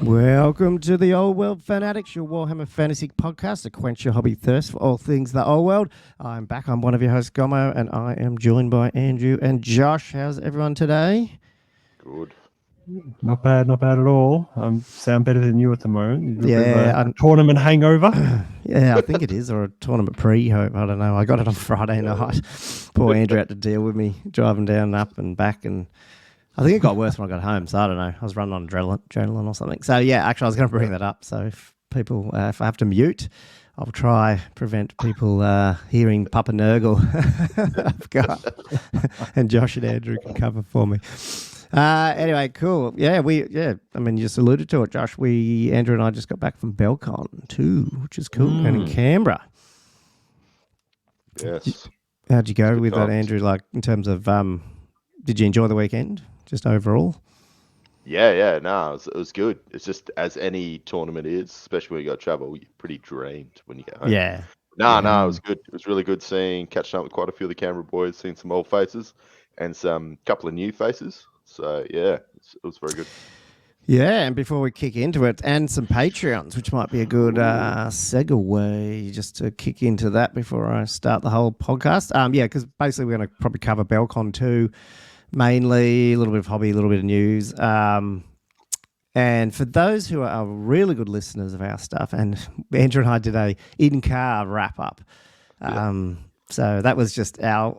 Welcome to the Old World Fanatics, your Warhammer Fantasy podcast to quench your hobby thirst for all things the old world. I'm back. I'm one of your hosts, Gommo, and I am joined by Andrew and Josh. How's everyone today? Good. Not bad at all. Sound better than you at the moment. Yeah, a tournament hangover. Yeah, I think it is, or a tournament pre-hope. I don't know. I got it on Friday night. Poor Andrew had to deal with me driving down, up and back, and I think it got worse when I got home. So I don't know. I was running on adrenaline or something. So yeah, actually, I was going to bring that up. So if people, if I have to mute, I'll try prevent people hearing Papa Nurgle. I've got, and Josh and Andrew can cover for me. Anyway, cool. Yeah, I mean, you just alluded to it, Josh. Andrew and I just got back from BelCon2, which is cool, and in Canberra. Yes. How'd you go with that, Andrew? Like in terms of, did you enjoy the weekend? Just overall? Yeah. No, it was good. It's just as any tournament is, especially when you got travel, you're pretty drained when you get home. Yeah. No, it was good. It was really good catching up with quite a few of the Canberra boys, seeing some old faces and some couple of new faces. So yeah, it was very good. Yeah, and before we kick into it, and some Patreons, which might be a good segue just to kick into that before I start the whole podcast. Yeah, because basically we're going to probably cover BelCon2 mainly, a little bit of hobby, a little bit of news. And for those who are really good listeners of our stuff, and Andrew and I did a in-car wrap-up. So that was just a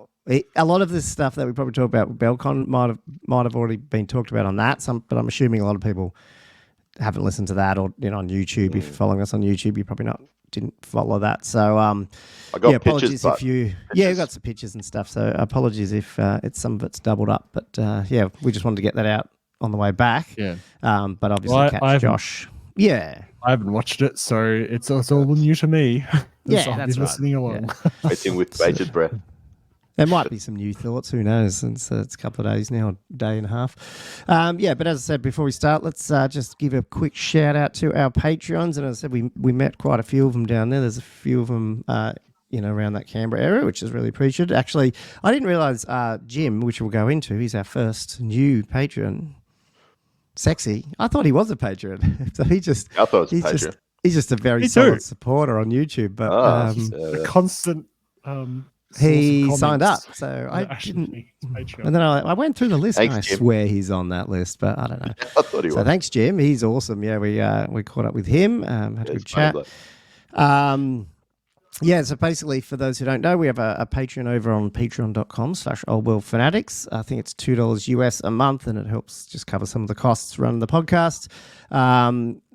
lot of this stuff that we probably talk about with BelCon might have already been talked about on that. But I'm assuming a lot of people haven't listened to that, or on YouTube. If you're following us on YouTube, you probably didn't follow that. So I got apologies pictures, if you you got some pictures and stuff. So apologies if some of it's doubled up. But we just wanted to get that out on the way back. Yeah. But obviously catch Josh. Yeah. I haven't watched it, so it's all new to me. Yeah, so that's listening along. Waiting with bated breath. There might be some new thoughts. Who knows? Since it's a couple of days now, a day and a half. But as I said, before we start, let's just give a quick shout out to our Patreons. And as I said, we met quite a few of them down there. There's a few of them, around that Canberra area, which is really appreciated. Actually, I didn't realise Jim, which we'll go into, he's our first new Patreon. Sexy. I thought he was a Patreon. So I thought it was a Patreon. He's just a very solid supporter on YouTube. But a constant. He signed up, so I didn't. And then I went through the list. Thanks, and I Jim. swear he's on that list, but I don't know. I thought he was. So thanks, Jim. He's awesome. Yeah, we caught up with him. Had a good chat. So basically, for those who don't know, we have a Patreon over on patreon.com/oldworldfanatics. I think it's $2 US a month, and it helps just cover some of the costs running the podcast.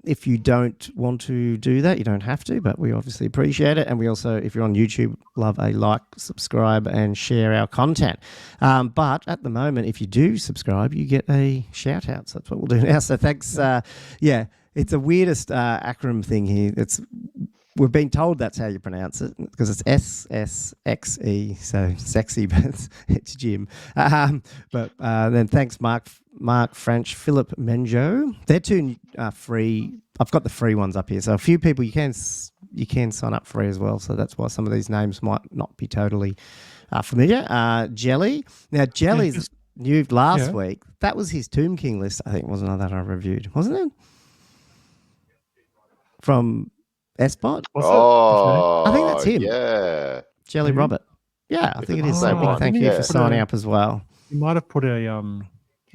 If you don't want to do that, you don't have to, but we obviously appreciate it. And we also, if you're on YouTube, love a like, subscribe, and share our content. But at the moment, if you do subscribe, you get a shout out. So that's what we'll do now. So thanks. It's the weirdest acronym thing here. We've been told that's how you pronounce it because it's SSXE, so sexy, but it's Jim. But then thanks, Mark French, Philip Menjo. They're two free. I've got the free ones up here. So a few people you can sign up free as well. So that's why some of these names might not be totally familiar. Jelly. Now Jelly's new last week. That was his Tomb King list, I think, wasn't it, that I reviewed, wasn't it? From S-Bot? Oh, I think that's him. Yeah. Jelly Robert. Yeah, I think it is. So big thank you for signing up as well. You might have put a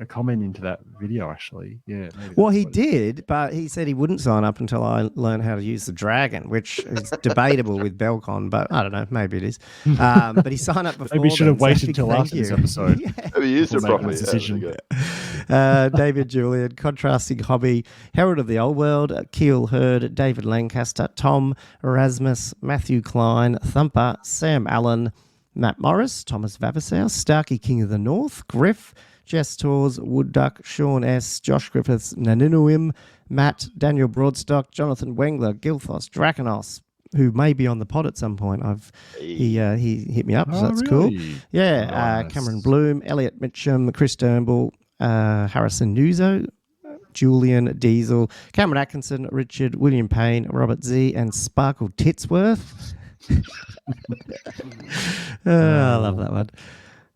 comment into that video, actually. Yeah. Well, he did, but he said he wouldn't sign up until I learned how to use the dragon, which is debatable with BelCon, but I don't know. Maybe it is. But he signed up before. Maybe you should have waited until after this episode. Maybe used it properly. David Julian, Contrasting Hobby, Herald of the Old World, Keel Hurd, David Lancaster, Tom Erasmus, Matthew Klein, Thumper, Sam Allen, Matt Morris, Thomas Vavasow, Starkey King of the North, Griff, Jess Tors, Wood Duck, Sean S., Josh Griffiths, Naninuim, Matt, Daniel Broadstock, Jonathan Wengler, Gilthos, Draconos, who may be on the pod at some point. He hit me up, so that's really? cool. Yeah, Nice. Cameron Bloom, Elliot Mitchum, Chris Turnbull, Harrison Nuzo, Julian Diesel, Cameron Atkinson, Richard, William Payne, Robert Z, and Sparkle Titsworth. I love that one.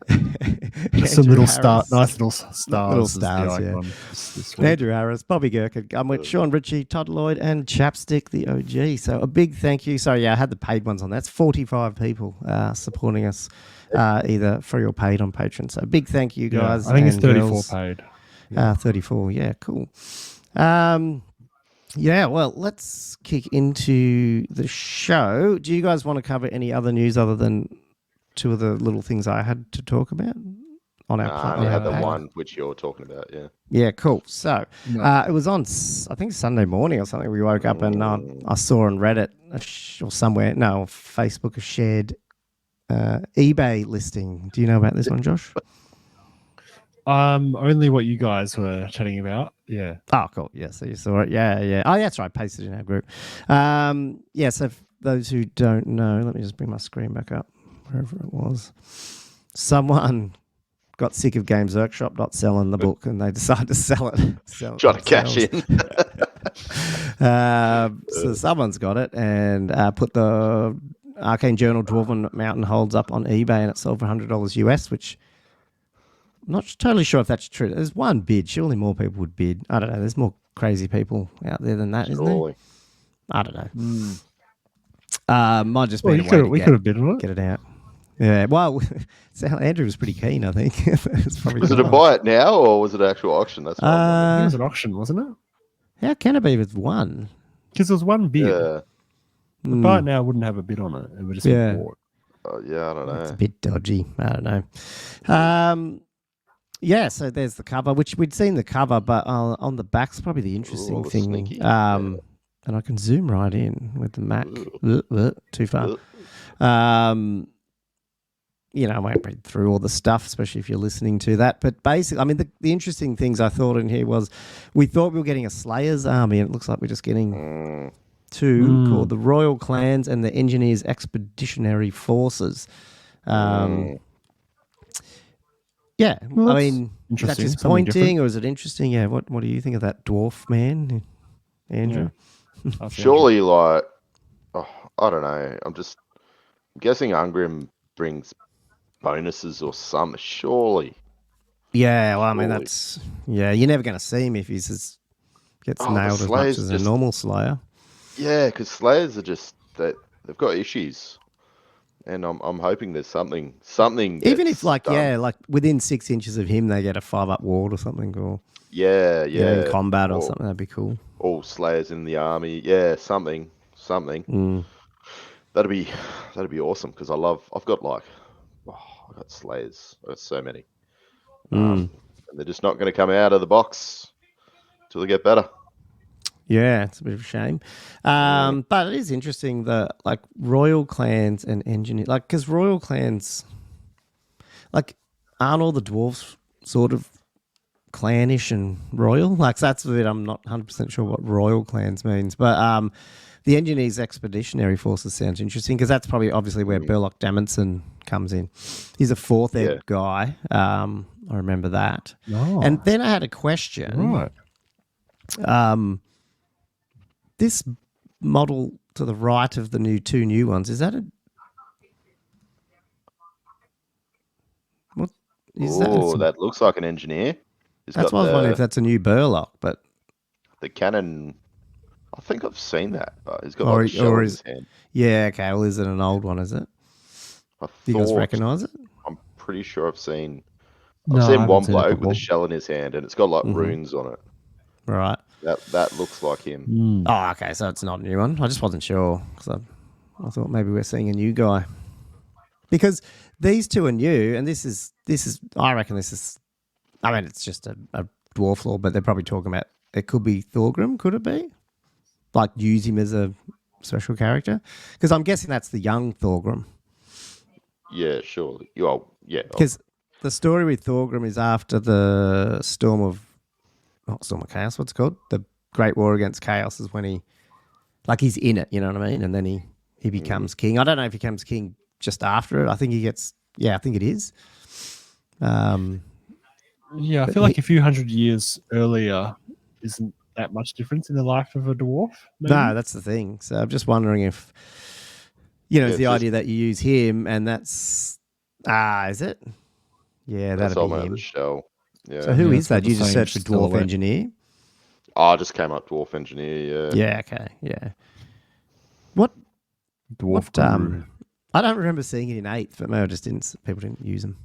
Just some Andrew little Harris. nice little stars. Little as the stars, yeah. icon this week. Andrew Harris, Bobby Gurkin, I'm with Sean Ritchie, Todd Lloyd, and Chapstick, the OG. So a big thank you. Sorry, I had the paid ones on. That's 45 people supporting us, either free or paid on Patreon. So big thank you, guys. I think it's and 34 girls. paid. 34. Yeah, cool. Yeah, well, let's kick into the show. Do you guys want to cover any other news other than two of the little things I had to talk about on our I only had the one which you're talking about, yeah. Yeah, cool. So it was on, I think, Sunday morning or something. We woke up and I saw on Reddit or somewhere, no, Facebook, a shared eBay listing. Do you know about this one, Josh? Only what you guys were chatting about. Yeah. Oh, cool. Yeah, so you saw it. Yeah. Oh, yeah, that's right. I pasted it in our group. Yeah, so for those who don't know, let me just bring my screen back up, wherever it was. Someone got sick of Games Workshop not selling the book and they decided to sell it. Trying to cash in. So someone's got it and put the Arcane Journal Dwarven Mountain Holds up on eBay and it sold for $100 US, which I'm not totally sure if that's true. There's one bid. Surely more people would bid. I don't know. There's more crazy people out there than that, isn't there? I don't know. Might just be we could have bid on it. Get it out. Yeah, well, Andrew was pretty keen, I think. Was it a buy it now or was it an actual auction? That's what it was an auction, wasn't it? How can it be if it's one? Because there was one bid. Yeah. The buy it now wouldn't have a bid on it. It would just be bought. Yeah, I don't know. It's a bit dodgy. I don't know. Yeah, so there's the cover, which we'd seen the cover, but on the back's probably the interesting thing. Sneaky. And I can zoom right in with the Mac. Too far. I won't read through all the stuff, especially if you're listening to that. But basically, I mean, the interesting things I thought in here was we thought we were getting a Slayer's army, and it looks like we're just getting two called the Royal Clans and the Engineers Expeditionary Forces. Yeah, well, I mean, is that disappointing or is it interesting? Yeah, what do you think of that dwarf man, Andrew? Yeah. Surely, I don't know. I'm just guessing Ungrim brings bonuses or something. Surely. Yeah, well, I mean, you're never going to see him if he gets nailed as much as a normal Slayer. Yeah, because Slayers are just they've got issues. And I'm hoping there's something. Even if like within 6 inches of him, they get a 5-up ward or something, or in combat or something. That'd be cool. All Slayers in the army, something. That'd be awesome because I've got Slayers. I've got so many. And they're just not going to come out of the box till they get better. Yeah, it's a bit of a shame. But it is interesting that like Royal Clans and Engineers, like because Royal Clans, like aren't all the dwarves sort of clannish and royal? Like that's the bit I'm not 100% sure what Royal Clans means. But the Engineers Expeditionary Forces sounds interesting because that's probably obviously where Burlock Damonson comes in. He's a 4th ed guy. I remember that. Oh. And then I had a question. Right. This model to the right of the two new ones, is that that looks like an engineer. That's why I was wondering if that's a new Burlock, but the cannon, I think I've seen that, but he's got a shell in his hand. Yeah, okay. Well, is it an old one, is it? Do you guys recognise it? I'm pretty sure I've seen one bloke with a shell in his hand and it's got like runes on it. Right. That looks like him. Oh, okay. So it's not a new one. I just wasn't sure because I thought maybe we're seeing a new guy because these two are new, and this is. I reckon this is. I mean, it's just a dwarf lord, but they're probably talking about it could be Thorgrim. Could it be? Like use him as a special character? Because I'm guessing that's the young Thorgrim. Yeah, sure. Because the story with Thorgrim is after the Storm of Chaos, what's it called? The Great War Against Chaos is when he's in it, you know what I mean? And then he becomes king. I don't know if he becomes king just after it. I think he gets, I think it is. I feel like a few hundred years earlier isn't that much difference in the life of a dwarf. Maybe? No, that's the thing. So I'm just wondering if, it's the idea that you use him and that's, is it? Yeah, That's that'd all be over him. the shell. Yeah. So who Yeah, is it's got that? the You just same search for dwarf silhouette. engineer. Oh, I just came up dwarf engineer. Yeah. Yeah. Okay. Yeah. What? Dwarf What? guru. I don't remember seeing it in 8th, but maybe I just didn't. People didn't use them.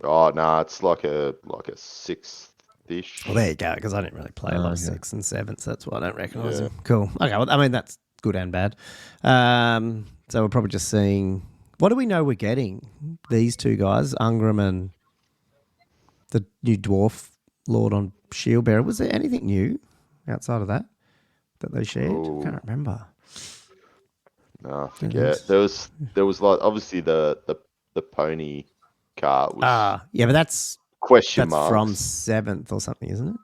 Oh no, it's like a 6th-ish. Well, there you go. Because I didn't really play a lot of Okay. 6th and 7th, so that's why I don't recognise Yeah. him. Cool. Okay. Well, I mean that's good and bad. So we're probably just seeing. What do we know we're getting? These two guys, Ungram and the new dwarf lord on Shieldbearer. Was there anything new outside of that they shared? Oh. I can't remember. No, I forget. There was like obviously the pony cart was Yeah, but that's question marks. from 7th or something, isn't it?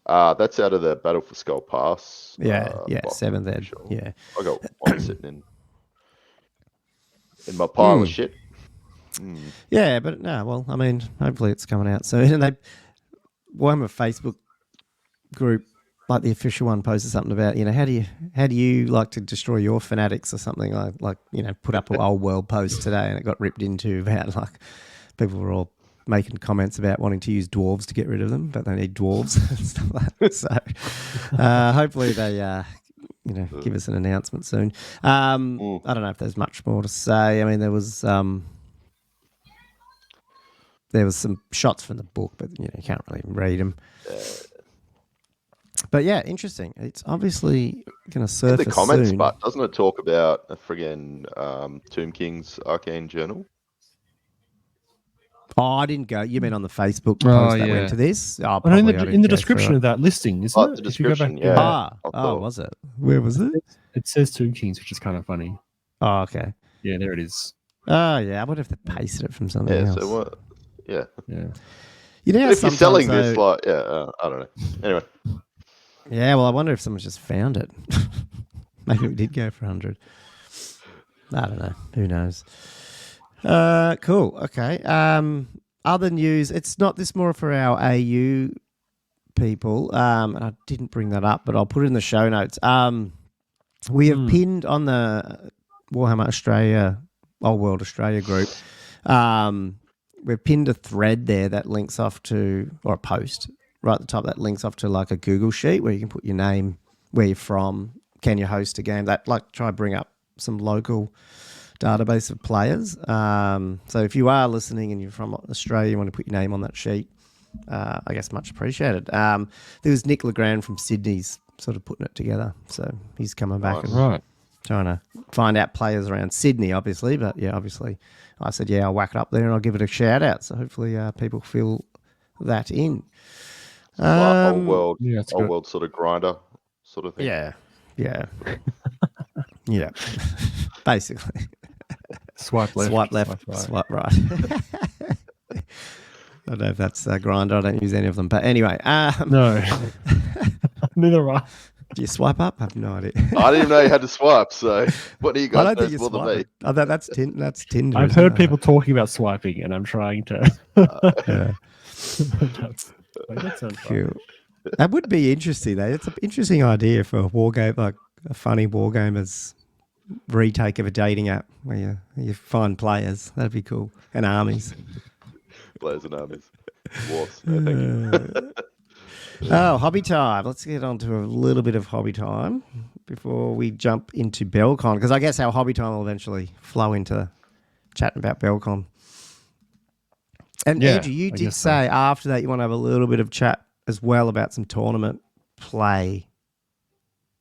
That's out of the Battle for Skull Pass. Yeah, box, 7th I'm ed. sure. Yeah. I got one sitting in my pile of shit. Yeah, but no, well, I mean, hopefully it's coming out soon. And Warhammer Facebook group, like the official one, posted something about, how do you like to destroy your fanatics or something, like put up an old world post today, and it got ripped into about like people were all making comments about wanting to use dwarves to get rid of them, but they need dwarves and stuff like that. So hopefully they give us an announcement soon. I don't know if there's much more to say. I mean, there was some shots from the book, but you can't really read them. But yeah, interesting. It's obviously going to surface in the comments, soon. but doesn't it talk about a friggin' Tomb King's Arcane Journal? Oh, I didn't go. You mean on the Facebook post that went to this? Oh, in probably the description of that listing, isn't it? The If you go description, back yeah. Was it? Where was it? It says Tomb Kings, which is kind of funny. Oh, okay. Yeah, there it is. Oh, yeah. I wonder if they pasted it from something else. So what? Yeah. Yeah. If you're selling this, I don't know. Anyway. Yeah, well, I wonder if someone's just found it. Maybe we did go for 100. I don't know. Who knows? Cool. Okay. Other news. It's not this more for our AU people. And I didn't bring that up, but I'll put it in the show notes. We have pinned on the Warhammer Australia, Old World Australia group. We've pinned a thread there that links off to, or a post right at the top that links off to like a Google sheet where you can put your name, where you're from, can you host a game, that try bring up some local database of players. So if you are listening and you're from Australia, you want to put your name on that sheet, I guess much appreciated. There was Nick Legrand from Sydney's sort of putting it together. So he's coming back and trying to find out players around Sydney, obviously. But yeah, obviously I said, I'll whack it up there and I'll give it a shout out. So hopefully people fill that in. Old world sort of grinder sort of thing. Yeah. Yeah. Basically. Swipe left. Swipe left. Swipe right. I don't know if that's a grinder. I don't use any of them. But anyway. No. Neither I. Do you swipe up? I have no idea. I didn't even know you had to swipe. So what do you guys know more than me? Oh, that's Tinder. I've heard people talking about swiping, and I'm trying to. That sounds cool. That would be interesting, though. It's an interesting idea for a war game, like a funny war gamer's retake of a dating app where you find players. That'd be cool. And armies. Players and armies. Wars. Thank you. Hobby time. Let's get on to a little bit of hobby time before we jump into BelCon, because I guess our hobby time will eventually flow into chatting about BelCon. And Andrew, you did say after that you want to have a little bit of chat as well about some tournament play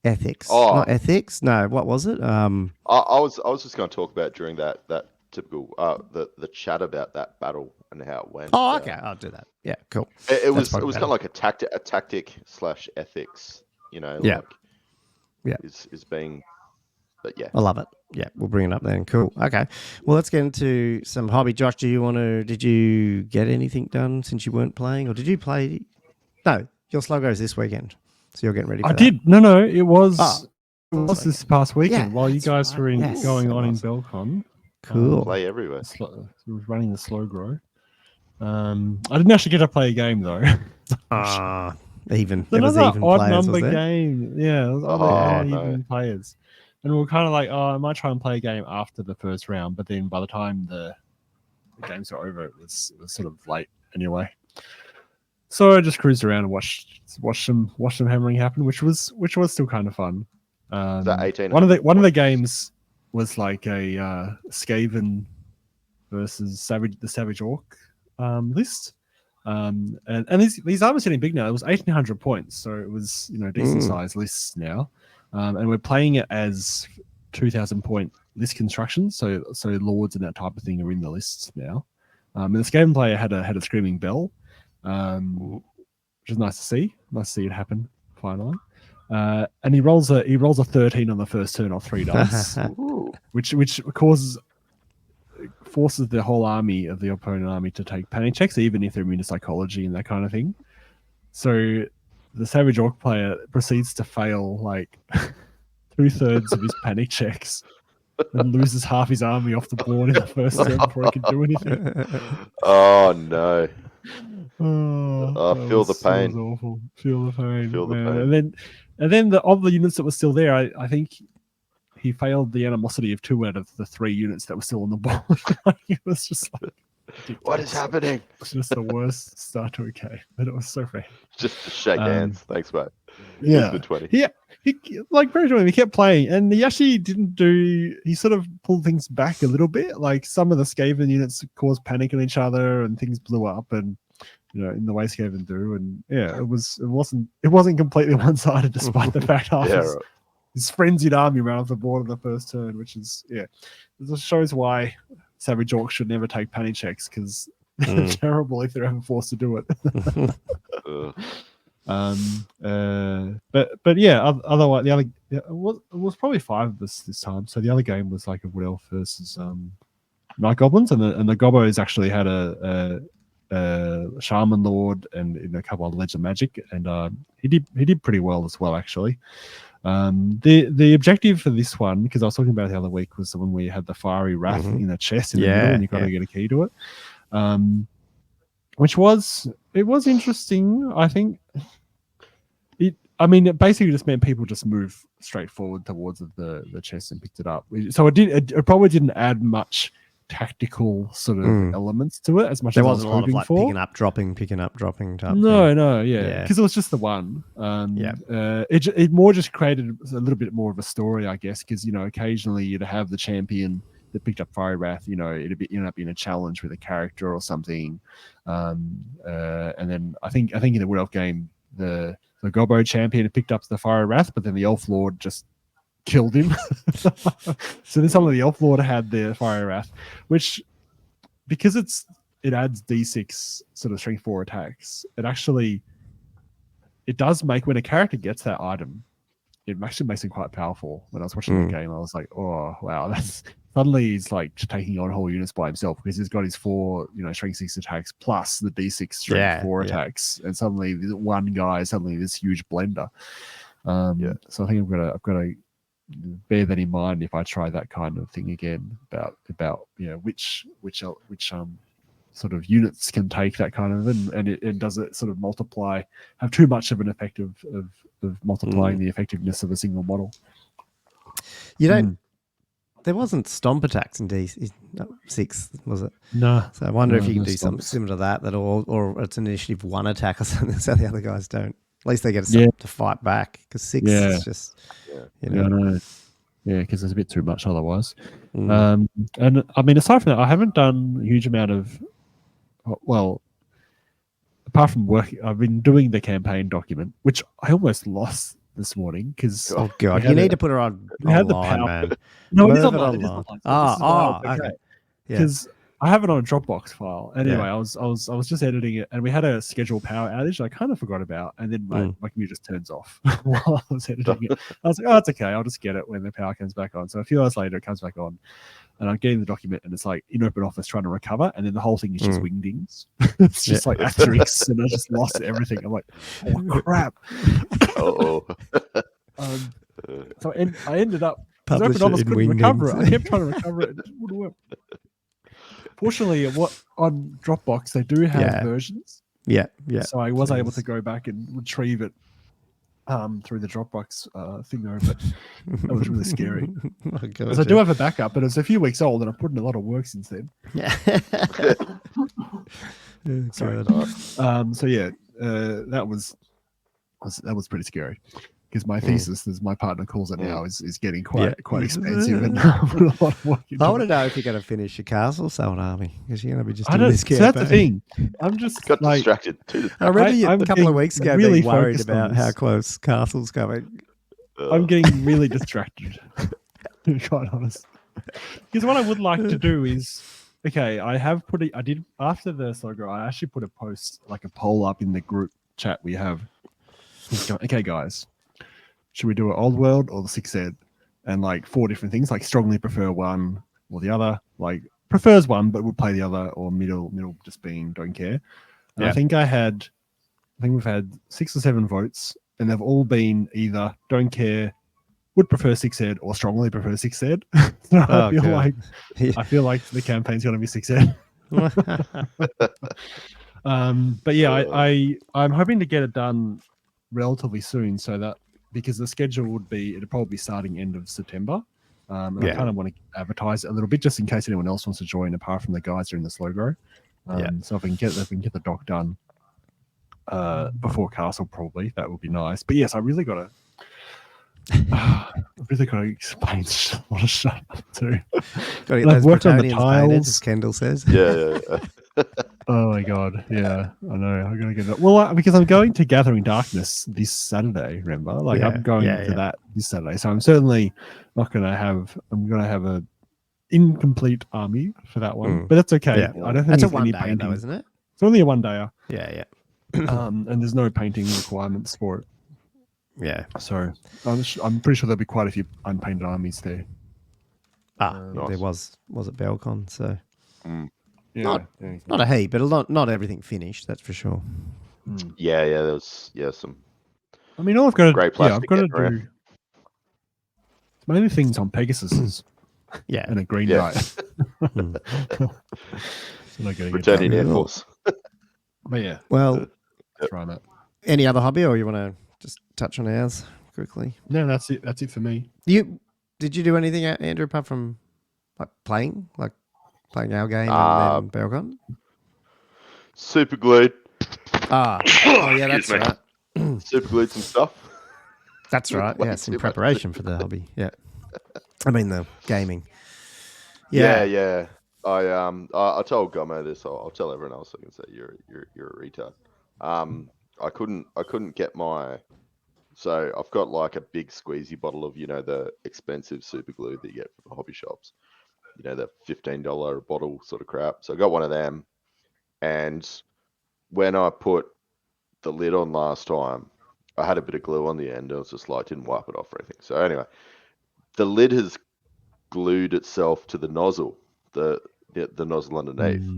ethics. Not ethics? No, what was it? I was just going to talk about during that typical the chat about that battle and how it went. Oh, okay, I'll do that. Yeah, cool. It was kind of like a tactic / ethics. Is being. But yeah, I love it. Yeah, we'll bring it up then. Cool. Okay. Well, let's get into some hobby. Josh, did you get anything done since you weren't playing, or did you play? No, your Sluggo is this weekend, so you're getting ready for that. I did. No, it was this past weekend while you guys were going on in BelCon. Cool. Play everywhere. Was running the slow grow. I didn't actually get to play a game though. Even. It was even odd players, number game. Yeah, it was even players. And we were kind of like, I might try and play a game after the first round, but then by the time the the games were over, it was sort of late anyway. So I just cruised around and watched them hammering happen, which was still kind of fun. Is that 18? One of the games was like a Skaven versus the Savage Orc list. And these armors getting big now. It was 1,800 points, so it was decent sized lists now. And we're playing it as 2,000 point list construction. So lords and that type of thing are in the lists now. And the Skaven player had a screaming bell, which is nice to see. Nice to see it happen finally. And he rolls a 13 on the first turn off 3 dice, which forces the whole army of the opponent army to take panic checks, even if they're immune to psychology and that kind of thing. So the Savage Orc player proceeds to fail like 2/3 of his panic checks and loses half his army off the board in the first turn before he can do anything. Oh no! Oh, feel the pain. That was awful. Feel the pain. Feel the man. pain. And then of the units that were still there, I think he failed the animosity of 2 out of the 3 units that were still on the board. It was just like, what is happening? It's just the worst start to a game, but it was so fair. Just to shake hands. Thanks, mate. Yeah, Good 20. he like very much. He kept playing, and he actually didn't do. He sort of pulled things back a little bit. Like some of the Skaven units caused panic on each other, and things blew up, and in the way Skaven do. And yeah, it wasn't completely one-sided, despite the fact his frenzied army ran off the board on the first turn, which is it shows why Savage Orcs should never take panic checks, because they're terrible if they're ever forced to do it. But yeah, otherwise the other it was probably 5 of us this time. So the other game was like a Wood Elf versus Night Goblins, and the Gobbos actually had a Shaman Lord and a couple of Legends of Magic, and he did pretty well as well, actually. The objective for this one, because I was talking about the other week, was the one where you had the fiery wrath in the chest in the middle, and you got to get a key to it. Which was interesting. I think it basically just meant people just move straight forward towards the chest and picked it up. So it probably didn't add much tactical sort of elements to it as much there as wasn't I was hoping a lot of like for. picking up, dropping type No, because it was just the one. It more just created a little bit more of a story, I guess, because occasionally you'd have the champion that picked up Fiery Wrath, it'd end up being a challenge with a character or something. And then I think in the Wood Elf game, the Gobbo champion had picked up the Fiery Wrath, but then the Elf Lord just killed him. So then some of the Elf Lord had the Fiery Wrath, which, because it adds D6 sort of strength 4 attacks, it does make, when a character gets that item, it actually makes him quite powerful. When I was watching the game, I was like, oh wow, that's suddenly he's like taking on whole units by himself, because he's got his 4 strength 6 attacks plus the D6 strength 4 attacks, and suddenly one guy is suddenly this huge blender. So I think I've got to bear that in mind if I try that kind of thing again, about which sort of units can take that kind of, and does it sort of have too much of an effect of multiplying the effectiveness of a single model. There wasn't stomp attacks in D6, was it? No. So I wonder if you can do something similar to that, or it's an initiative 1 attack or something, so the other guys don't. At least they get to fight back, because 6 is just, because there's a bit too much otherwise. And I mean, aside from that, I haven't done a huge amount of, apart from work, I've been doing the campaign document, which I almost lost this morning because you need to put her on online, man. No, it is online. Okay. Because I have it on a Dropbox file. Anyway, I was just editing it, and we had a scheduled power outage I kind of forgot about, and then my computer just turns off while I was editing it. I was like, oh, it's okay, I'll just get it when the power comes back on. So a few hours later, it comes back on, and I'm getting the document, and it's like in OpenOffice trying to recover, and then the whole thing is just wingdings. It's just like asterisks, and I just lost everything. I'm like, oh crap. So I ended up, because OpenOffice couldn't recover it. I kept trying to recover it. It just wouldn't work. Fortunately, on Dropbox, they do have versions. Yeah. So I was able to go back and retrieve it through the Dropbox thing there, but that was really scary. Oh, God, Because I do have a backup, but it's a few weeks old, and I put in a lot of work since then. Yeah. Oh, Sorry. God. So yeah, that was pretty scary. Because my thesis, as my partner calls it now, is getting quite expensive and put a lot of work into I want to it. know if you're going to finish your castle sold army, because you're going to be just I doing don't. this So campaign. that's the thing. I'm just Got like, distracted. Too distracted. I remember you I'm a couple of being weeks ago really being worried focused on about how this. close castle's coming. I'm getting really distracted, to be quite honest. Because what I would like to do is, okay, I did after the slogan, I actually put a post, like a poll up in the group chat we have. Okay, guys, should we do an old world or the 6th ed? And like 4 different things, like strongly prefer one or the other, like prefers one but would play the other, or middle just being don't care. And Yeah. I think we've had 6 or 7 votes, and they've all been either don't care, would prefer 6th ed, or strongly prefer 6th ed. So Oh, I feel like the campaign's going to be 6th ed. But yeah, I'm hoping to get it done relatively soon, so that because the schedule it'd probably be starting end of September. And I kind of want to advertise it a little bit just in case anyone else wants to join, apart from the guys during the slow grow. So if we can get the doc done before Castle, probably that would be nice. But yes, I really got to explain a lot of stuff too. Got to get I've those worked on the Bretonians painted, tiles. as Kendall says. Yeah. Oh my god, yeah, I know. I'm gonna get that. Well, because I'm going to Gathering Darkness this Saturday. Remember, like I'm going to that this Saturday, so I'm certainly not gonna have. I'm gonna have a incomplete army for that one, but that's okay. Yeah. I don't think That's a there's any one-day, painting, though, isn't it? It's only a 1-dayer. Yeah. And there's no painting requirements for it. Yeah. So I'm pretty sure there'll be quite a few unpainted armies there. Nice. There was at BelCon, so Yeah, not a heap, but not everything finished. That's for sure. Yeah. There was some. I mean, all I've got to Great do, plastic I've got to getting around. do mainly things on Pegasus Yeah. and a Green Yeah. Knight. So not getting it Returning done. Air Force. But yeah, Well, that's right, Matt. any other hobby, or you want to just touch on ours quickly? No, that's it. That's it for me. Did you do anything, Andrew, apart from playing our game and then BelCon? Super glued. Oh yeah, that's Excuse me. right. Super glued some stuff. That's right. Way Yes, in too much. preparation for the hobby. Yeah, I mean the gaming. Yeah. I told Gommo this. I'll tell everyone else. I can say you're a retard. I couldn't get my. So I've got like a big squeezy bottle of the expensive super glue that you get from the hobby shops. The $15 a bottle sort of crap. So I got one of them, and when I put the lid on last time, I had a bit of glue on the end. It was just like didn't wipe it off or anything. So anyway, the lid has glued itself to the nozzle, the nozzle underneath.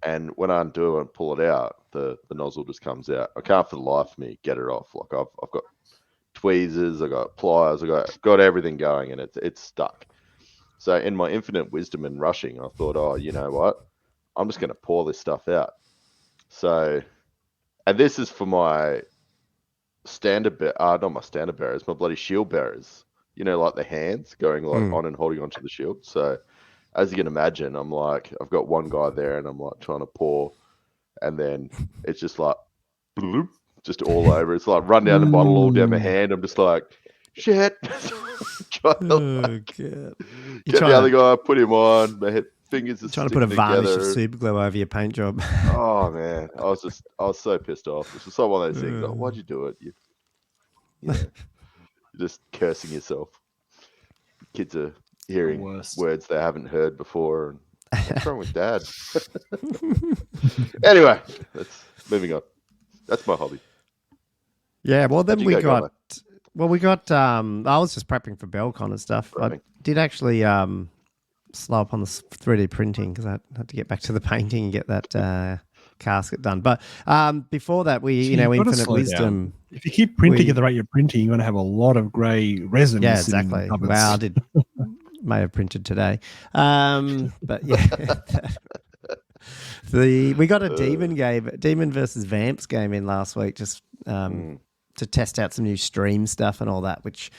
And when I undo it and pull it out, the nozzle just comes out. I can't for the life of me get it off. Like I've got tweezers, I got pliers, I got everything going, and it's stuck. So in my infinite wisdom and rushing, I thought, oh, you know what? I'm just going to pour this stuff out. So, and this is for my not my standard bearers, my bloody shield bearers. Like the hands going on and holding onto the shield. So, as you can imagine, I'm like, I've got one guy there, and I'm like trying to pour, and then it's just like, bloop, just all over. It's like run down the bottle, all down my hand. I'm just like, shit. Trying to God. get the other guy, put him on. My fingers are Trying to put a varnish together. of super glue over your paint job. Oh man, I was so pissed off. It's just like one of those things. Like, why'd you do it? You're just cursing yourself. Kids are hearing words they haven't heard before. And what's wrong with Dad? Anyway, moving on. That's my hobby. Yeah, well then we got. Gommo? Well, we got. I was just prepping for BelCon and stuff. Prepping. I did actually slow up on the 3D printing because I had to get back to the painting and get that casket done. But before that, we infinite wisdom. Down. If you keep printing at the rate you're printing, you're going to have a lot of grey resin. Yeah, exactly. Well, I may have printed today, but yeah. We got a demon versus vamps game in last week. Just to test out some new stream stuff and all that, which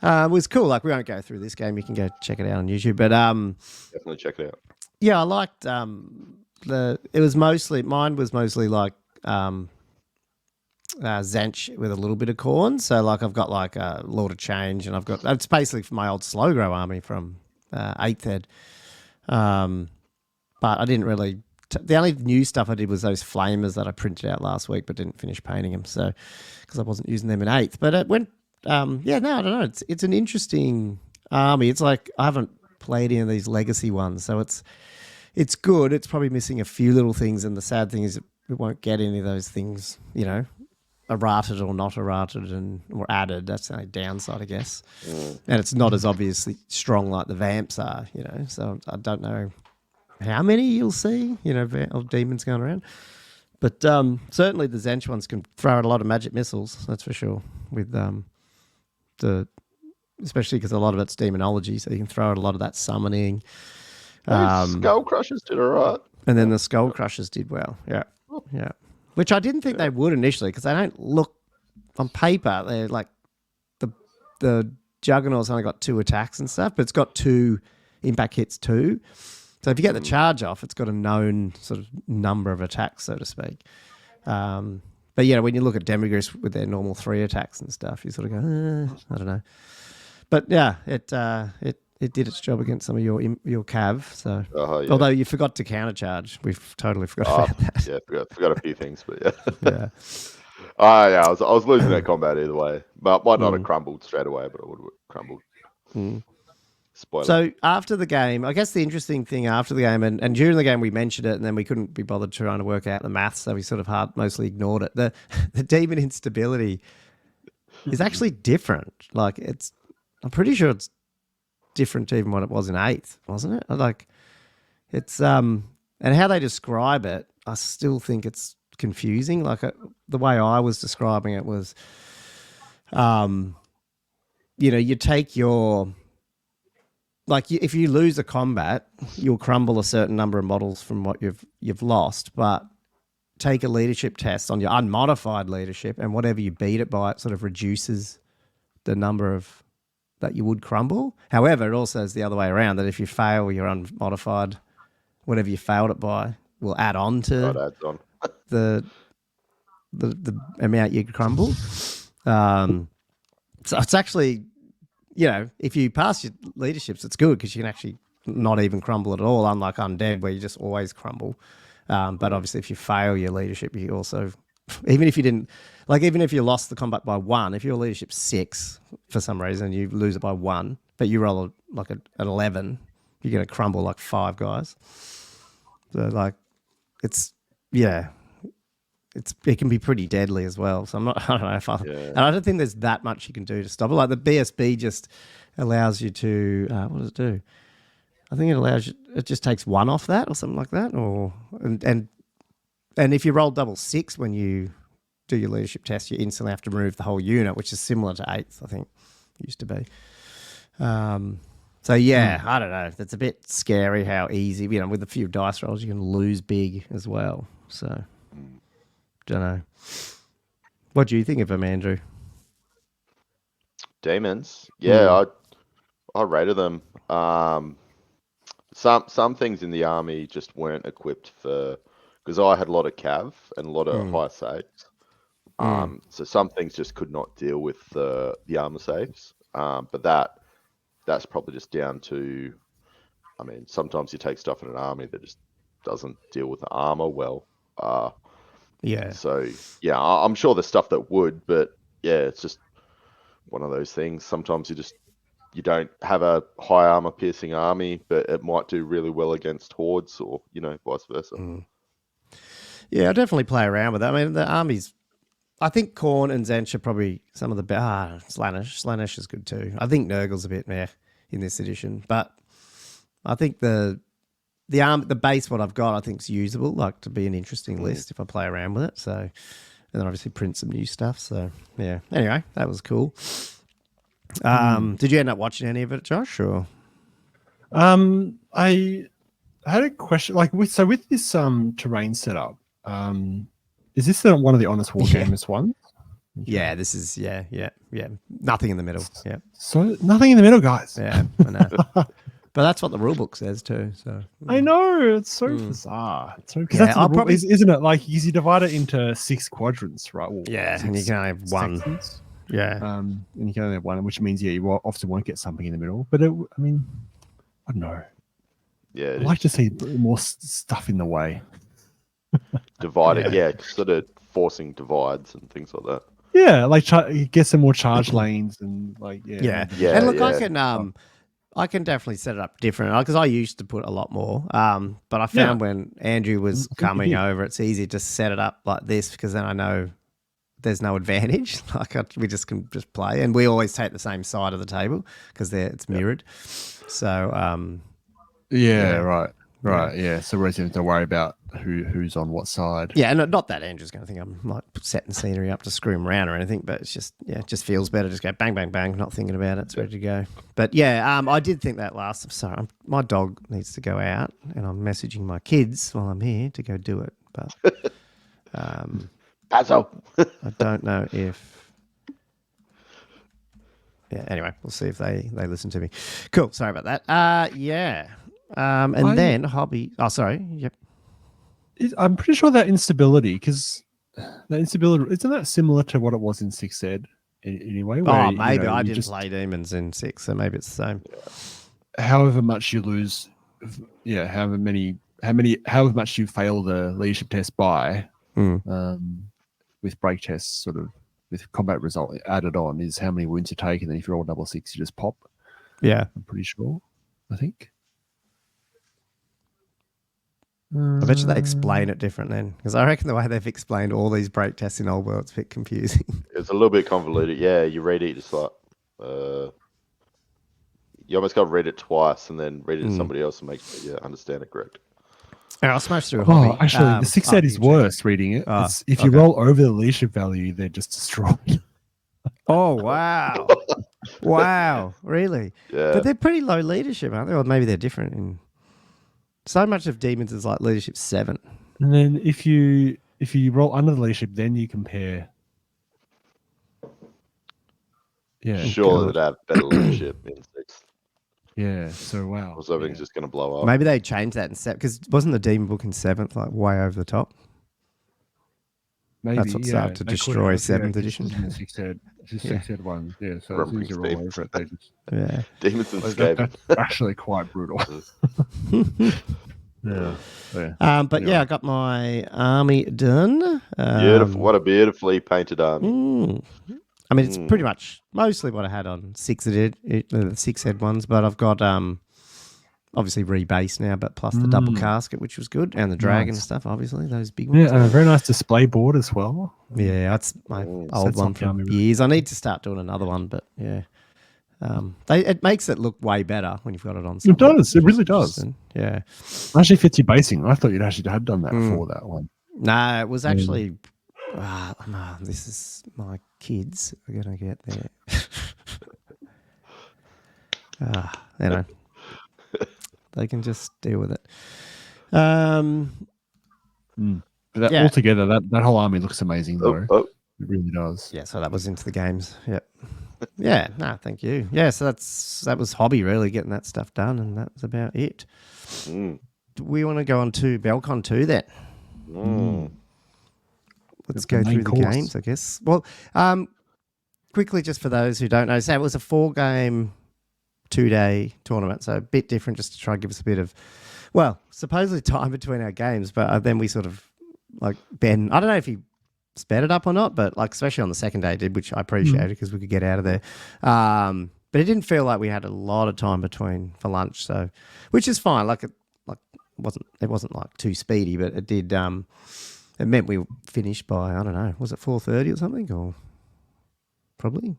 was cool. Like, we won't go through this game. You can go check it out on YouTube. But definitely check it out. yeah, I liked mine was mostly like Zench with a little bit of corn. So like I've got like a Lord of Change, and it's basically from my old Slow Grow army from 8th Ed. But I didn't really. The only new stuff I did was those flamers that I printed out last week, but didn't finish painting them. So because I wasn't using them in 8th, but it went. I don't know. It's an interesting army. It's like I haven't played any of these legacy ones, so it's good. It's probably missing a few little things, and the sad thing is we won't get any of those things, errated or not errated or added. That's the only downside, I guess. And it's not as obviously strong like the vamps are, So I don't know how many you'll see, of demons going around. But certainly the Zench ones can throw out a lot of magic missiles, that's for sure, with especially because a lot of it's demonology, so you can throw out a lot of that summoning. Skull Crushers did all right. And then the Skull Crushers did well. Yeah. Yeah. Which I didn't think they would initially, because they don't look on paper. They're like the Juggernaut's only got 2 attacks and stuff, but it's got 2 impact hits too. So if you get the charge off, it's got a known sort of number of attacks, so to speak. But when you look at Demigris with their normal 3 attacks and stuff, you sort of go, I don't know. But yeah, it did its job against some of your cav. So although you forgot to countercharge, we've totally forgot about that. Yeah, forgot a few things, but yeah. Yeah. I was losing that combat either way. But might not have crumbled straight away, but I would have crumbled. Spoiler. So after the game, I guess the interesting thing after the game, and during the game we mentioned it, and then we couldn't be bothered trying to work out the maths, so we sort of mostly ignored it. The demon instability is actually different. Like I'm pretty sure it's different to even what it was in 8th, wasn't it? Like it's and how they describe it, I still think it's confusing. Like the way I was describing it was, you take your. Like if you lose a combat, you'll crumble a certain number of models from what you've lost. But take a leadership test on your unmodified leadership, and whatever you beat it by, it sort of reduces the number of that you would crumble. However, it also is the other way around, that if you fail your unmodified, whatever you failed it by will add on to the amount you crumble. So it's actually. If you pass your leaderships, it's good because you can actually not even crumble at all, unlike Undead, where you just always crumble. But obviously, if you fail your leadership, you also, even if you lost the combat by 1, if your leadership's 6 for some reason, you lose it by 1, but you roll an 11, you're going to crumble like 5 guys. So it can be pretty deadly as well. So I don't know and I don't think there's that much you can do to stop it. Like the BSB just allows you to, what does it do? I think it just takes 1 off that or something like that. And if you roll double 6 when you do your leadership test, you instantly have to remove the whole unit, which is similar to 8th, I think it used to be. So yeah, I don't know. It's a bit scary how easy, with a few dice rolls, you can lose big as well. So. Don't know. What do you think of them, Andrew? Demons, I rated them. Some things in the army just weren't equipped for, because I had a lot of cav and a lot of high saves. So some things just could not deal with the armor saves. But that's probably just down to, sometimes you take stuff in an army that just doesn't deal with the armor well. So I'm sure there's stuff that would, but it's just one of those things. Sometimes you don't have a high armor piercing army, but it might do really well against hordes, or vice versa. Yeah, I definitely play around with that. The armies, I think Khorne and Zench are probably some of the best. Slaanesh is good too. I think Nurgle's a bit meh in this edition, but I think the base what I've got, I think is usable, like to be an interesting list if I play around with it. So, and then obviously print some new stuff. So yeah. Anyway, that was cool. Did you end up watching any of it, Josh? Or I had a question. With this terrain setup, is this one of the Honest Wargamers ones? Yeah, this is nothing in the middle. Yeah, So nothing in the middle, guys. yeah, I know. But that's what the rule book says too. So I know it's so bizarre. It's so because Yeah, that's I'll the rule, isn't it? Like you divide it into 6 quadrants, right? Well, yeah, and you six can only have one. sections. Yeah, And you can only have one, which means you often won't get something in the middle. But I mean, I don't know. Yeah, I'd like to see more stuff in the way. divide it. Sort of forcing divides and things like that. Yeah, like get some more charge lanes and like yeah. yeah. And look, I can definitely set it up different because I used to put a lot more. But I found when Andrew was coming over, it's easy to set it up like this because then I know there's no advantage. Like we just can just play, and we always take the same side of the table because it's mirrored. So right, yeah. So we don't have to worry about who's on what side. Yeah, and not that Andrew's going to think I'm like setting scenery up to screw him around or anything, but it's just it just feels better. Just go bang, bang, bang, not thinking about it. It's ready to go. But yeah, I did think that last. Sorry, my dog needs to go out, and I'm messaging my kids while I'm here to go do it. But Basil. I don't know if. Yeah. Anyway, we'll see if they listen to me. Cool. Sorry about that. Yeah. Then hobby. Oh, sorry. Yep. I'm pretty sure that instability, because that instability isn't that similar to what it was in 6 Ed anyway. Where, maybe I didn't play demons in 6, so maybe it's the same. However much you lose, however much you fail the leadership test by, with break tests, sort of with combat result added on, is how many wounds you take, and then if you roll double 6, you just pop. Yeah, I'm pretty sure. I think. I bet you they explain it different then, because I reckon the way they've explained all these break tests in Old World's a bit confusing. It's a little bit convoluted. Yeah, you read it, just like you almost got to read it twice and then read it to somebody else and make sure you understand it correct. I'll smash through a hobby. Actually, the 6 Ed is worse reading it. If you roll over the leadership value, they're just destroyed. Oh, wow. Wow, really? Yeah. But they're pretty low leadership, aren't they? Or maybe they're different. So much of demons is like leadership 7. And then if you roll under the leadership, then you compare. Yeah, Surely they'd have better leadership in 6th. Yeah. So wow. Or something's just going to blow up. Maybe they changed that in 7th, because wasn't the demon book in 7th like way over the top? Maybe that's what started to destroy 7th edition. 6 Ed one. Yeah. So as soon as you roll over it, they just Demons and that's actually quite brutal. Yeah. But I got my army done. Beautiful. What a beautifully painted army. I mean, it's pretty much mostly what I had on 6 Ed ones, but I've got obviously rebase now, but plus the double casket, which was good, and the dragon stuff, obviously, those big ones. Yeah, and a very nice display board as well. Yeah, that's my old one from years. I need to start doing another one, but yeah. It makes it look way better when you've got it on. It does. It really does. Yeah. It actually fits your basing. I thought you'd actually had done that before that one. No, it was actually... this is my kids are going to get there. They can just deal with it. But altogether, that whole army looks amazing, though. It really does. Yeah, so that was into the games. Yep. Yeah, no, thank you. Yeah, so that was hobby, really, getting that stuff done, and that was about it. Do we want to go on to BelCon2 then? Let's go through the games, I guess. Well, quickly, just for those who don't know, so it was a 4-game, 2-day tournament, so a bit different, just to try and give us a bit of, supposedly time between our games, but then we sort of, like, Ben, I don't know if he sped it up or not, but like especially on the second day did, which I appreciated because we could get out of there. But it didn't feel like we had a lot of time between for lunch, so which is fine. It wasn't like too speedy, but it did. It meant we finished by, I don't know, was it 4:30 or something, or probably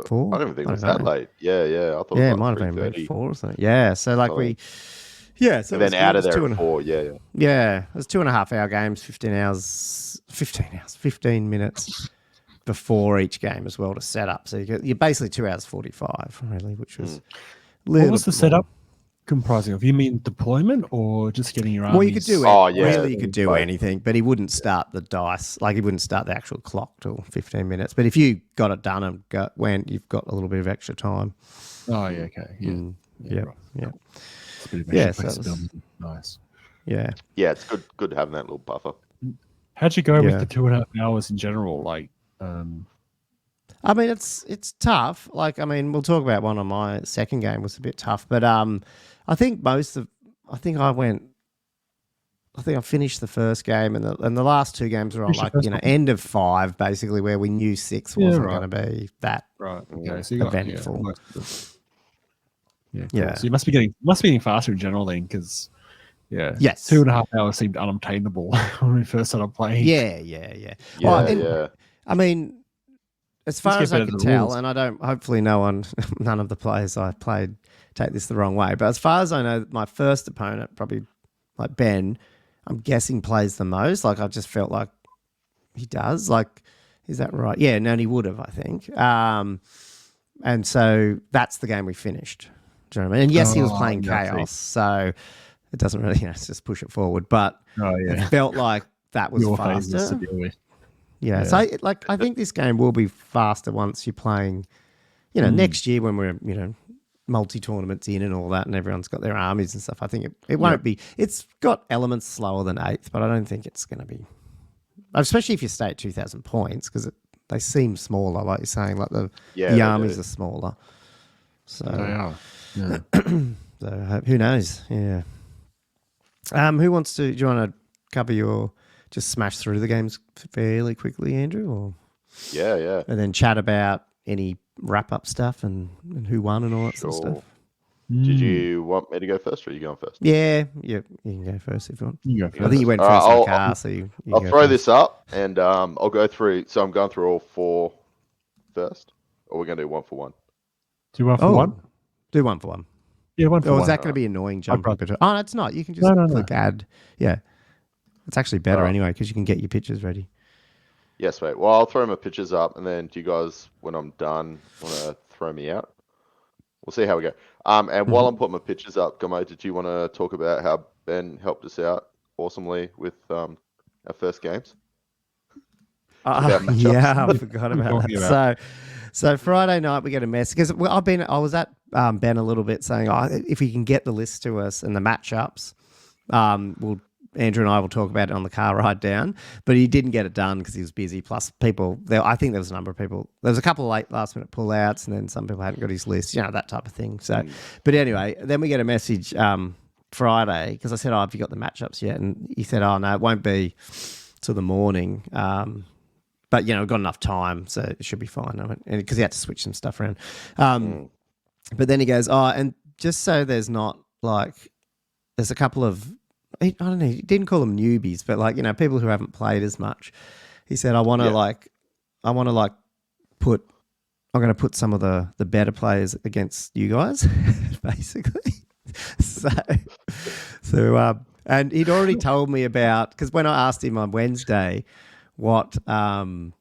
4? I don't think it was that late. Yeah. I thought it might have been around 4 or something. Yeah, so like so then out of there at 4, yeah. Yeah, it was 2.5 hour games, 15 minutes before each game as well to set up. So you're basically 2 hours 45, really, which was What was the setup? comprising of? You mean deployment or just getting your armies? Well, you could do it. Oh, yeah. Really, you could do Right. anything, but he wouldn't start the dice. Like, he wouldn't start the actual clock till 15 minutes. But if you got it done and went, you've got a little bit of extra time. Oh, yeah, okay. Yeah. Yeah. Right. Yeah. It's a bit of Yeah, extra so flexibility. Nice. Yeah. Yeah, it's good having that little buffer. How'd you go Yeah. with the 2.5 hours in general? Like, I mean, it's tough. Like, I mean, we'll talk about one on my second game was a bit tough, but I think I finished the first game, and the last two games were on Finished the like, first you know, one? end of 5, basically, where we knew 6 Yeah, wasn't right. going to be that. right. Okay. So you got Eventful. most of it. Yeah. Cool. Yeah. So you must be getting faster in general then, because Yes. 2.5 hours seemed unobtainable when we first started playing. Yeah. Yeah, Well, and- yeah. I mean, as far get as I better can at the tell, rules. and I don't, hopefully none of the players I played take this the wrong way, but as far as I know, my first opponent, probably like Ben, I'm guessing plays the most. Like, I just felt like he does. Like, is that right? Yeah, no, he would have, I think. And so that's the game we finished. Do you know what I mean? And yes, he was playing yeah, I see. Chaos, so it doesn't really, it's just push it forward. But it felt like that was Your phases to faster. deal with. Yeah. So I think this game will be faster once you're playing, next year when we're, multi-tournaments in and all that, and everyone's got their armies and stuff. I think it won't be. It's got elements slower than 8th, but I don't think it's going to be, especially if you stay at 2,000 points, because they seem smaller, like you're saying, like the armies are smaller. So They are. Yeah. so who knows? Yeah. Who wants to? Do you want to cover just smash through the games fairly quickly, Andrew, or Yeah. and then chat about any wrap up stuff and who won and all that sort of stuff? Did you want me to go first, or are you going first? Yeah, you can go first if you want. You go first. I think you went first in the car, so you I'll go throw first. this up, and I'll go through. So I'm going through all 4 first, or we're going to do 1 for 1. Do you want for one? Do 1 for 1. Yeah, 1 for Or one. is that going to be annoying jumping brother. between? Oh, no, it's not. You can just No. click add. Yeah. It's actually better Right. anyway because you can get your pictures ready. Yes, mate. Well, I'll throw my pictures up, and then do you guys, when I'm done, want to throw me out? We'll see how we go. And while I'm putting my pictures up, Gommo, did you want to talk about how Ben helped us out awesomely with our first games? About matchups? Yeah, I forgot about Talking that. about- So Friday night we get a message because I was at Ben a little bit saying, if he can get the list to us and the matchups, Andrew and I will talk about it on the car ride down. But he didn't get it done because he was busy. Plus, I think there was a number of people. There was a couple of late last minute pullouts, and then some people hadn't got his list. That type of thing. So, but anyway, then we get a message Friday because I said, have you got the matchups yet? And he said, no, it won't be till the morning. But we've got enough time, so it should be fine. Because he had to switch some stuff around. But then he goes, and just so there's not there's a couple of, I don't know, he didn't call them newbies, but people who haven't played as much. He said, I'm going to put some of the better players against you guys, basically. So and he'd already told me about, because when I asked him on Wednesday, what can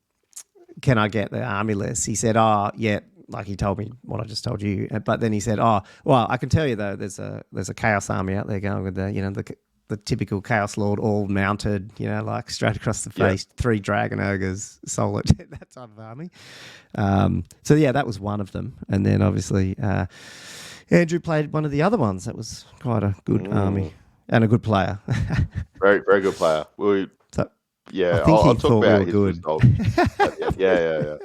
I get the army list? He said, yeah, like he told me what I just told you. But then he said, well, I can tell you though, there's a chaos army out there going with the typical Chaos Lord, all mounted, straight across the face, 3 dragon ogres, solo, that type of army. So yeah, that was one of them. And then obviously Andrew played one of the other ones. That was quite a good army and a good player. Very, very good player. I think I'll he talk thought we about were his good. results. Yeah.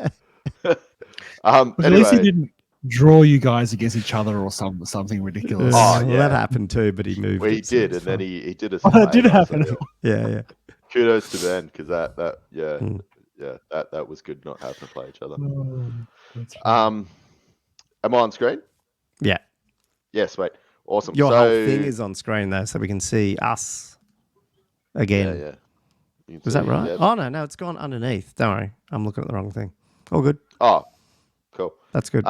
But at least he Anyway, didn't draw you guys against each other or something ridiculous. Oh, Well, that happened too, but he moved. well, he it, so did, it's and then fine. he did us. Oh, that did favour, so happen. Yeah. Kudos to Ben, because that was good not having to play each other. That's fine. Am I on screen? Yeah. Yes, mate. Awesome. Your so, whole thing is on screen though, so we can see us again. Yeah. You can Was that see, right? yeah. Oh no, it's gone underneath. Don't worry, I'm looking at the wrong thing. All good. Oh, cool. That's good.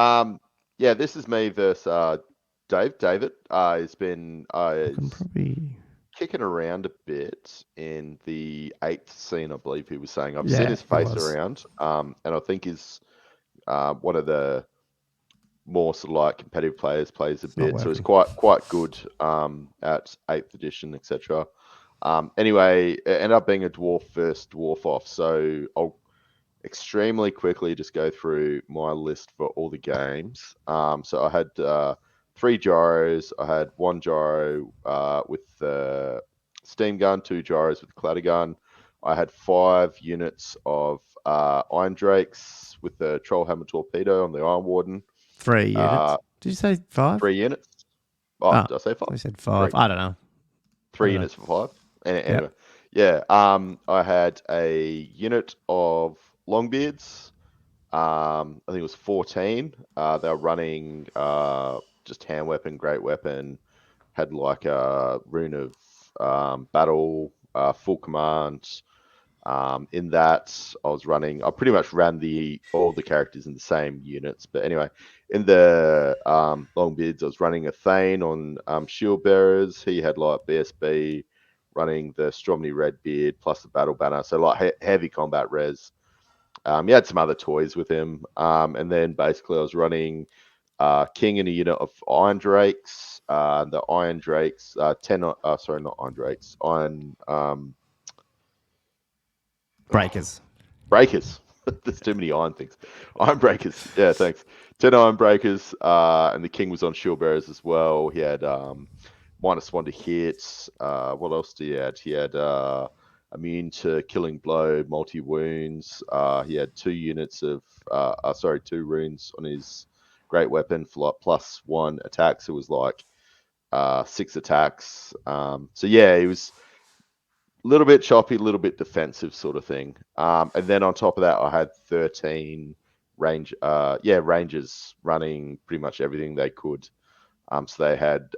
Yeah, this is me versus Dave. David has been I can probably. kicking around a bit in the 8th scene, I believe he was saying. I've Yeah, seen his he face was. around, and I think he's one of the more sort of like competitive players plays a bit. So it's working. quite good at 8th edition, etc. Anyway, it ended up being a dwarf first, dwarf off. So I'll extremely quickly just go through my list for all the games. So I had 3 gyros. I had 1 gyro with the steam gun, 2 gyros with the clatter gun. I had 5 units of Iron Drakes with the Troll Hammer Torpedo on the Iron Warden. 3 units. Did you say 5? 3 units. Oh, did I say 5? I said 5. 3. I don't know. 3 units for 5. Anyway, yeah. I had a unit of Longbeards. I think it was 14. They were running just hand weapon, great weapon. Had like a rune of battle, full command. In that, I pretty much ran all the characters in the same units. But anyway, in the Longbeards, I was running a Thane on Shield Bearers. He had like BSB running the Stromney Redbeard plus the Battle Banner. So like heavy combat res. He had some other toys with him. And then basically I was running King in a unit of Iron Drakes. The Iron Drakes, 10, sorry, not Iron Drakes, Iron... Breakers. There's too many iron things. Iron breakers. Yeah, thanks. 10 iron breakers. And the king was on shield bearers as well. He had -1 to hit. What else did he had? He had immune to killing blow, multi wounds. He had 2 units of 2 runes on his great weapon for like +1 attacks. It was like 6 attacks. So yeah, he was a little bit choppy, a little bit defensive sort of thing. And then on top of that, I had 13 rangers running pretty much everything they could. So they had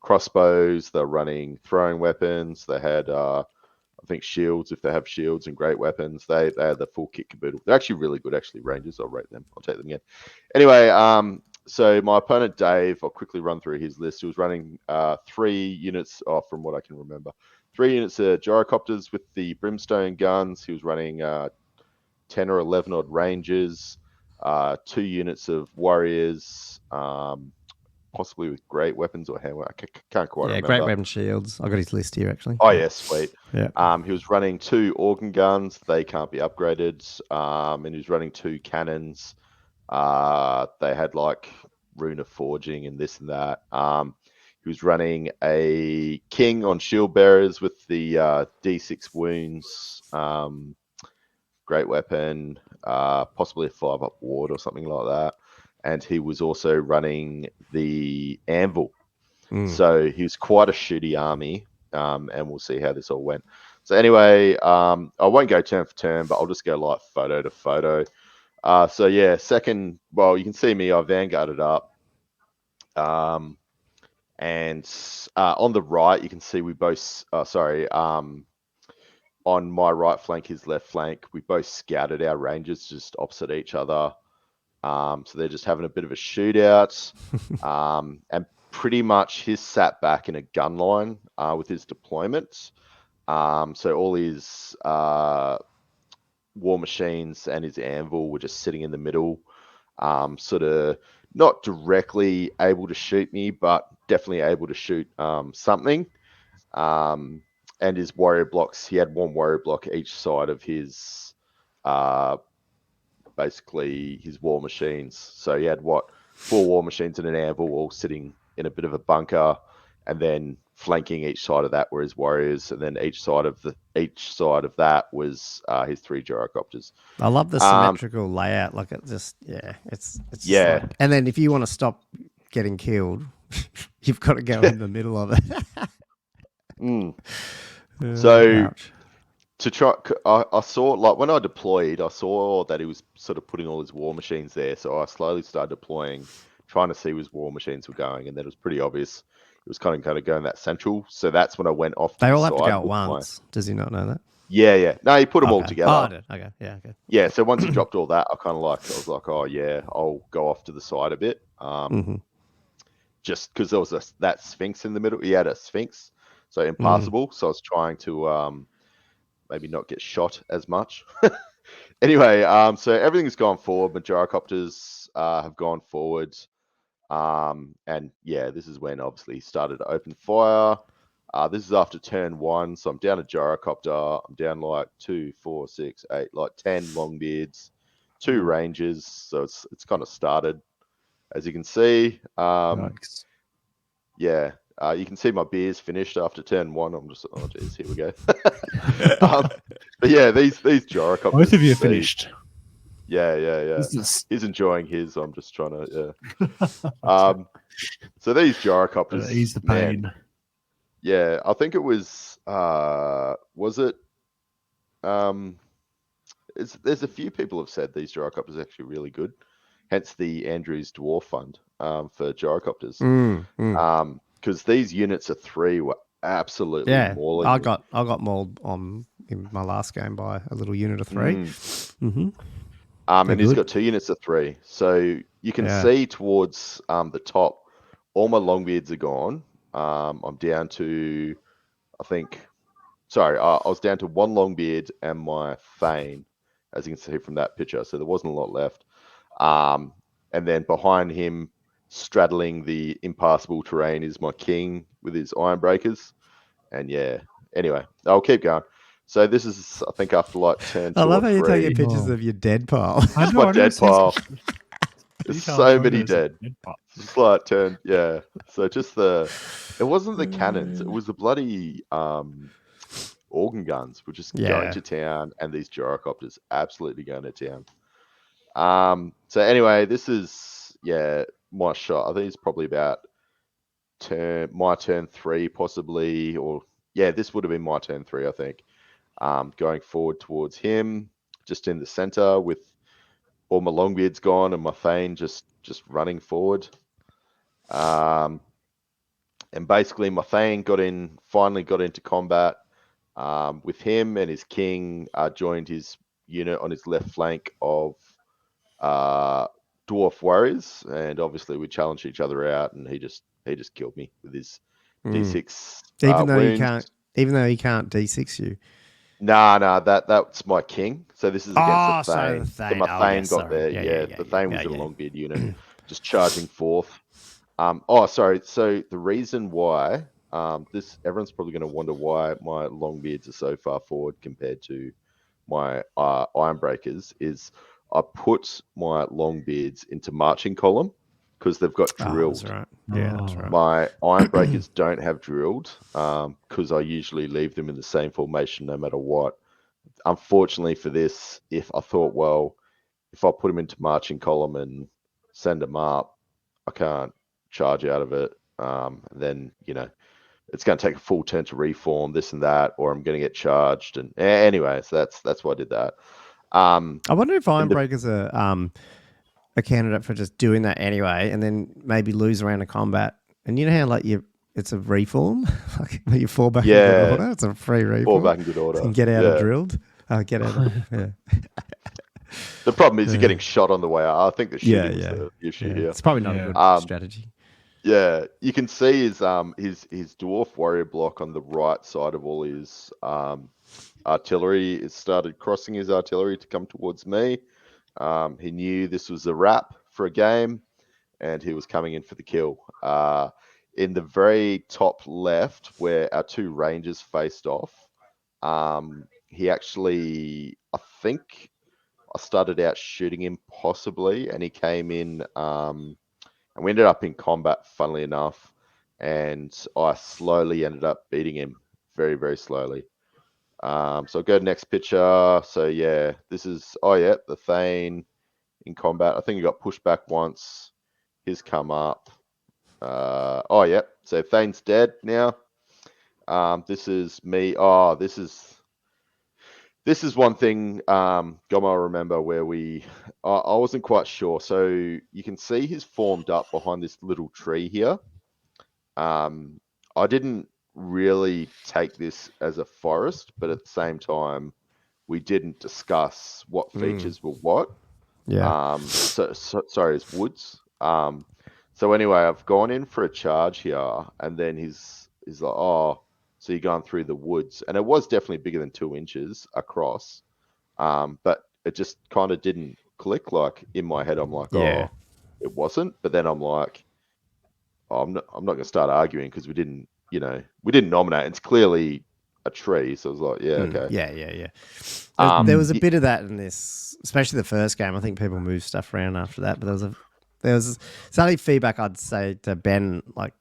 crossbows, they're running throwing weapons, they had I think shields if they have shields, and great weapons. They had the full kit caboodle. They're actually really good, rangers. I'll rate them. I'll take them again. Anyway, so my opponent Dave, I'll quickly run through his list. He was running 3 units from what I can remember. 3 units of gyrocopters with the brimstone guns. He was running 10 or 11 odd rangers, 2 units of warriors, possibly with great weapons or hand. I can't quite remember. Great weapon shields. I got his list here actually. Oh yeah, sweet. Yeah. He was running 2 organ guns. They can't be upgraded. And he was running 2 cannons. They had like rune of forging and this and that. He was running a king on shield bearers with the D6 wounds, great weapon, possibly a 5-up ward or something like that. And he was also running the anvil. So he was quite a shooty army, and we'll see how this all went. So anyway, I won't go turn for turn, but I'll just go like photo to photo. So yeah, second, well, you can see me, I vanguarded up. And on the right, you can see we both, on my right flank, his left flank, we both scouted our rangers just opposite each other. So they're just having a bit of a shootout. And pretty much he's sat back in a gun line with his deployment. So all his war machines and his anvil were just sitting in the middle, sort of not directly able to shoot me, but definitely able to shoot something. And his warrior blocks, he had 1 warrior block each side of his basically his war machines. So he had 4 war machines and an anvil all sitting in a bit of a bunker, and then flanking each side of that were his warriors, and then each side of that was his 3 gyrocopters. I love the symmetrical layout. Like it just, it's yeah. Like, and then if you want to stop getting killed, you've got to go in the middle of it. So ouch. to try, I saw, like when I deployed, I saw that he was sort of putting all his war machines there. So I slowly started deploying, trying to see where his war machines were going, and then it was pretty obvious it was kind of going that central. So that's when I went off. They all have to go at once. Does he not know that? Yeah. No, he put them all together. Oh, I did. Okay. Yeah. Okay. Yeah. So once he dropped all that, I was like, oh yeah, I'll go off to the side a bit. Just because there was that Sphinx in the middle. He had a Sphinx, so impassable. So I was trying to maybe not get shot as much. Anyway, so everything's gone forward. My gyrocopters Shoutouts have gone forwards. And yeah, this is when obviously he started to open fire. This is after turn 1, so I'm down a gyrocopter. I'm down like 2, 4, 6, 8, like 10 longbeards, 2 rangers. So it's kind of started, as you can see. Nice. Yeah, you can see my beer's finished after turn 1. I'm just, oh geez, here we go. But yeah, these gyrocopters. Both of you are finished. Yeah. He's enjoying his. I'm just trying to. Yeah. So these gyrocopters. Ease the pain. Man, yeah, I think it was. Was it? There's a few people have said these gyrocopters are actually really good. Hence the Andrews Dwarf Fund for gyrocopters. Because these units of 3 were absolutely mauling. I got mauled in my last game by a little unit of 3. And he's got 2 units of 3. So you can see towards the top, all my longbeards are gone. I'm down to, I was down to 1 longbeard and my Thane, as you can see from that picture. So there wasn't a lot left. And then behind him, straddling the impassable terrain, is my king with his iron breakers. And yeah, anyway, I'll keep going. So this is, I think, after like turn 2 I love or how you're 3. taking pictures of your dead pile. It's my dead pile. There's so many dead. Just like turn, yeah. So just it wasn't the cannons, it was the bloody organ guns were just going to town, and these gyrocopters absolutely going to town. So anyway, this is my shot. I think it's probably about my turn 3 possibly, or this would have been my turn 3, I think. Going forward towards him, just in the center with all my longbeards gone and my Thane just running forward. And basically my Thane finally got into combat with him, and his king joined his unit on his left flank of dwarf warriors, and obviously we challenged each other out, and he just killed me with his D6 wounds. Even though he can't D6 you. Nah, that's my king. So this is against the Thane. So my Thane got there. The Thane was in a Longbeard unit, just charging forth. Sorry. So the reason why everyone's probably going to wonder why my Longbeards are so far forward compared to my Iron Breakers is I put my Longbeards into marching column because they've got drilled. That's right. Yeah, that's right. My Iron Breakers don't have drilled because I usually leave them in the same formation no matter what. Unfortunately for this, if I put them into marching column and send them up, I can't charge out of it. Then, it's going to take a full turn to reform this and that, or I'm going to get charged. And anyway, so that's why I did that. I wonder if Iron Breakers are a candidate for just doing that anyway, and then maybe lose around a combat. And you know how like it's a reform, like you fall back in good order. It's a free reform. Fall back in good order. And get out of drilled. Get out of The problem is you're getting shot on the way out. I think the shooting was the issue here. It's probably not a good strategy. Yeah, you can see his dwarf warrior block on the right side of all his artillery. It started crossing his artillery to come towards me. He knew this was a wrap for a game, and he was coming in for the kill. In the very top left, where our 2 rangers faced off, he actually, I think I started out shooting him possibly, and he came in, and we ended up in combat, funnily enough, and I slowly ended up beating him very, very slowly. So I'll go to next picture. So yeah, this is, the Thane in combat. I think he got pushed back once. He's come up. So Thane's dead now. This is me. This is one thing, Gommo, I remember where I wasn't quite sure. So you can see he's formed up behind this little tree here. I didn't really take this as a forest, but at the same time, we didn't discuss what features were what. Yeah. Sorry, it's woods. So anyway, I've gone in for a charge here, and then he's like, so you're going through the woods, and it was definitely bigger than 2 inches across, but it just kind of didn't click. Like in my head, I'm like, it wasn't. But then I'm like, oh, I'm not going to start arguing because we didn't nominate. It's clearly a tree. So I was like, yeah, okay. Yeah. There was a bit of that in this, especially the first game. I think people moved stuff around after that, but there was certainly feedback I'd say to Ben, like,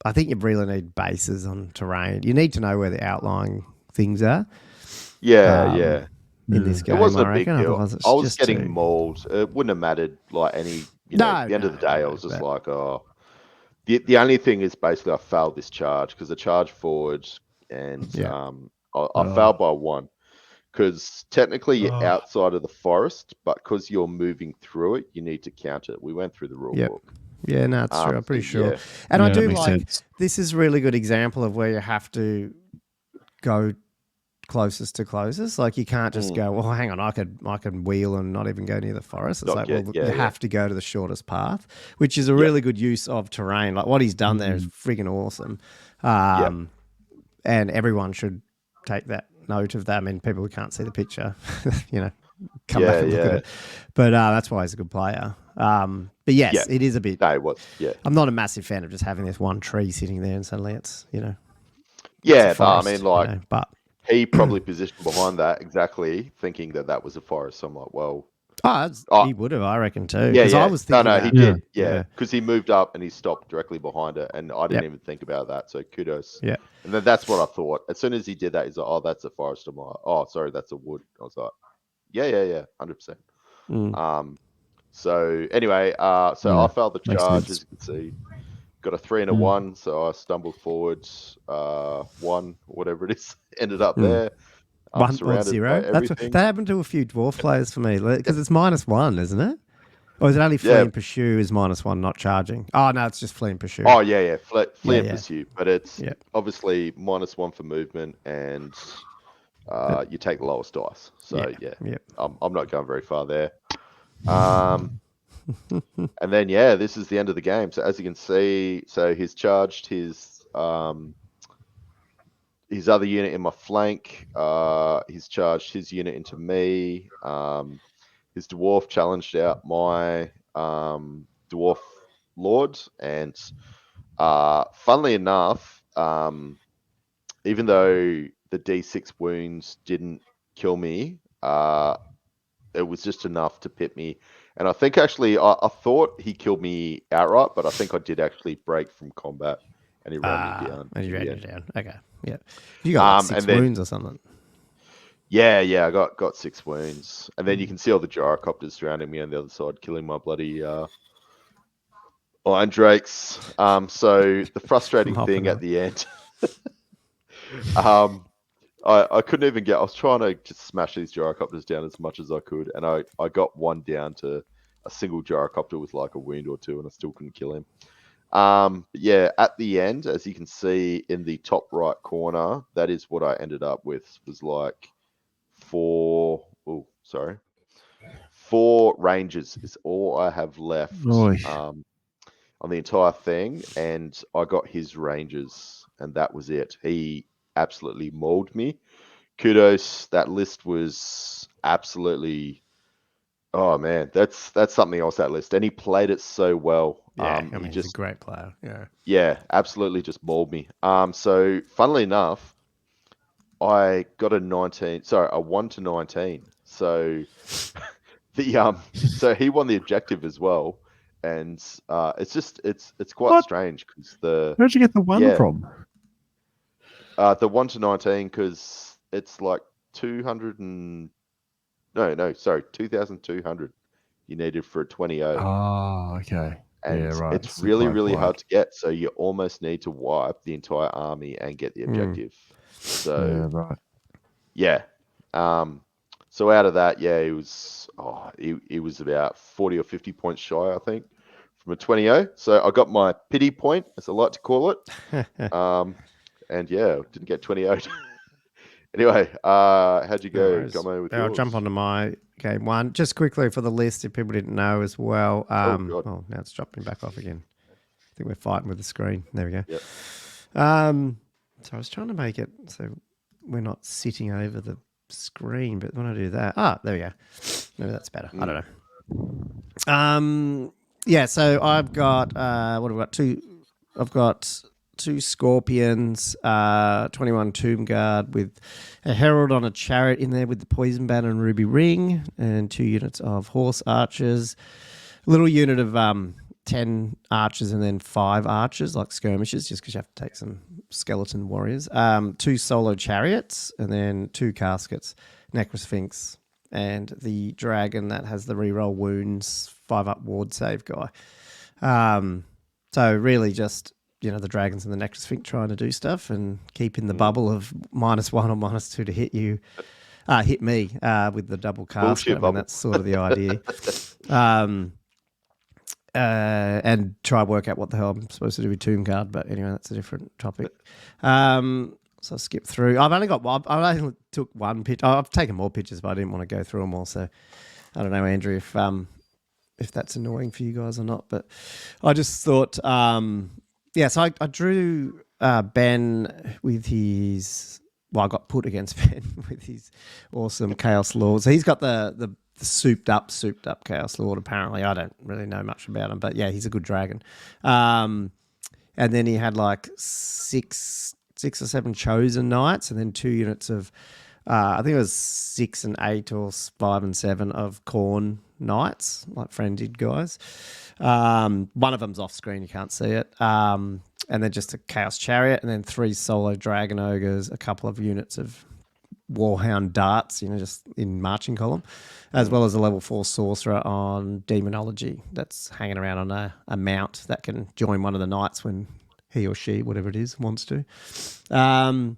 I think you really need bases on terrain. You need to know where the outlying things are. Yeah. In this game, it wasn't I a big reckon. deal. Otherwise, it's I was just getting mauled. It wouldn't have mattered like any. At the end of the day, I was just like, oh. The only thing is basically I failed this charge because the charge forward and I failed by 1 because technically you're outside of the forest, but because you're moving through it, you need to count it. We went through the rule book. Yeah, no, it's true. I'm pretty sure. And I do like this is a really good example of where you have to go closest to closest. Like you can't just go, well, hang on, I can wheel and not even go near the forest. It's you have to go to the shortest path, which is a really good use of terrain. Like what he's done there is friggin' awesome. And everyone should take that note of that. I mean, people who can't see the picture, come back and look at it. But that's why he's a good player. But yes, it is a bit. No, it was. Yeah. I'm not a massive fan of just having this one tree sitting there and suddenly it's, Yeah, forest, I mean, but he probably positioned behind that exactly, thinking that was a forest. So I'm like, well, he would have, I reckon too. Yeah, I was thinking he did. Yeah, because he moved up and he stopped directly behind it, and I didn't even think about that. So kudos. Yeah, and then that's what I thought. As soon as he did that, he's like, "Oh, that's a forest." I'm like, "Oh, sorry, that's a wood." I was like, "Yeah, 100%." So anyway, I failed the charge, as you can see. Got a 3 and a 1, so I stumbled forwards, 1, whatever it is, ended up there. I'm 1 or surrounded 0. by everything. That happened to a few dwarf players for me because it's -1, isn't it? Or is it only flee and pursue is -1, not charging? Oh no, it's just flee and pursue. Oh yeah, flee and pursue, but it's obviously -1 for movement, and you take the lowest dice. So I'm not going very far there. And then this is the end of the game. So as you can see, he's charged his other unit in my flank. He's charged his unit into me. His dwarf challenged out my dwarf lord, and funnily enough, even though the D6 wounds didn't kill me, it was just enough to pit me. And I think actually, I thought he killed me outright, but I think I did actually break from combat, and he ran me down. And he ran you down. Okay, yeah. You got 6 wounds or something. Yeah, I got 6 wounds, and then you can see all the gyrocopters surrounding me on the other side, killing my bloody iron drakes. So the frustrating thing at the end, I couldn't even get. I was trying to just smash these gyrocopters down as much as I could, and I got one down to a single gyrocopter with like a wound or 2, and I still couldn't kill him. But yeah, at the end, as you can see in the top right corner, that is what I ended up with. Was like 4 ranges is all I have left on the entire thing, and I got his ranges, and that was it. He absolutely mauled me. Kudos. That list was absolutely. Oh man, that's something else. That list, and he played it so well. Yeah, I mean, he's a great player. Yeah, absolutely, just mauled me. So funnily enough, I got a 1 to 19. So so he won the objective as well, and it's quite strange because where'd you get the 1 from? The 1 to 19 because it's like 2,200 you needed for a 20-0. Oh, okay. And yeah, right. it's really, really hard to get. So you almost need to wipe the entire army and get the objective. So yeah. So out of that, he was he was about 40 or 50 points shy, I think, from a 20-0. So I got my pity point, as I like to call it. And didn't get 20-0. Anyway, how'd you go, Gommo, with yours? I'll jump onto my game 1. Just quickly for the list, if people didn't know as well. Now it's dropping back off again. I think we're fighting with the screen. There we go. Yep. So I was trying to make it so we're not sitting over the screen, but when I do that, there we go. Maybe that's better. I don't know. Yeah, so I've got what have I got? I've got two Scorpions, 21 Tomb Guard with a Herald on a Chariot in there with the Poison Banner and Ruby Ring, and 2 units of Horse Archers, a little unit of 10 Archers and then 5 Archers, like skirmishers, just because you have to take some skeleton warriors. 2 Solo Chariots, and then 2 Caskets, Necrosphinx, and the Dragon that has the reroll wounds, 5-up ward save guy. So really just, the Dragons and the Necrosphinx trying to do stuff and keep in the bubble of -1 or -2 to hit you. Hit me with the double cast. That's sort of the idea. And try and work out what the hell I'm supposed to do with Tomb Guard. But anyway, that's a different topic. So I'll skip through. I only took one pitch. I've taken more pictures, but I didn't want to go through them all. So I don't know, Andrew, if that's annoying for you guys or not. But I just thought, so I drew Ben with his. Well, I got put against Ben with his awesome Chaos Lord. So he's got the souped up Chaos Lord. Apparently, I don't really know much about him, but yeah, he's a good dragon. And then he had like six or 7 chosen knights, and then 2 units of, I think it was 6 and 8 or 5 and 7 of Khorne knights, like frenzied guys. One of them's off screen, you can't see it. And then just a Chaos Chariot, and then 3 solo Dragon Ogres, a couple of units of Warhound Darts, just in marching column, as well as a level 4 Sorcerer on Demonology that's hanging around on a mount that can join one of the knights when he or she, whatever it is, wants to. And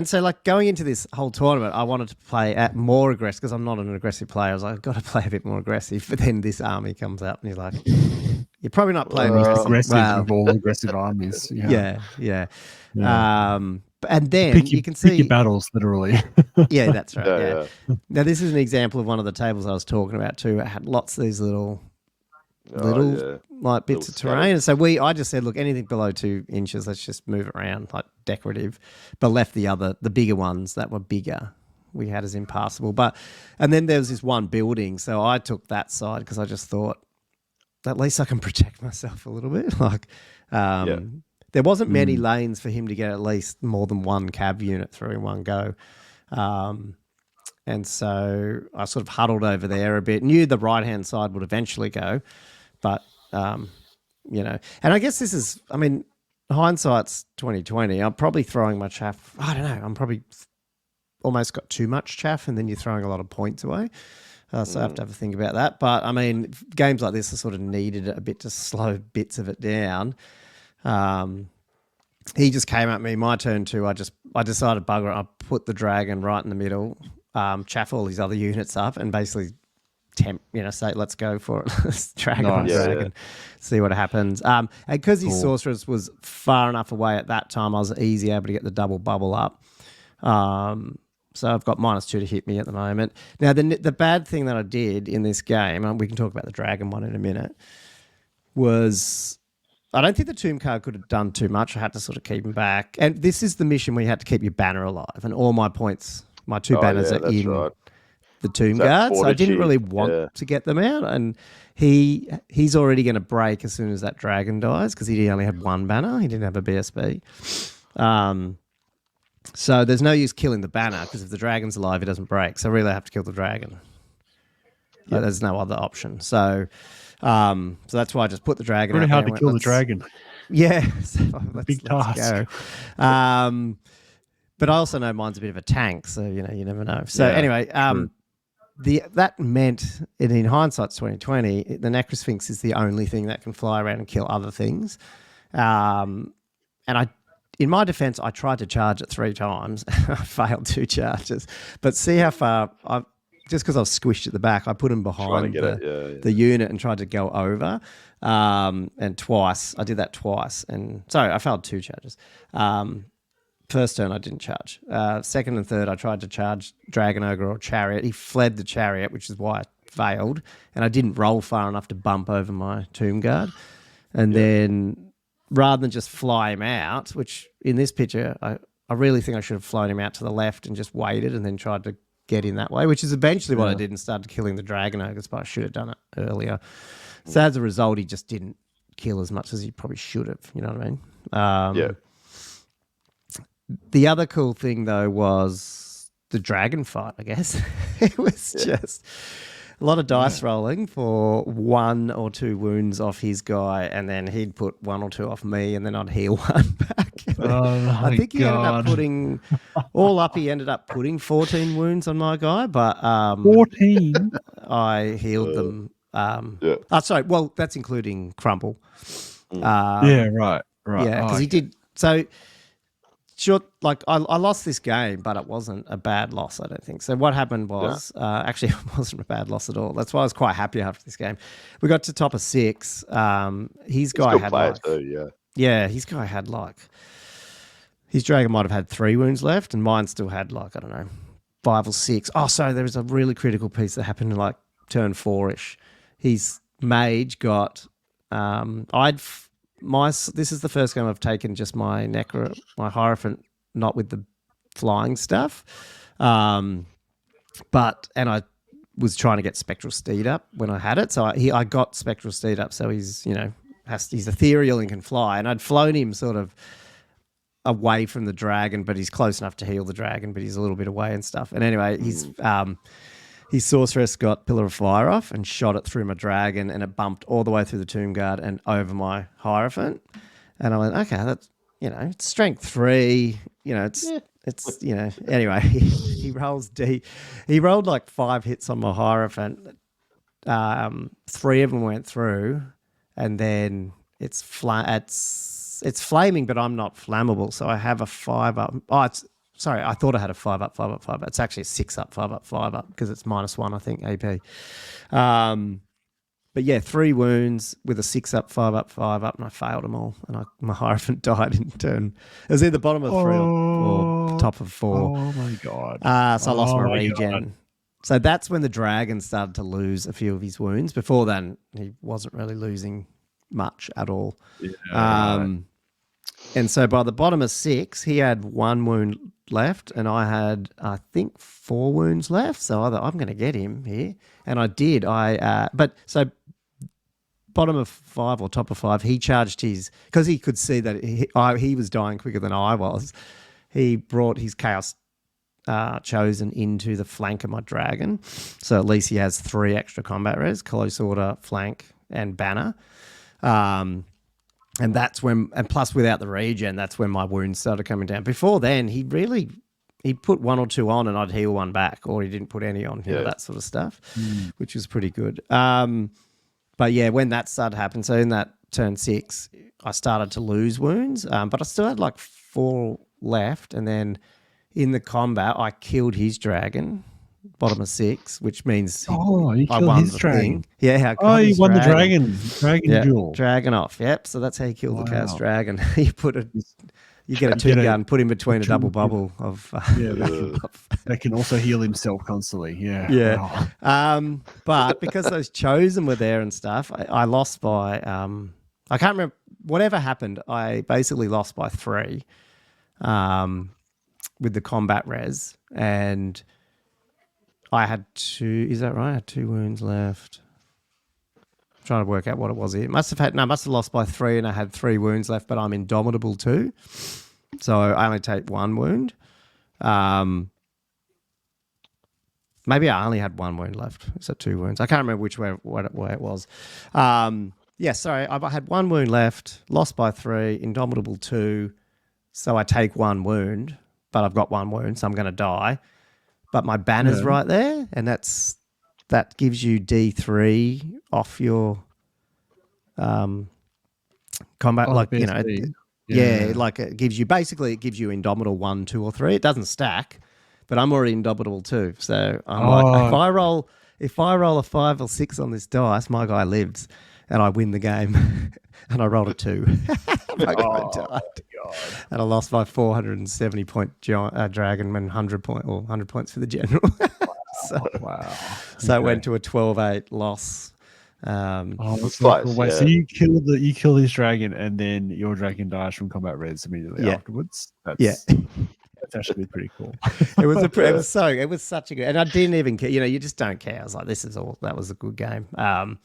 so like going into this whole tournament, I wanted to play at more aggressive because I'm not an aggressive player. I was like, I've got to play a bit more aggressive. But then this army comes up and you're like, you're probably not playing aggressive of all aggressive armies. Yeah. And then you can see pick your battles, literally. Yeah, that's right. Yeah. Now this is an example of one of the tables I was talking about too. It had lots of these little like bits of terrain. And so I just said, look, anything below 2 inches, let's just move it around, like decorative, but left the bigger ones that were bigger we had as impassable. And then there was this one building, so I took that side because I just thought at least I can protect myself a little bit. Like there wasn't many lanes for him to get at least more than 1 cab unit through in one go. And so I sort of huddled over there a bit, knew the right-hand side would eventually go, but, and I guess this is, hindsight's 2020. I'm probably throwing my chaff. I don't know. I'm probably almost got too much chaff, and then you're throwing a lot of points away. So I have to have a think about that. But, games like this are sort of needed a bit to slow bits of it down. He just came at me. My turn too. I decided, bugger it. I put the dragon right in the middle, chaff all these other units up, and basically say, let's go for it. Let's dragon, see what happens. And because his sorceress was far enough away at that time, I was easy able to get the double bubble up. So I've got -2 to hit me at the moment. Now, the bad thing that I did in this game, we can talk about the dragon one in a minute, was I don't think the tomb card could have done too much. I had to sort of keep him back. And this is the mission where you had to keep your banner alive, and all my points, my 2 banners are in the tomb guard, so I didn't really want to get them out. And he's already going to break as soon as that dragon dies because he only had 1 banner. He didn't have a BSB. So there's no use killing the banner because if the dragon's alive, it doesn't break. So really I have to kill the dragon. Like, there's no other option. So that's why I just put the dragon Really out hard there to kill the dragon. Yeah. So Big task. Go. But I also know mine's a bit of a tank, so you never know. So anyway, that meant, in hindsight's 2020, the Necrosphinx is the only thing that can fly around and kill other things. And in my defense, I tried to charge it 3 times. I failed 2 charges. But see how far just because I was squished at the back, I put him behind the unit and tried to go over. And twice, I did that twice. And sorry, I failed 2 charges. First turn, I didn't charge. Second and third, I tried to charge Dragon Ogre or Chariot. He fled the Chariot, which is why I failed. And I didn't roll far enough to bump over my Tomb Guard. And then rather than just fly him out, which in this picture, I really think I should have flown him out to the left and just waited and then tried to get in that way, which is eventually what I Yeah. did and started killing the dragon ogres, but I should have done it earlier. So as a result, he just didn't kill as much as he probably should have. You know what I mean? Yeah. The other cool thing, though, was the dragon fight, I guess. It was just a lot of dice rolling for 1 or 2 wounds off his guy, and then he'd put 1 or 2 off me, and then I'd heal 1 back. I think he ended up putting, all up, he ended up putting 14 wounds on my guy, but 14. I healed them. Sorry, well, that's including Crumble. Yeah, right. Yeah, because he did. So, sure, like I lost this game, but it wasn't a bad loss, I don't think. So what happened was, actually, it wasn't a bad loss at all. That's why I was quite happy after this game. We got to top of 6. His guy had his guy had like, his dragon might have had 3 wounds left, and mine still had like, I don't know, 5 or 6. Oh, sorry, there was a really critical piece that happened in like turn 4-ish. His mage got, this is the first game I've taken just my my Hierophant, not with the flying stuff. And I was trying to get Spectral Steed up when I had it. So I got Spectral Steed up. So he's, he's ethereal and can fly. And I'd flown him sort of away from the dragon, but he's close enough to heal the dragon, but he's a little bit away and stuff. And anyway, his sorceress got Pillar of Fire off and shot it through my dragon, and it bumped all the way through the Tomb Guard and over my Hierophant. And I went, okay, that's, it's strength 3, anyway, he rolls D. He rolled like 5 hits on my Hierophant. 3 of them went through, and then it's flaming, but I'm not flammable. So I have a 5 up. Sorry, I thought I had a 5 up, 5 up, 5 up. It's actually a 6 up, 5 up, 5 up, because it's -1, I think, AP. But yeah, 3 wounds with a 6 up, 5 up, 5 up, and I failed them all. And my Hierophant died in turn. It was either bottom of 3 or top of 4. Oh my God. So I lost my regen. God. So that's when the dragon started to lose a few of his wounds. Before then, he wasn't really losing much at all. Yeah, and so by the bottom of 6, he had 1 wound left, and I had, I think, 4 wounds left. So I thought, I'm going to get him here, and I did. But so bottom of 5 or top of 5, he charged his, because he could see that he was dying quicker than I was. He brought his Chaos Chosen into the flank of my dragon, so at least he has 3 extra combat res: close order, flank, and banner. And that's when, and plus without the regen, that's when my wounds started coming down. Before then, he put 1 or 2 on and I'd heal 1 back, or he didn't put any on, that sort of stuff, which was pretty good. But yeah, when that started happening, so in that turn 6, I started to lose wounds, but I still had like 4 left. And then in the combat, I killed his dragon, bottom of 6, which means you killed his dragon. Yeah. You won the dragon duel. Dragon off. Yep. So that's how you kill the Chaos Dragon. You get a 2-gun, put him between a double bubble of. That can also heal himself constantly. Yeah. Yeah. Wow. But because those chosen were there and stuff, I lost by. I can't remember. Whatever happened, I basically lost by 3. With the combat res, and I had 2. Is that right? I had 2 wounds left. I'm trying to work out what it was here. Must have lost by 3, and I had 3 wounds left, but I'm indomitable too. So I only take 1 wound. Maybe I only had 1 wound left. Is that 2 wounds? I can't remember which way it was. Sorry. I had 1 wound left, lost by 3, indomitable 2. So I take 1 wound, but I've got 1 wound, so I'm going to die. But my banner's right there, and that gives you D3 off your combat. Like BSD. Like it gives you Indomitable 1, 2, or 3. It doesn't stack, but I'm already Indomitable 2. So I'm like, if I roll a 5 or 6 on this dice, my guy lives, and I win the game. And I rolled a 2. My guy died. God. And I lost by 470 point dragon and 100 points for the general. So it went to a 12-8 loss. That's so cool. Wait, so you kill this dragon, and then your dragon dies from combat res immediately afterwards? That's That's actually pretty cool. It was such a good, and I didn't even care. You just don't care. I was like, that was a good game. And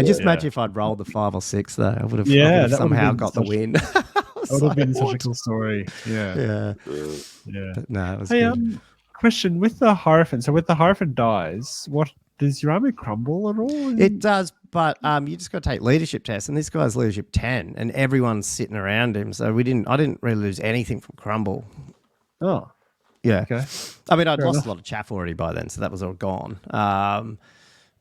just imagine if I'd rolled the 5 or 6 though, I would have somehow got the win. That would have been such a cool story. Yeah. But no, it was Hey, good. question with the Hierophant. So with the Hierophant dies, what does your army crumble at all? It does, but you just got to take leadership tests, and this guy's leadership 10, and everyone's sitting around him. So I didn't really lose anything from crumble. Oh, yeah. Okay. I mean, I'd lost a lot of chaff already by then, so that was all gone.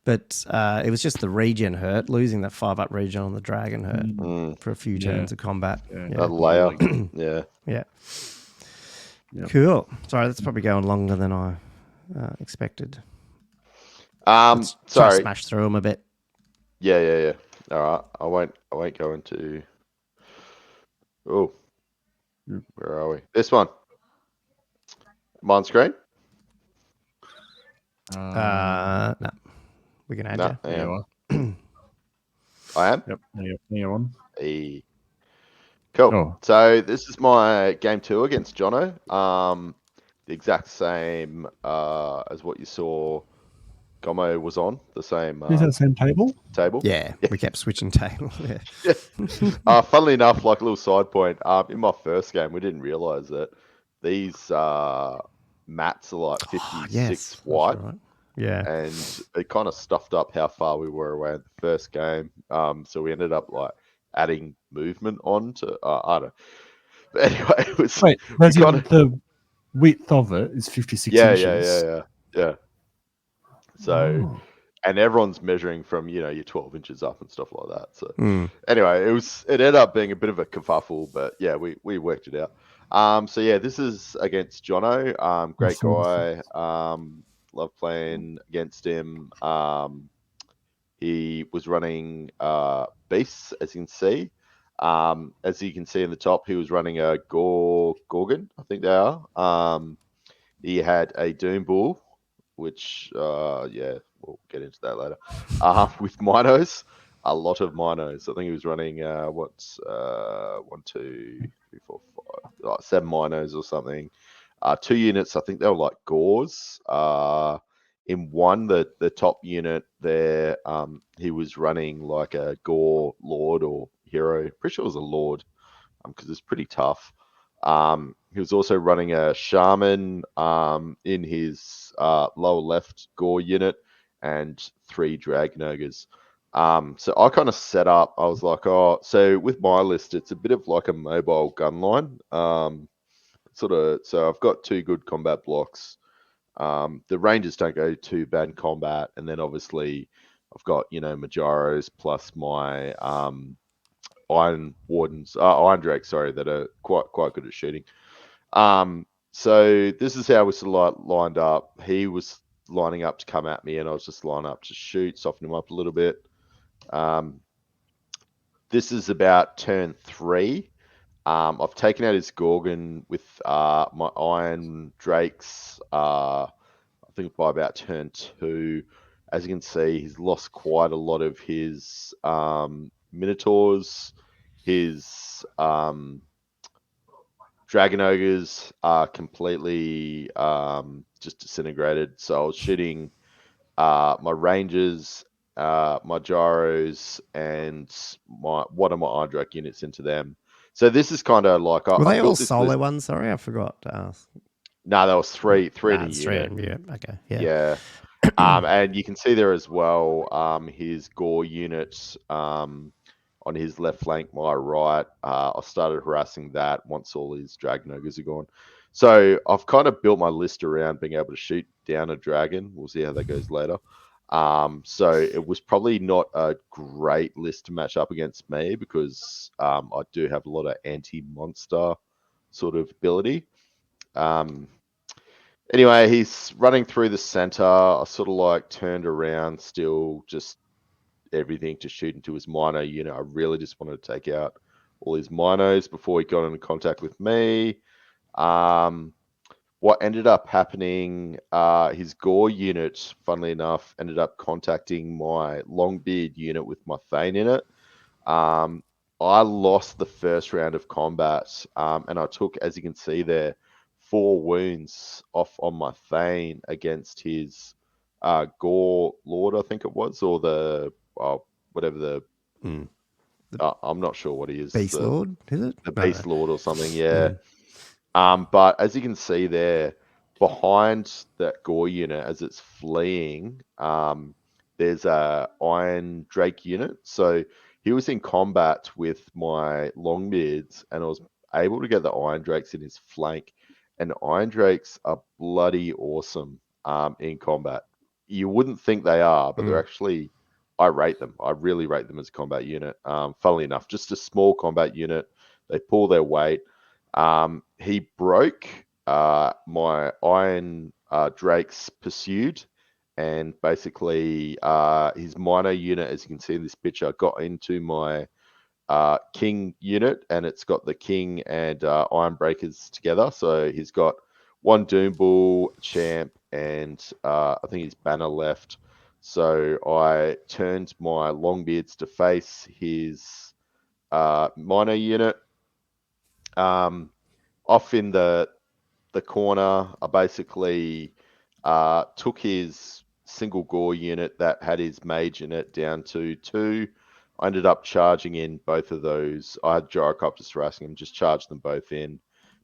But it was just the regen hurt, losing that 5-up regen on the dragon hurt for a few turns of combat. That layer. Yeah. Cool. Sorry, that's probably going longer than I expected. Let's try to smash through them a bit. Yeah. All right. I won't go into. Oh, where are we? This one. I'm on screen. No, we can add you. I am. Yep. You're on. Hey. Cool. Oh. So this is my game 2 against Jono. The exact same as what you saw. Gommo was on the same. Is that the same table? Yeah, we kept switching table. Yeah. Funnily enough, like a little side point, in my first game, we didn't realize that these mats are like 56 wide. Right. Yeah. And it kind of stuffed up how far we were away in the first game. So we ended up like adding movement on to, I don't know. But anyway, it was. Wait, the width of it is 56 inches. Yeah. So, and everyone's measuring from, your 12 inches up and stuff like that. So anyway, it ended up being a bit of a kerfuffle, but yeah, we worked it out. So yeah, this is against Jono. Great guy. Love playing against him. He was running beasts, as you can see. As you can see in the top, he was running a Gorgon, I think they are. He had a Doom Bull, which, we'll get into that later. With Minos, a lot of Minos. I think he was running, 1, 2, 3, 4, 5, 7 Minos or something. 2 units, I think they were like Gores. In one, the top unit there, he was running like a Gore Lord or Hero. Pretty sure it was a Lord, because it's pretty tough. He was also running a Shaman in his lower left Gore unit and 3 Dragon Ogres. So I kind of set up, I was like, so with my list, it's a bit of like a mobile gunline. So I've got 2 good combat blocks. The Rangers don't go too bad in combat, and then obviously I've got Majoros plus my Iron Wardens, Iron Drakes, sorry, that are quite good at shooting. So this is how we sort of lined up. He was lining up to come at me, and I was just lining up to shoot, soften him up a little bit. This is about turn 3. I've taken out his Gorgon with my Iron Drakes, I think by about turn 2. As you can see, he's lost quite a lot of his Minotaurs. His Dragon Ogres are completely just disintegrated. So I was shooting my Rangers, my Gyros, and one of my Iron Drake units into them. So this is kind of like... Were they all solo ones? Sorry, I forgot to ask. No, there was three in a unit. 3 in a unit. Okay, yeah. And you can see there as well, his Gore unit on his left flank, my right. I started harassing that once all his Dragon Ogres are gone. So I've kind of built my list around being able to shoot down a dragon. We'll see how that goes later. So it was probably not a great list to match up against me because I do have a lot of anti-monster sort of ability. Anyway, he's running through the center. I sort of like turned around, still just everything to shoot into his Mino unit. I really just wanted to take out all his Minos before he got into contact with me. What ended up happening, his Gore unit, funnily enough, ended up contacting my Longbeard unit with my Thane in it. I lost the first round of combat, and I took, as you can see there, 4 wounds off on my Thane against his Gore Lord, I think it was, or the whatever the I'm not sure what he is. Beast Lord, is it? The Beast Lord or something, yeah. Mm. But as you can see there, behind that Gore unit, as it's fleeing, there's a Iron Drake unit. So he was in combat with my Longbeards, and I was able to get the Iron Drakes in his flank. And Iron Drakes are bloody awesome in combat. You wouldn't think they are, but they're actually... I rate them. I really rate them as a combat unit. Funnily enough, just a small combat unit. They pull their weight. He broke my Iron Drakes pursued, and basically his minor unit, as you can see in this picture, got into my King unit, and it's got the King and Iron Breakers together. So he's got 1 Doom Bull, Champ, and I think his Banner left. So I turned my Longbeards to face his minor unit. Off in the corner, I basically took his single Gore unit that had his mage in it down to 2. I ended up charging in both of those. I had Gyrocopters harassing him, just charged them both in,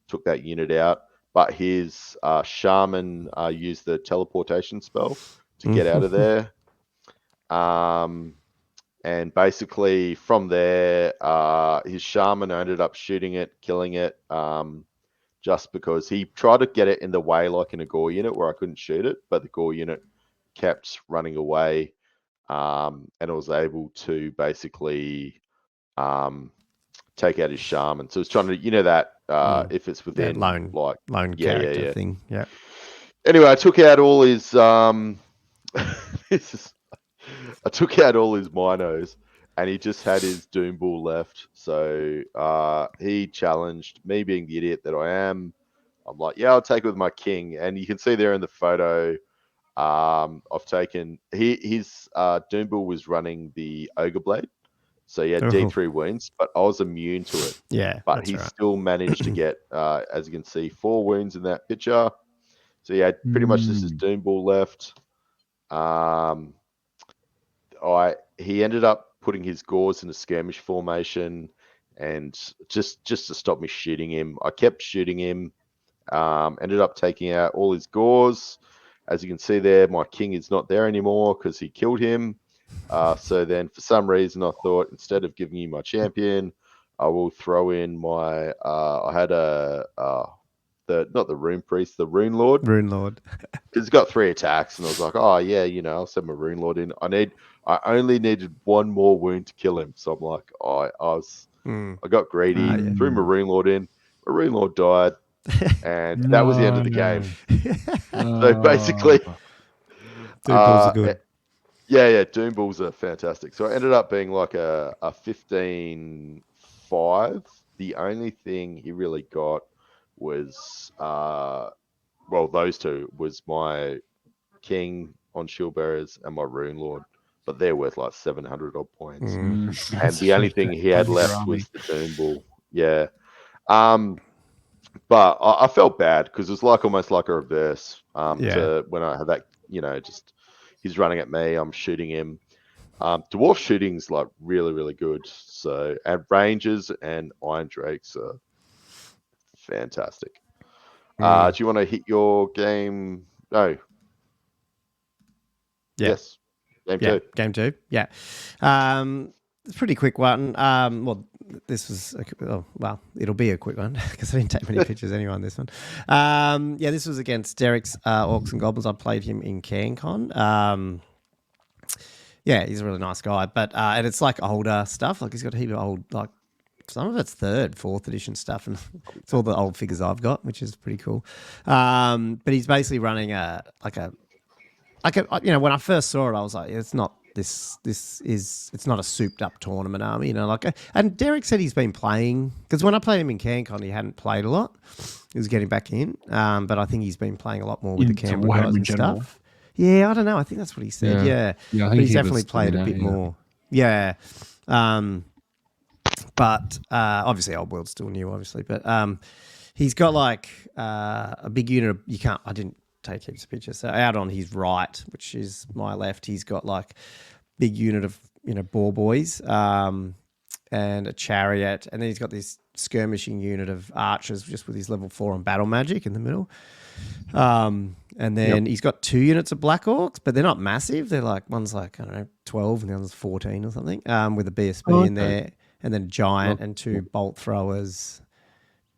took that unit out. But his Shaman used the teleportation spell to get out of there. And basically from there, his Shaman ended up shooting it, killing it, just because he tried to get it in the way like in a Gore unit where I couldn't shoot it, but the Gore unit kept running away, and I was able to basically take out his Shaman. So it's trying to, that if it's within lone character thing. Yeah. Anyway, I took out all his I took out all his Minos, and he just had his Doom Bull left. So he challenged me, being the idiot that I am. I'm like, yeah, I'll take it with my King. And you can see there in the photo, I've taken... His Doom Bull was running the Ogre Blade. So he had D3 wounds, but I was immune to it. Yeah, but he still managed to get, as you can see, 4 wounds in that picture. So he had pretty much just his Doom Bull left. He ended up putting his Gores in a skirmish formation, and just to stop me shooting him, I kept shooting him. Ended up taking out all his Gores. As you can see there, my King is not there anymore because he killed him. So then for some reason I thought, instead of giving you my champion, I will throw in my I had not the Rune Priest, the Rune Lord. Because he's got 3 attacks, and I was like, oh yeah, I'll send my Rune Lord in. I only needed 1 more wound to kill him. So I'm like, I got greedy, threw my Rune Lord in. My Rune Lord died, and that was the end of the game. So basically, Doom Bulls are good. Yeah, Doom Bulls are fantastic. So I ended up being like a 15-5. The only thing he really got was those 2 was my King on Shield Bearers and my Rune Lord, but they're worth like 700 odd points. And the only thing he had left was the Doom Bull. Yeah. But I felt bad because it was almost like a reverse to when I had that, just he's running at me, I'm shooting him. Dwarf shooting's like really, really good. So, and Rangers and Iron Drakes are fantastic. Do you want to hit your game? No. Yeah. Yes. Game 2. Yeah. It's a pretty quick one. This was it'll be a quick one because I didn't take many pictures anyway on this one. This was against Derek's Orcs and Goblins. I played him in CanCon. He's a really nice guy, but and it's like older stuff. Like he's got a heap of old, like some of it's 3rd, 4th edition stuff, and it's all the old figures I've got, which is pretty cool. But he's basically running when I first saw it, I was like, it's not. It's not a souped up tournament army, and Derek said he's been playing, because when I played him in CanCon, he hadn't played a lot. He was getting back in, but I think he's been playing a lot more with the Canberra guys and stuff. Yeah, I don't know. I think that's what he said. Yeah. But he's definitely played a bit more. Yeah. But obviously Old World's still new, obviously. But he's got like a big unit of, I didn't take heaps of pictures. So out on his right, which is my left, he's got like big unit of, boar boys and a chariot. And then he's got this skirmishing unit of archers just with his level 4 on battle magic in the middle. And then he's got 2 units of Black Orcs, but they're not massive. They're like, one's like, I don't know, 12 and the other's 14 or something, with a BSB in there. And then a giant and 2 bolt throwers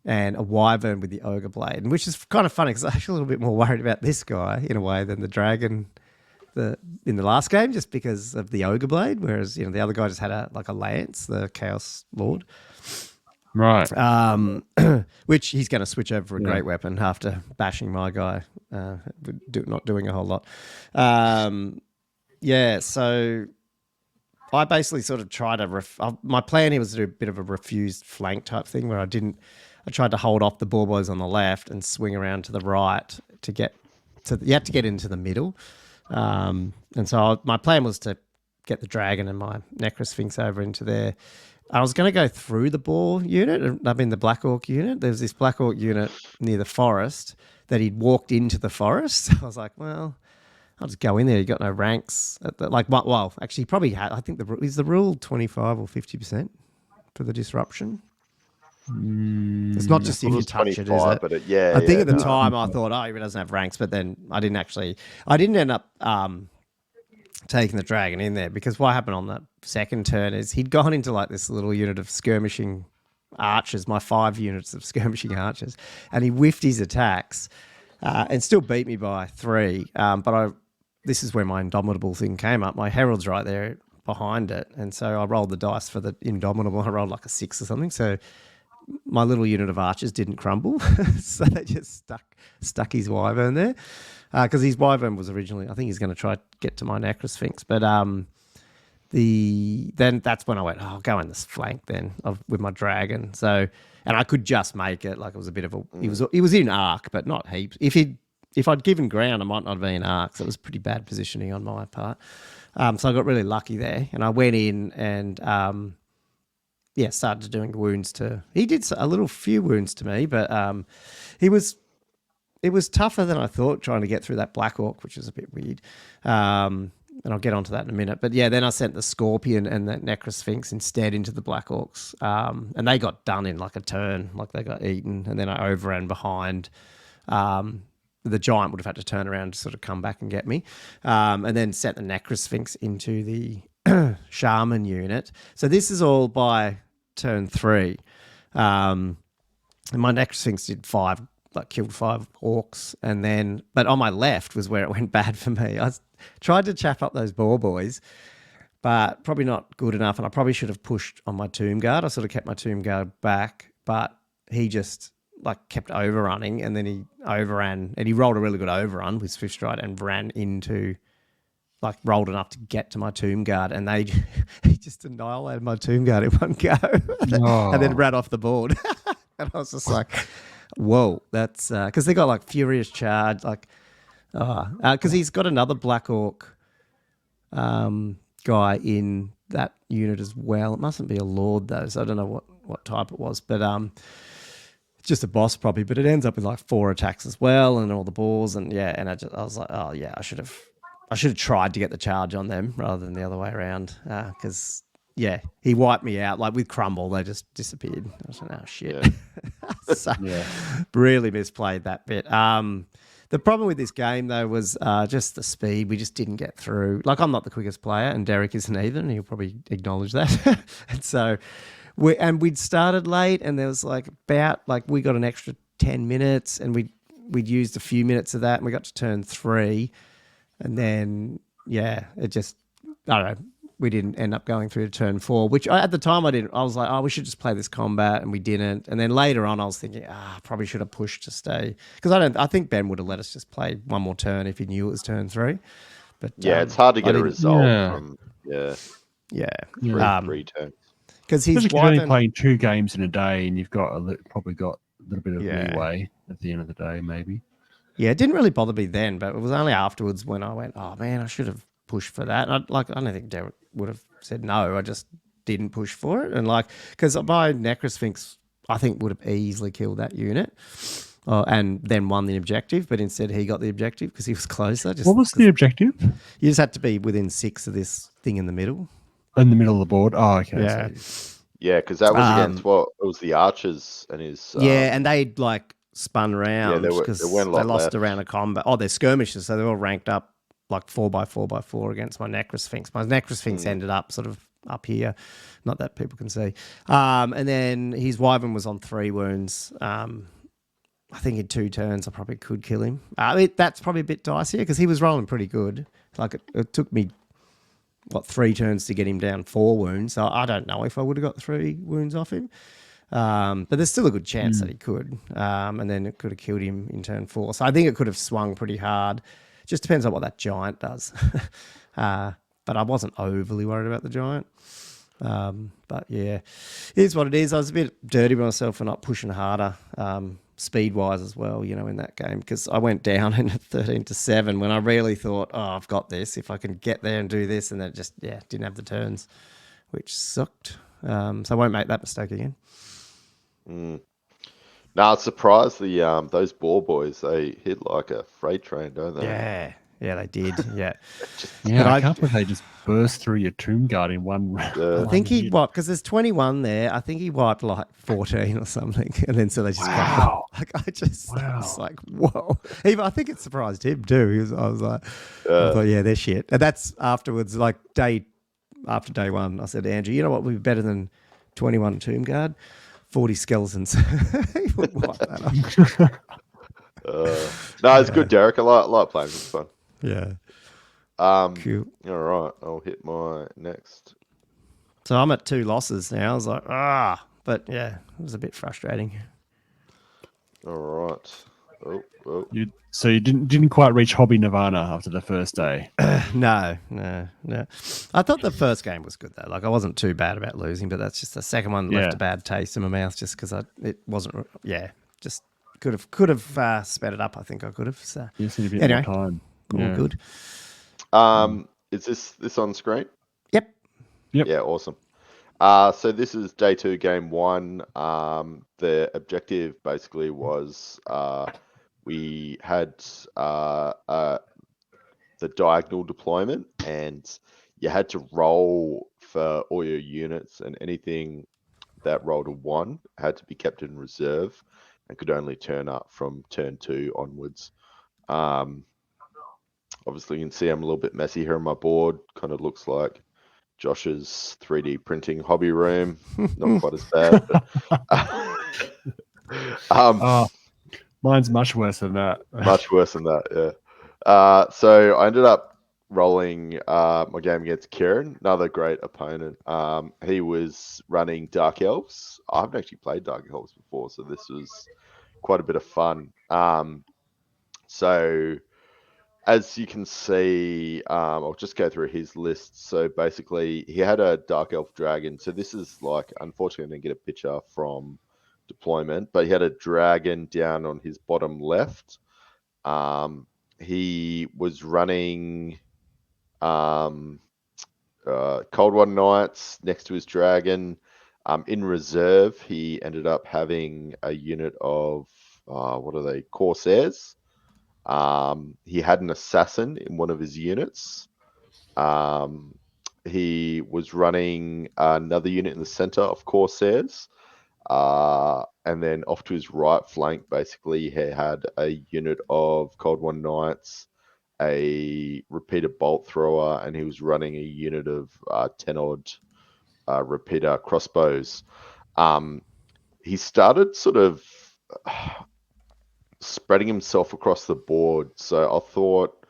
and a wyvern with the ogre blade, and which is kind of funny because I'm actually a little bit more worried about this guy in a way than the dragon in the last game, just because of the ogre blade, whereas the other guy just had a lance, the Chaos Lord. Right. Which he's going to switch over for a great weapon after bashing my guy, not doing a whole lot. So I basically sort of tried my plan here was to do a bit of a refused flank type thing where I tried to hold off the boar boys on the left and swing around to the right you have to get into the middle. And so my plan was to get the dragon and my Necrosphinx over into there. I was going to go through the boar unit, the Black Orc unit. There's this Black Orc unit near the forest that he'd walked into the forest. I was like, well, I'll just go in there. He got no ranks. Actually, he probably had. I think is the rule 25 or 50% for the disruption. It's not just if you touch it, is it? But I think at the time I thought, he doesn't have ranks, but then I didn't end up taking the dragon in there, because what happened on the second turn is he'd gone into like this little unit of skirmishing archers, my 5 units of skirmishing archers, and he whiffed his attacks and still beat me by 3. But this is where my Indomitable thing came up. My Herald's right there behind it, and so I rolled the dice for the Indomitable. I rolled like a 6 or something, so my little unit of archers didn't crumble. So they just stuck his wyvern there. Because his wyvern was originally, I think he's going to try to get to my Necrosphinx, but then that's when I went, I'll go in this flank then with my dragon. So, and I could just make it like it was a bit of he was in arc, but not heaps. If I'd given ground, I might not have been in arc. So it was pretty bad positioning on my part. So I got really lucky there, and I went in and started doing wounds he did a few wounds to me, but it was tougher than I thought trying to get through that Black Orc, which is a bit weird. And I'll get onto that in a minute. But then I sent the Scorpion and the Necrosphinx instead into the Black Orcs. And they got done in like a turn, like they got eaten. And then I overran behind. The giant would have had to turn around to sort of come back and get me. And then sent the Necrosphinx into the Shaman unit. So this is all by turn 3. And my Necrosphinx did 5. Killed 5 orcs, but on my left was where it went bad for me. I tried to chap up those boar boys, but probably not good enough, and I probably should have pushed on my Tomb Guard. I sort of kept my Tomb Guard back, but he just kept overrunning, and then he overran, and he rolled a really good overrun with Swift Stride and ran into, rolled enough to get to my Tomb Guard, and he just annihilated my Tomb Guard in one go, and then ran off the board. And I was just like, whoa, that's because they got Furious Charge, because he's got another Black Orc guy in that unit as well. It mustn't be a Lord though, so I don't know what type it was, but just a boss probably. But it ends up with 4 attacks as well, and all the balls, and I was like, oh yeah, I should have tried to get the charge on them rather than the other way around, because. Yeah, he wiped me out. With Crumble, they just disappeared. I was like, oh, shit. Yeah. So, really misplayed that bit. The problem with this game, though, was just the speed. We just didn't get through. I'm not the quickest player, and Derek isn't either, and he'll probably acknowledge that. And so, we'd started late, and there was we got an extra 10 minutes, and we'd used a few minutes of that, and we got to turn 3. And then, it just, I don't know. We didn't end up going through to turn 4, which at the time I didn't. I was like, we should just play this combat, and we didn't. And then later on, I was thinking, probably should have pushed to stay, because I think Ben would have let us just play one more turn if he knew it was turn 3. But it's hard to get a result from 3 turns, because he's only playing 2 games in a day, and you've probably got a little bit of leeway at the end of the day, maybe. Yeah, it didn't really bother me then, but it was only afterwards when I went, oh man, I should have pushed for that. And I don't think Derek would have said no. I just didn't push for it. And because my Necrosphinx, I think would have easily killed that unit. And then won the objective, but instead he got the objective because he was closer. What was the objective? You just had to be within 6 of this thing in the middle. In the middle of the board? Oh, okay. Yeah. Yeah, because that was against it was the archers and his... and they like spun around because they they lost a round of combat. Oh, they're skirmishes, so they're all ranked up like 4x4x4 against my Necrosphinx. My Necrosphinx ended up sort of up here. Not that people can see. And then his Wyvern was on 3 wounds. I think in 2 turns I probably could kill him. That's probably a bit dicier because he was rolling pretty good. Like it took me, 3 turns to get him down 4 wounds. So I don't know if I would have got 3 wounds off him. But there's still a good chance that he could. And then it could have killed him in turn 4. So I think it could have swung pretty hard. Just depends on what that giant does. But I wasn't overly worried about the giant. But yeah, here's what it is. I was a bit dirty with myself for not pushing harder. Speed-wise as well, in that game, because I went down in 13-7 when I really thought, I've got this. If I can get there and do this, and then just, didn't have the turns, which sucked. So I won't make that mistake again. No, I was surprised those ball boys, they hit like a freight train, don't they? Yeah, they did. Yeah. I can't believe they just burst through your Tomb Guard in one round. I think he wiped, because there's 21 there. I think he wiped like 14 or something. And then so they just wow. I was like, whoa. Even, I think it surprised him too. I thought, yeah, they're shit. And that's afterwards, like after day 1, I said to Andrew, you know what would be better than 21 Tomb Guard? 40 skeletons. He would wipe that up. No, it's good, Derek. I like playing. It's fun. Yeah. Cool. All right. I'll hit my next. So I'm at 2 losses now. I was like, but yeah, it was a bit frustrating. All right. Oh. So you didn't quite reach hobby nirvana after the first day. No. I thought the first game was good though. Like I wasn't too bad about losing, but that's just the second one left a bad taste in my mouth just because it wasn't. Yeah, just could have sped it up. I think I could have. So you just need a bit more time. All good. Is this on screen? Yep. Yeah, awesome. So this is day 2, game 1. The objective basically was we had the diagonal deployment, and you had to roll for all your units, and anything that rolled a 1 had to be kept in reserve and could only turn up from turn 2 onwards. Obviously, you can see I'm a little bit messy here on my board. Kind of looks like Josh's 3D printing hobby room. Not quite as bad. But, mine's much worse than that. Much worse than that, yeah. So I ended up rolling my game against Kieran, another great opponent. He was running Dark Elves. I haven't actually played Dark Elves before, so this was quite a bit of fun. So as you can see, I'll just go through his list. So basically, he had a Dark Elf Dragon. So this is like, unfortunately, I didn't get a picture from deployment, but he had a dragon down on his bottom left. He was running Cold One Knights next to his dragon. In reserve, he ended up having a unit of, Corsairs. He had an assassin in one of his units. He was running another unit in the center of Corsairs. And then off to his right flank, basically, he had a unit of Cold One Knights, a repeater bolt thrower, and he was running a unit of 10-odd repeater crossbows. He started sort of spreading himself across the board. So I thought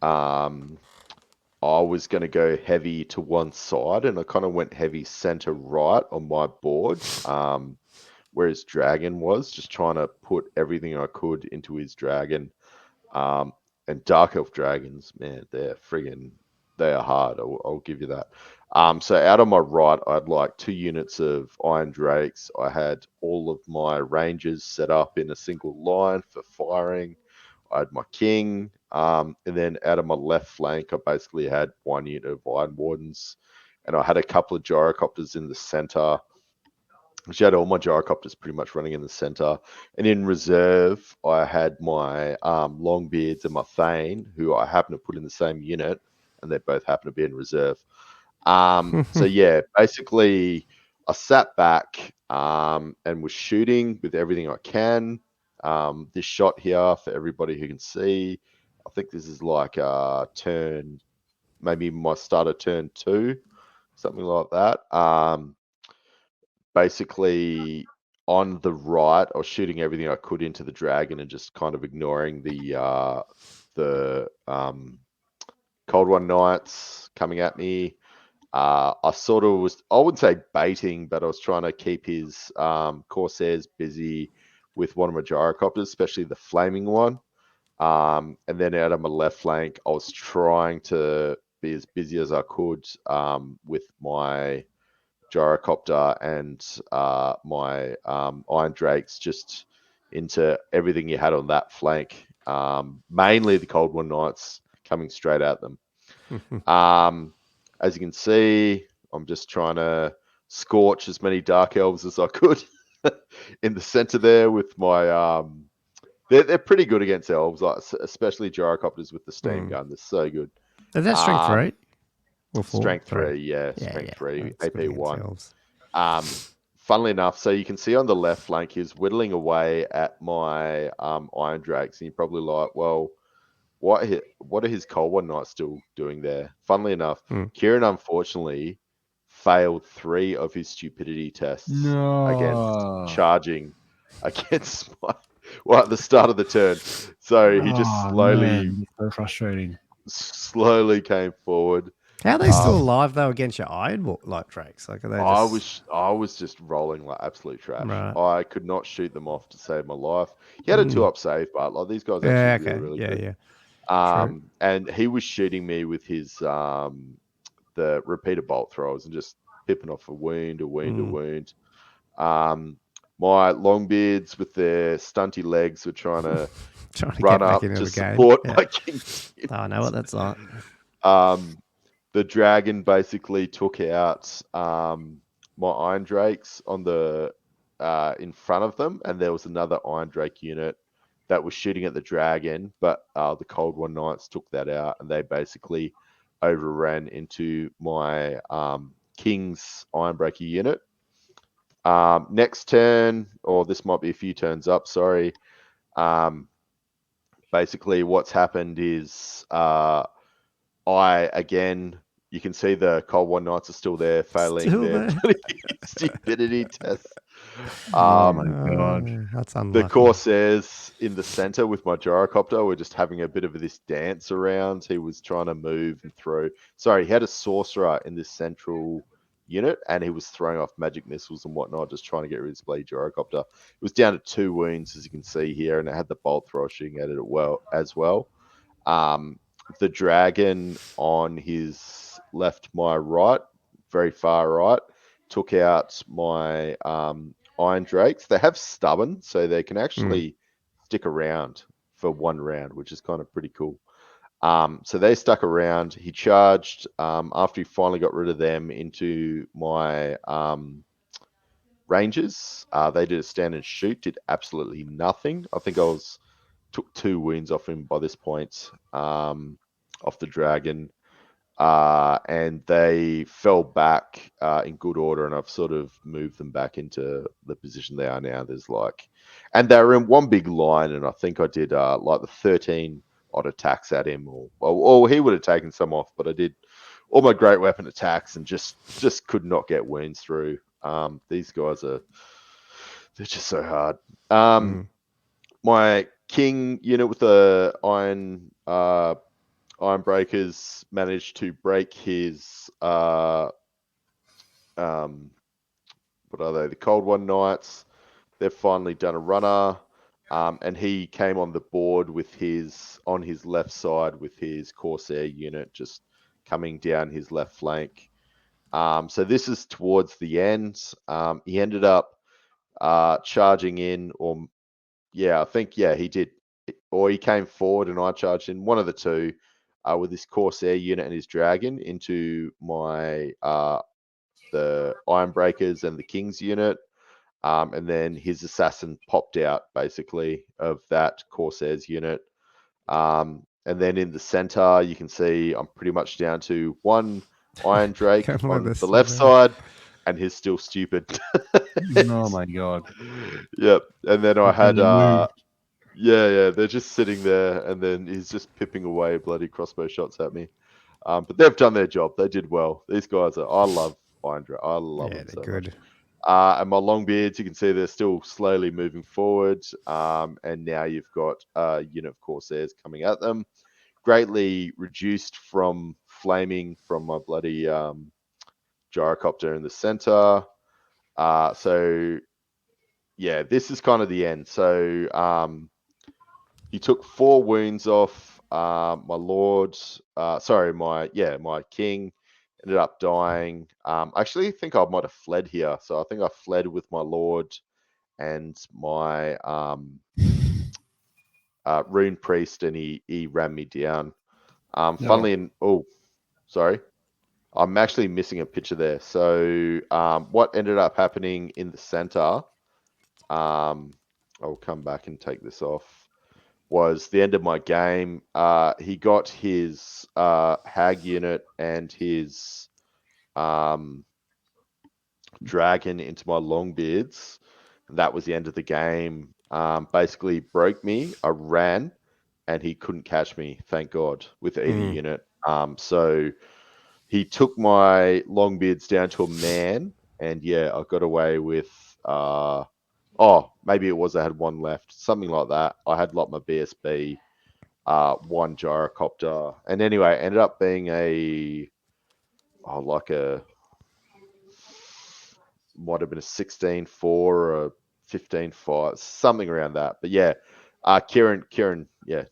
I was going to go heavy to one side, and I kind of went heavy center right on my board, where his dragon was, just trying to put everything I could into his dragon. And Dark Elf dragons, man, they are hard. I'll give you that. So out on my right, I had like 2 units of Iron Drakes. I had all of my rangers set up in a single line for firing. I had my king. And then out of my left flank, I basically had 1 unit of Iron Wardens. And I had a couple of gyrocopters in the center. She had all my gyrocopters pretty much running in the center, and in reserve, I had my Longbeards and my Thane, who I happen to put in the same unit, and they both happen to be in reserve. So yeah, basically, I sat back and was shooting with everything I can. This shot here for everybody who can see, I think this is like turn, maybe my start of turn 2, something like that. Basically, on the right, I was shooting everything I could into the dragon and just kind of ignoring the Cold One Knights coming at me. I sort of was, I wouldn't say baiting, but I was trying to keep his Corsairs busy with one of my gyrocopters, especially the flaming one. And then out of my left flank, I was trying to be as busy as I could with my gyrocopter and my Iron Drakes just into everything you had on that flank. Mainly the Cold One Knights coming straight at them. As you can see, I'm just trying to scorch as many Dark Elves as I could in the center there with my. They're pretty good against elves, like especially gyrocopters with the steam gun. They're so good. Is that strength 3? Or 4? Strength 3, yeah. Strength 3, That's good AP against 1. elves. Funnily enough, so you can see on the left flank, he's whittling away at my Iron Drakes, and you're probably like, well, what are his Cold One Knights still doing there? Funnily enough, Kieran unfortunately failed 3 of his stupidity tests against charging against my at the start of the turn. So he just so frustrating. Slowly came forward. How are they still alive though against your iron like Drakes? Like, are they I was just rolling like absolute trash. Right. I could not shoot them off to save my life. He had a 2-up save, but like these guys actually really good. And he was shooting me with his the repeater bolt throwers and just pipping off a wound. My Longbeards with their stunty legs were trying to run up to support my King's. I know what that's like. The dragon basically took out my Iron Drakes on the in front of them, and there was another Iron Drake unit that was shooting at the dragon, but the Cold One Knights took that out, and they basically overran into my King's Ironbreaker unit. Next turn, or this might be a few turns up, sorry. Basically, what's happened is you can see the Cold One Knights are still there, failing their stupidity test. Oh my god. That's unlucky. The Corsairs in the center with my gyrocopter were just having a bit of this dance around. He was trying to move and throw. Sorry, he had a sorcerer in this central unit, and he was throwing off magic missiles and whatnot, just trying to get rid of his bloody gyrocopter. It was down to 2 wounds, as you can see here, and it had the bolt thrower shooting at it as well. The dragon on his left, my right, very far right, took out my Iron Drakes. They have stubborn, so they can actually stick around for 1 round, which is kind of pretty cool. So they stuck around. He charged after he finally got rid of them into my Rangers. They did a stand and shoot, did absolutely nothing. I think took 2 wounds off him by this point, off the dragon. And they fell back in good order, and I've sort of moved them back into the position they are now. And they were in one big line, and I think I did like the 13 odd attacks at him, or he would have taken some off, but I did all my great weapon attacks and just could not get wounds through. These guys they're just so hard. My King unit with the Iron Breakers managed to break his what are they? The Cold One Knights. They've finally done a runner, and he came on the board with on his left side with his Corsair unit just coming down his left flank. So this is towards the end. He ended up charging in, he did, or he came forward and I charged in, one of the two, with his Corsair unit and his dragon into my the Iron Breakers and the King's unit. and then his assassin popped out basically of that Corsair's unit. And then in the center, you can see I'm pretty much down to one Iron Drake on the left side, and he's still stupid. Oh my god. Yep. And then I had they're just sitting there, and then he's just pipping away bloody crossbow shots at me. But they've done their job. They did well. These guys I love Iron Drake. I love them so good. much. And my Longbeards, you can see they're still slowly moving forward. And now you've got a unit of Corsairs coming at them. Greatly reduced from flaming from my bloody gyrocopter in the center. So, yeah, this is kind of the end. So he took 4 wounds off my lord. My king. Ended up dying. I actually think I might have fled here. So I think I fled with my lord and my rune priest, and he ran me down. Funnily, sorry. I'm actually missing a picture there. So what ended up happening in the center, I'll come back and take this off, was the end of my game. He got his hag unit and his dragon into my Longbeards. And that was the end of the game. Basically broke me. I ran, and he couldn't catch me, thank God, with either unit. So he took my Longbeards down to a man, and yeah, I got away with maybe it was I had 1 left, something like that. I had like my BSB, 1 gyrocopter, and anyway, it ended up being might have been a 16-4 or a 15-5, something around that. But yeah, Kieran, yeah,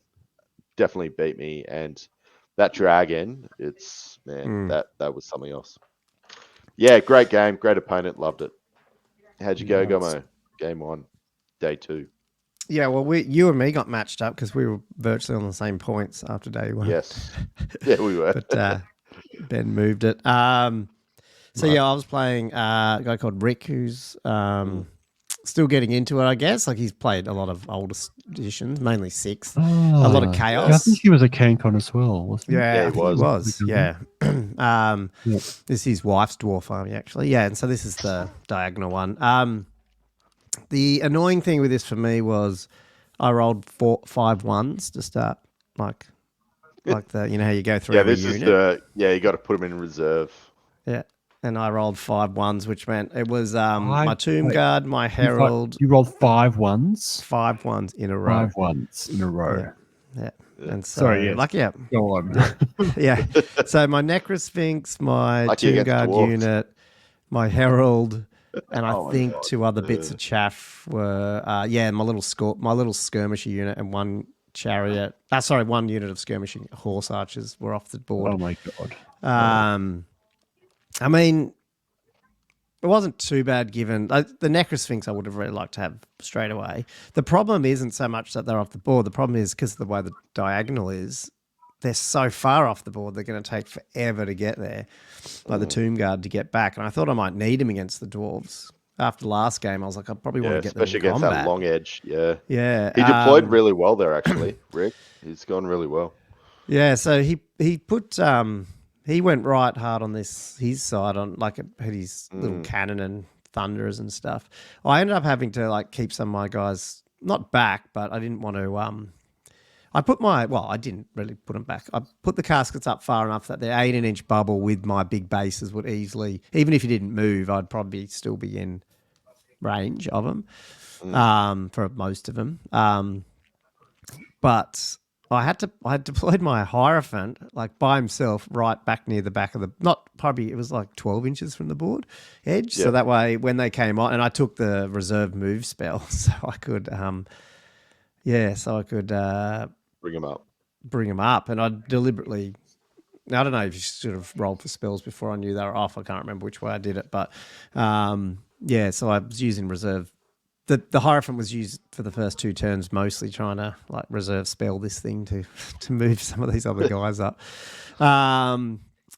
definitely beat me, and that dragon, that was something else. Yeah, great game, great opponent, loved it. How'd you go, Gommo? Game 1, day 2. Yeah, well, you and me got matched up because we were virtually on the same points after day 1. Yes, yeah, we were. But Ben moved it. Yeah, I was playing a guy called Rick, who's still getting into it, I guess. Like, he's played a lot of older editions, mainly 6th. A lot of chaos. Yeah, I think he was a CanCon as well, wasn't he? Yeah, he was. Yeah. This is his wife's dwarf army, actually. Yeah, and so this is the diagonal one. The annoying thing with this for me was I rolled 5 ones to start, like the, you know how you go through every unit? You got to put them in reserve. Yeah. And I rolled 5 ones, which meant it was my Tomb Guard, my Herald. You rolled 5 ones? 5 ones in a row. 5 ones in a row. Yeah. And so, sorry, yes. Go on. Yeah. So my Necrosphinx, my Tomb Guard unit, my Herald, and I think 2 other bits of chaff were, my little skirmisher unit and 1 chariot. 1 unit of skirmishing horse archers were off the board. Oh my God. I mean, it wasn't too bad given the Necrosphinx I would have really liked to have straight away. The problem isn't so much that they're off the board. The problem is because of the way the diagonal is, they're so far off the board, they're going to take forever to get there, like the Tomb Guard to get back. And I thought I might need him against the dwarves. After last game, I was like, I probably want to get them in especially against combat. that long edge. Yeah. Yeah. He deployed really well there, actually, Rick. He's gone really well. Yeah, so he put... he went right hard on his side on had his little cannon and thunderers and stuff. I ended up having to keep some of my guys not back, but I didn't want to. I didn't really put them back. I put the caskets up far enough that the 18-inch bubble with my big bases would easily, even if you didn't move, I'd probably still be in range of them for most of them. But I had deployed my Hierophant by himself right back near the back of it was 12 inches from the board edge. Yep. So that way when they came on, and I took the reserve move spell so I could, bring them up. And I deliberately, I don't know if you sort of rolled for spells before I knew they were off. I can't remember which way I did it, but so I was using reserve. The Hierophant was used for the first 2 turns, mostly trying to reserve spell this thing to move some of these other guys up,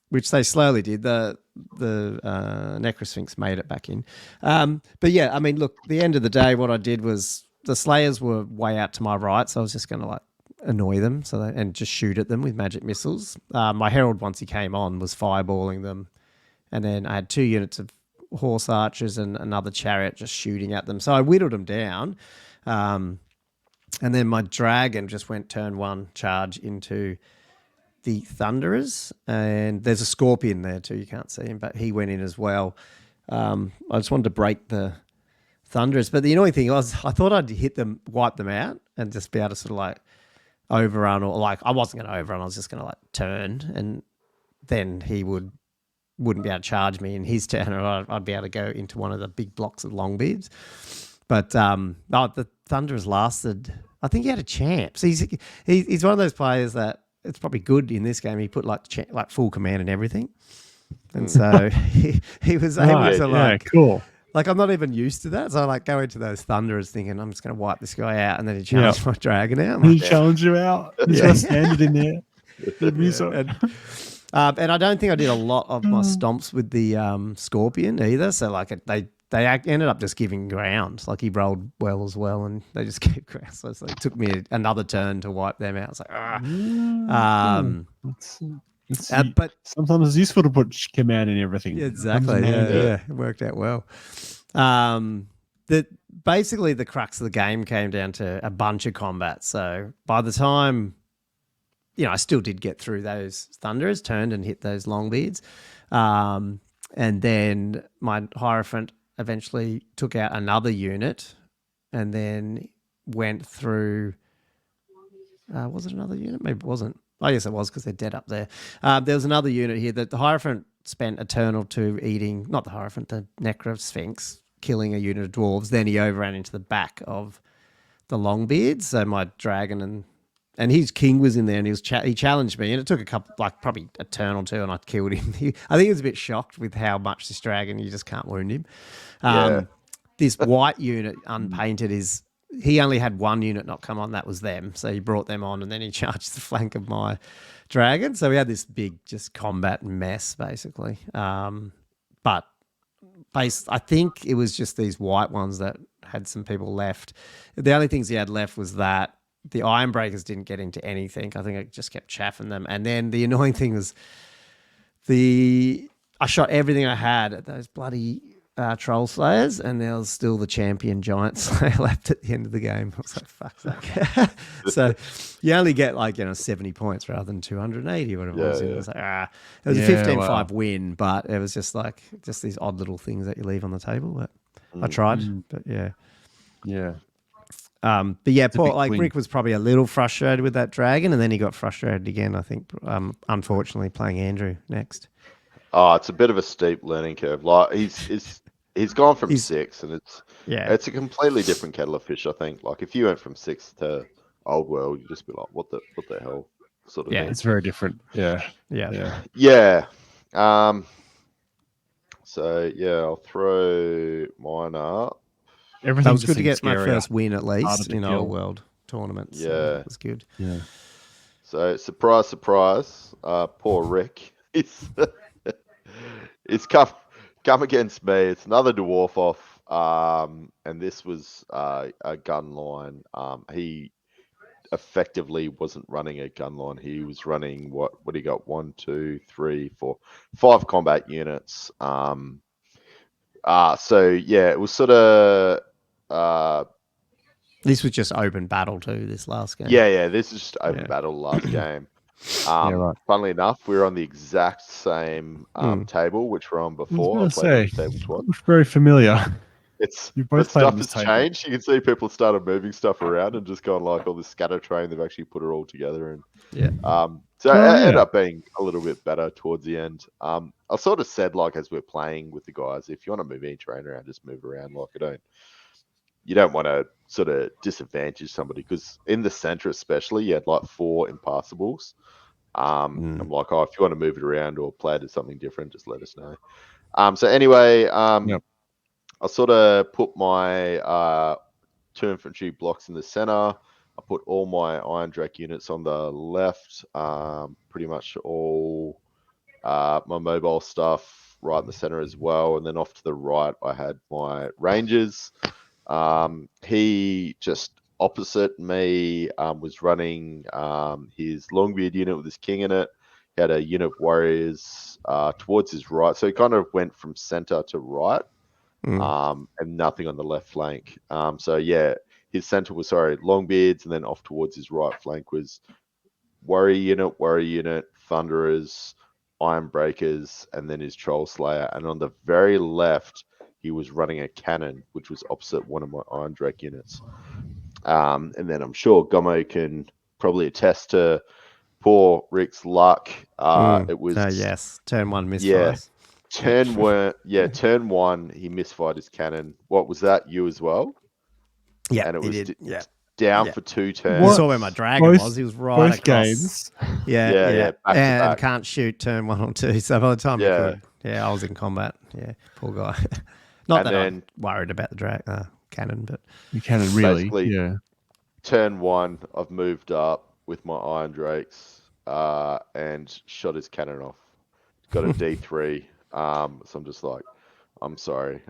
which they slowly did. The Necrosphinx made it back in. But yeah, I mean, look, the end of the day, what I did was the Slayers were way out to my right, so I was just going to like annoy them and just shoot at them with magic missiles. My Herald, once he came on, was fireballing them, and then I had 2 units of horse archers and another chariot just shooting at them. So I whittled them down. And then my dragon just went turn 1 charge into the Thunderers, and there's a Scorpion there too. You can't see him, but he went in as well. I just wanted to break the Thunderers, but the annoying thing was I thought I'd hit them, wipe them out, and just be able to sort of like overrun, or like I wasn't going to overrun. I was just going to like turn, and then he wouldn't be able to charge me in his turn, or I'd be able to go into one of the big blocks of Longbeards. But the Thunderers lasted. I think he had a champ. So he's one of those players that it's probably good in this game. He put like full command and everything, and so he was able to like cool. Like I'm not even used to that, so I like go into those Thunderers thinking I'm just going to wipe this guy out, and then he challenged my dragon out. He challenged you out. He's got standard in there. And I don't think I did a lot of my stomps with the Scorpion either. So like they ended up just giving ground. Like he rolled well as well, and they just kept ground. So it took me another turn to wipe them out. It's like but sometimes it's useful to put command in everything. Exactly. Yeah, it worked out well. Basically the crux of the game came down to a bunch of combat. So by the time, I still did get through those Thunderers, turned and hit those Longbeards. And then my Hierophant eventually took out another unit and then went through. Was it another unit? Maybe it wasn't. Oh, yes, it was because they're dead up there. There was another unit here that the Hierophant spent a turn or two eating, not the Hierophant, the Necrosphinx, killing a unit of dwarves. Then he overran into the back of the Longbeards. So my dragon and his king was in there, and he challenged me, and it took a couple, like probably a turn or two, and I killed him. I think he was a bit shocked with how much this dragon, you just can't wound him. This white unit, unpainted, he only had one unit not come on, that was them. So he brought them on, and then he charged the flank of my dragon. So we had this big just combat mess, basically. But I think it was just these white ones that had some people left. The only things he had left was that the Ironbreakers didn't get into anything. I think it just kept chaffing them. And then the annoying thing was I shot everything I had at those bloody Troll Slayers, and there was still the champion Giant Slayer left at the end of the game. I was like, fuck's sake. So you only get 70 points rather than 280 or whatever it was. It was like, it was a 15-5 win, but it was just these odd little things that you leave on the table. But I tried, but yeah. Yeah. But yeah, Rick was probably a little frustrated with that dragon, and then he got frustrated again, I think, unfortunately, playing Andrew next. Oh, it's a bit of a steep learning curve. Like he's gone from 6, and it's a completely different kettle of fish. I think. Like if you went from 6 to Old World, you'd just be like, "What the hell?" Sort of. Yeah, thing. it's very different. Yeah. So I'll throw mine up. Everything that was good to get my first win at least in Old World tournaments. Yeah, so that was good. Yeah. So surprise, surprise. Poor Rick. It's come against me. It's another dwarf off, and this was a gun line. He effectively wasn't running a gun line. He was running what he got 1, 2, 3, 4, 5 combat units. So yeah, it was sort of. This was just open battle too. This last game. Yeah. This is just open battle last game. Right. Funnily enough, we're on the exact same table which we're on before. I played on table twice. It's very familiar. You both stuff has changed. You can see people started moving stuff around and just gone like all this scatter train. They've actually put it all together, and it ended up being a little bit better towards the end. I sort of said as we're playing with the guys, if you want to move any train around, just move around. You don't want to sort of disadvantage somebody, because in the center especially, you had 4 impassables. I'm like, if you want to move it around or play it as something different, just let us know. So anyway, I sort of put my 2 infantry blocks in the center. I put all my Iron Drake units on the left. Pretty much all my mobile stuff right in the center as well. And then off to the right, I had my Rangers. He just opposite me was running his Longbeard unit with his king in it. He had a unit of warriors towards his right. So he kind of went from center to right. And nothing on the left flank. So yeah, his center was Longbeards, and then off towards his right flank was warrior unit, thunderers, iron breakers, and then his troll slayer. And on the very left, he was running a cannon, which was opposite one of my iron drake units. And then I'm sure Gommo can probably attest to poor Rick's luck. It was yes, turn one misfires. Turn one, he misfired his cannon. What was that? You as well? Yeah, and it was down for 2 turns. You saw where my dragon was. He was right both across. Games. Back to and back. Can't shoot turn 1 or 2. So by the time he could, I was in combat. Yeah, poor guy. Not that I'm worried about the cannon, but the cannon really. Basically, turn 1, I've moved up with my iron drakes and shot his cannon off. Got a D3. So I'm just like, I'm sorry.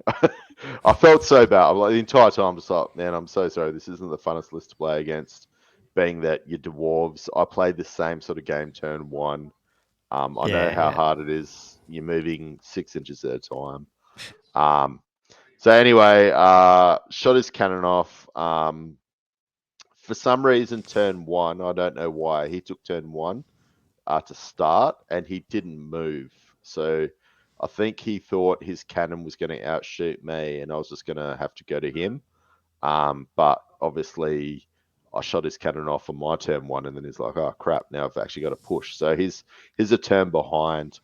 I felt so bad. I'm like, the entire time, I'm just like, man, I'm so sorry. This isn't the funnest list to play against, being that you're dwarves. I played the same sort of game turn 1. I know how hard it is. You're moving 6 inches at a time. So anyway, shot his cannon off. For some reason, turn 1, I don't know why, he took turn 1 to start, and he didn't move. So I think he thought his cannon was going to outshoot me, and I was just going to have to go to him. But obviously, I shot his cannon off on my turn 1, and then he's like, "Oh crap! Now I've actually got to push." So he's a turn behind.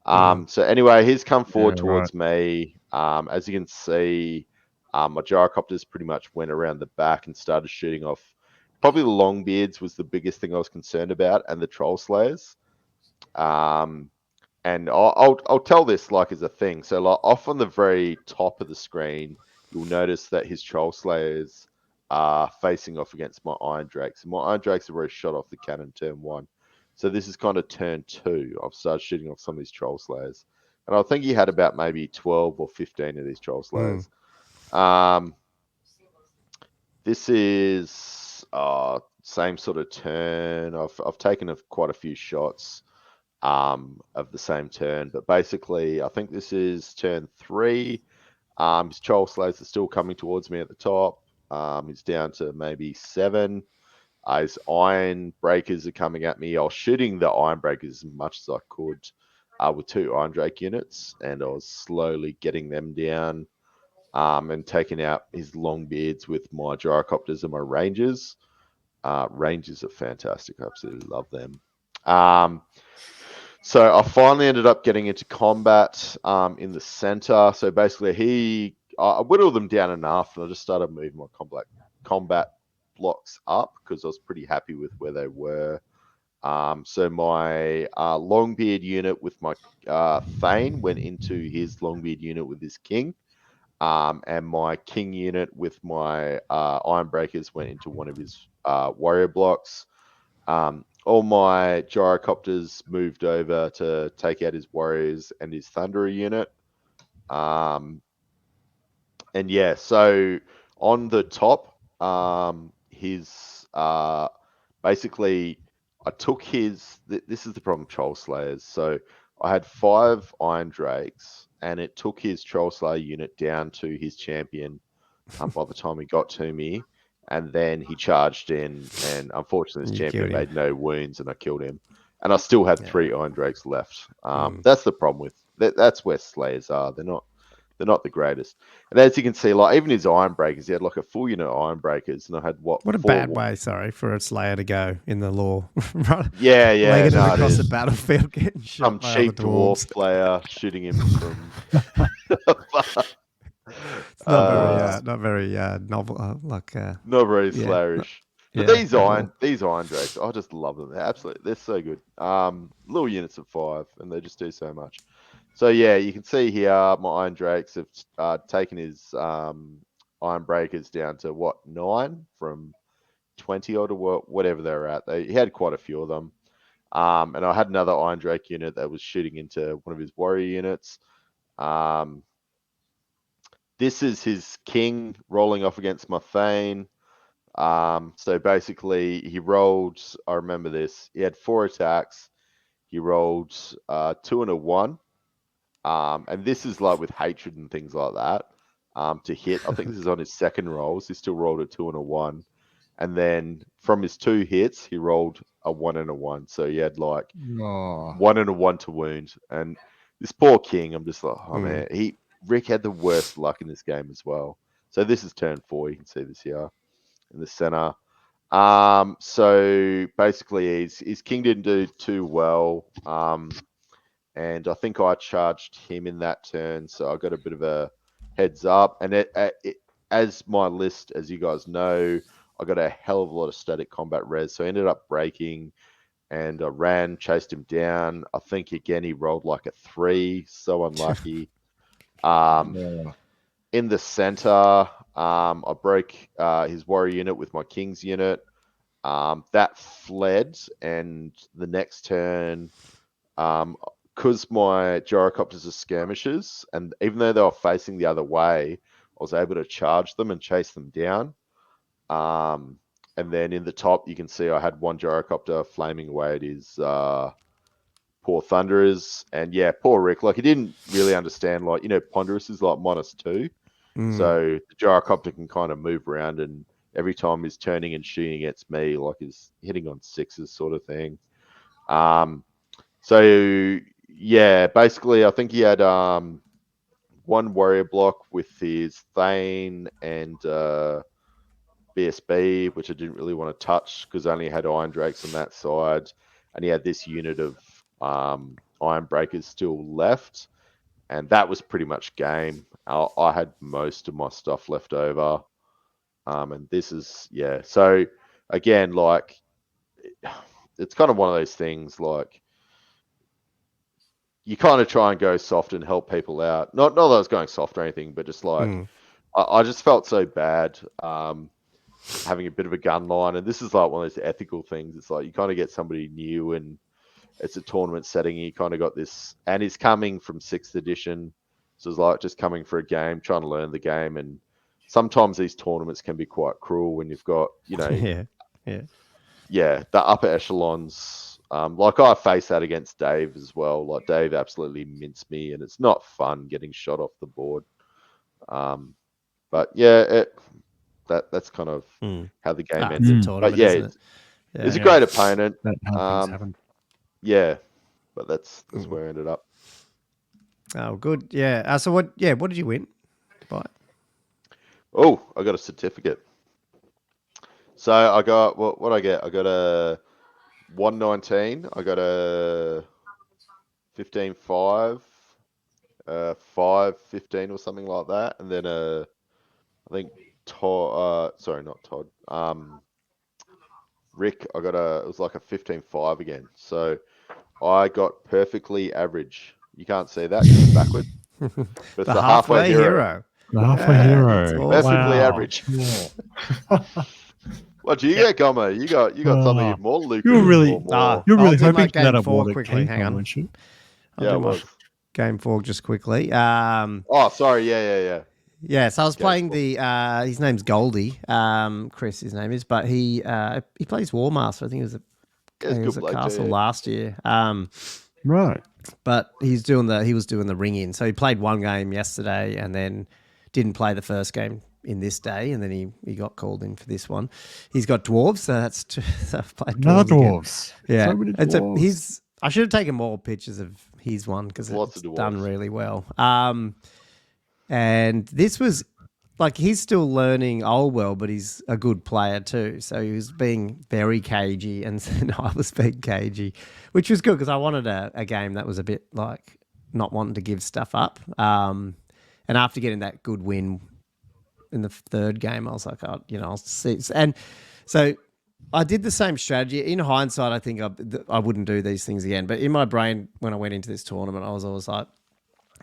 So anyway, he's come forward towards me. As you can see, my gyrocopters pretty much went around the back and started shooting off. Probably the Longbeards was the biggest thing I was concerned about, and the Troll Slayers. And I'll tell this like as a thing. So like off on the very top of the screen, you'll notice that his Troll Slayers are facing off against my Iron Drakes. And my Iron Drakes have already shot off the cannon turn 1. So this is kind of turn 2. I've started shooting off some of these Troll Slayers. And I think he had about maybe 12 or 15 of these Troll Slayers. This is same sort of turn. I've taken quite a few shots of the same turn, but basically I think this is turn 3. His Troll Slayers are still coming towards me at the top. He's down to maybe 7. His Iron Breakers are coming at me. I was shooting the Iron Breakers as much as I could with 2 Iron Drake units, and I was slowly getting them down and taking out his Longbeards with my Gyrocopters and my Rangers. Rangers are fantastic. I absolutely love them. So I finally ended up getting into combat in the center. So basically I whittled them down enough, and I just started moving my combat blocks up because I was pretty happy with where they were. So my Longbeard unit with my Thane went into his Longbeard unit with his King. And my King unit with my Iron Breakers went into one of his warrior blocks. All my Gyrocopters moved over to take out his warriors and his Thunderer unit. And yeah, so on the top, his basically I took his. This is the problem with Troll Slayers. So I had 5 Iron Drakes, and it took his Troll Slayer unit down to his champion by the time he got to me. And then he charged in, and unfortunately, his champion made no wounds, and I killed him. And I still had 3 Iron Drakes left. That's the problem with that's where Slayers are. They're not the greatest. And as you can see, like even his Iron Breakers, he had like a full unit of Iron Breakers, and I had what a bad way, for a Slayer to go in the lore. Right? Yeah. Legged across the battlefield, getting shot. Some cheap dwarf player shooting him from. It's not very novel, not very Slayerish. But these Iron Drakes, I just love them. They're so good. Little units of 5, and they just do so much. So yeah, you can see here my Iron Drakes have taken his Iron Breakers down to 9 from 20 or to whatever they're at. He had quite a few of them. And I had another Iron Drake unit that was shooting into one of his warrior units. This is his king rolling off against my Thane. So basically, he rolled. I remember this. He had 4 attacks. He rolled 2 and a 1. And this is like with hatred and things like that. To hit. I think this is on his second rolls. He still rolled a 2 and a 1. And then from his 2 hits, he rolled a 1 and a 1. So he had like 1 and a 1 to wound. And this poor king, I'm just like, oh man, Rick had the worst luck in this game as well. So this is turn 4. You can see this here in the center. So basically, his king didn't do too well. And I think I charged him in that turn, so I got a bit of a heads up. And as my list, as you guys know, I got a hell of a lot of static combat res, so I ended up breaking, and I ran, chased him down. I think again he rolled like a 3, so unlucky. In the center, I broke his warrior unit with my king's unit. That fled, and the next turn, because my gyrocopters are skirmishers, and even though they were facing the other way, I was able to charge them and chase them down. And then in the top, you can see I had 1 gyrocopter flaming away at his poor Thunderers. And yeah, poor Rick. Like, he didn't really understand, like, Ponderous is like -2. So the gyrocopter can kind of move around, and every time he's turning and shooting against me, like he's hitting on 6s sort of thing. So yeah, basically I think he had 1 warrior block with his Thane and BSB, which I didn't really want to touch because I only had Iron Drakes on that side, and he had this unit of Iron Breakers still left, and that was pretty much game. I had most of my stuff left over, and this is, yeah. So again, like, it's kind of one of those things, like, you kind of try and go soft and help people out. Not that I was going soft or anything, but just like, I just felt so bad having a bit of a gun line. And this is like one of those ethical things. It's like you kind of get somebody new and it's a tournament setting. And you kind of got this, and he's coming from 6th edition. So it's like just coming for a game, trying to learn the game. And sometimes these tournaments can be quite cruel when you've got, the upper echelons. Like, I faced that against Dave as well. Like, Dave absolutely minced me, and it's not fun getting shot off the board. But yeah, that's kind of how the game ended. But yeah, it's a great opponent. Yeah, but that's where I ended up. Oh, good. Yeah. So what did you win? Oh, I got a certificate. So I got what I get? I got a 119. I got a 15.5, 5.15 or something like that, and then I think Todd. Sorry, not Todd. Rick. It was like a 15.5 again. So I got perfectly average. You can't see that because it's backwards. But it's the halfway hero. The halfway hero. Awesome. Perfectly average. What do you get, Gommo? You got something more lucrative. You're really I'll do hoping my that game 4 award quickly. Hang on. weren't you? I'll do my game 4 just quickly. Oh, sorry. Yeah. Yeah, so I was playing his name's Goldie, Chris, his name is, but he plays War Master. I think it was at Castle last year. Right. But he was doing the ring in. So he played 1 game yesterday and then didn't play the first game in this day, and then he got called in for this one. He's got dwarves, so that's so I've played dwarves. Yeah, so many dwarves. I should have taken more pictures of his one because it's done really well. And this was like, he's still learning old world, but he's a good player too. So he was being very cagey, and I was being cagey, which was good because I wanted a game that was a bit like not wanting to give stuff up. And after getting that good win in the 3rd game, I was like, I'll see. And so I did the same strategy. In hindsight, I think I wouldn't do these things again. But in my brain, when I went into this tournament, I was always like,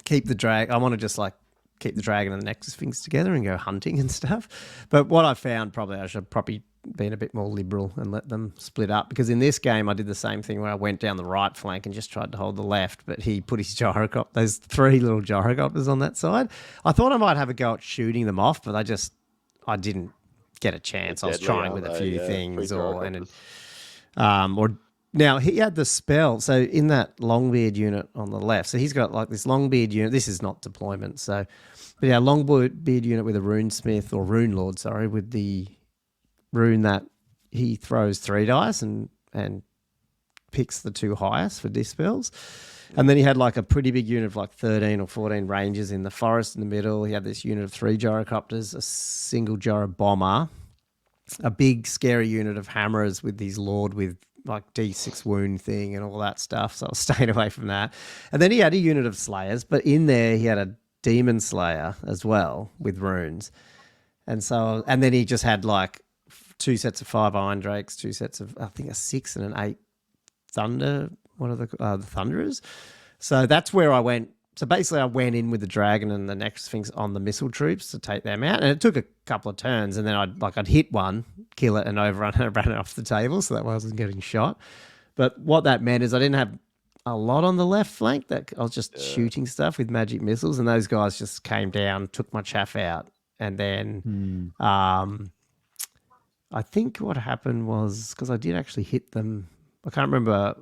keep the drag. I want to just like keep the dragon and the Nexus things together and go hunting and stuff. But what I found, I should probably been a bit more liberal and let them split up, because in this game I did the same thing where I went down the right flank and just tried to hold the left, but he put his gyrocopter, those 3 little gyrocopters on that side. I thought I might have a go at shooting them off, but I didn't get a chance. I was trying with a few things, now he had the spell. So in that Longbeard unit on the left, so he's got like this Longbeard unit. This is not deployment, so but yeah, Longbeard unit with a Runesmith or Rune Lord, sorry, with the rune that he throws 3 dice and picks the 2 highest for dispels. And then he had like a pretty big unit of like 13 or 14 rangers in the forest in the middle. He had this unit of 3 gyrocopters, a single gyro bomber, a big scary unit of hammerers with his lord with like D6 wound thing and all that stuff. So I was staying away from that. And then he had a unit of slayers, but in there he had a demon slayer as well with runes. And then he just had like 2 sets of 5 Iron Drakes, 2 sets of, I think, a 6 and an 8 Thunder, one of the Thunderers. So that's where I went. So basically I went in with the Dragon and the next things on the missile troops to take them out. And it took a couple of turns, and then I'd hit one, kill it, and overrun it, and ran it off the table, so that I wasn't getting shot. But what that meant is I didn't have a lot on the left flank. That I was just shooting stuff with magic missiles, and those guys just came down, took my chaff out, and then I think what happened was, because I did actually hit them, I can't remember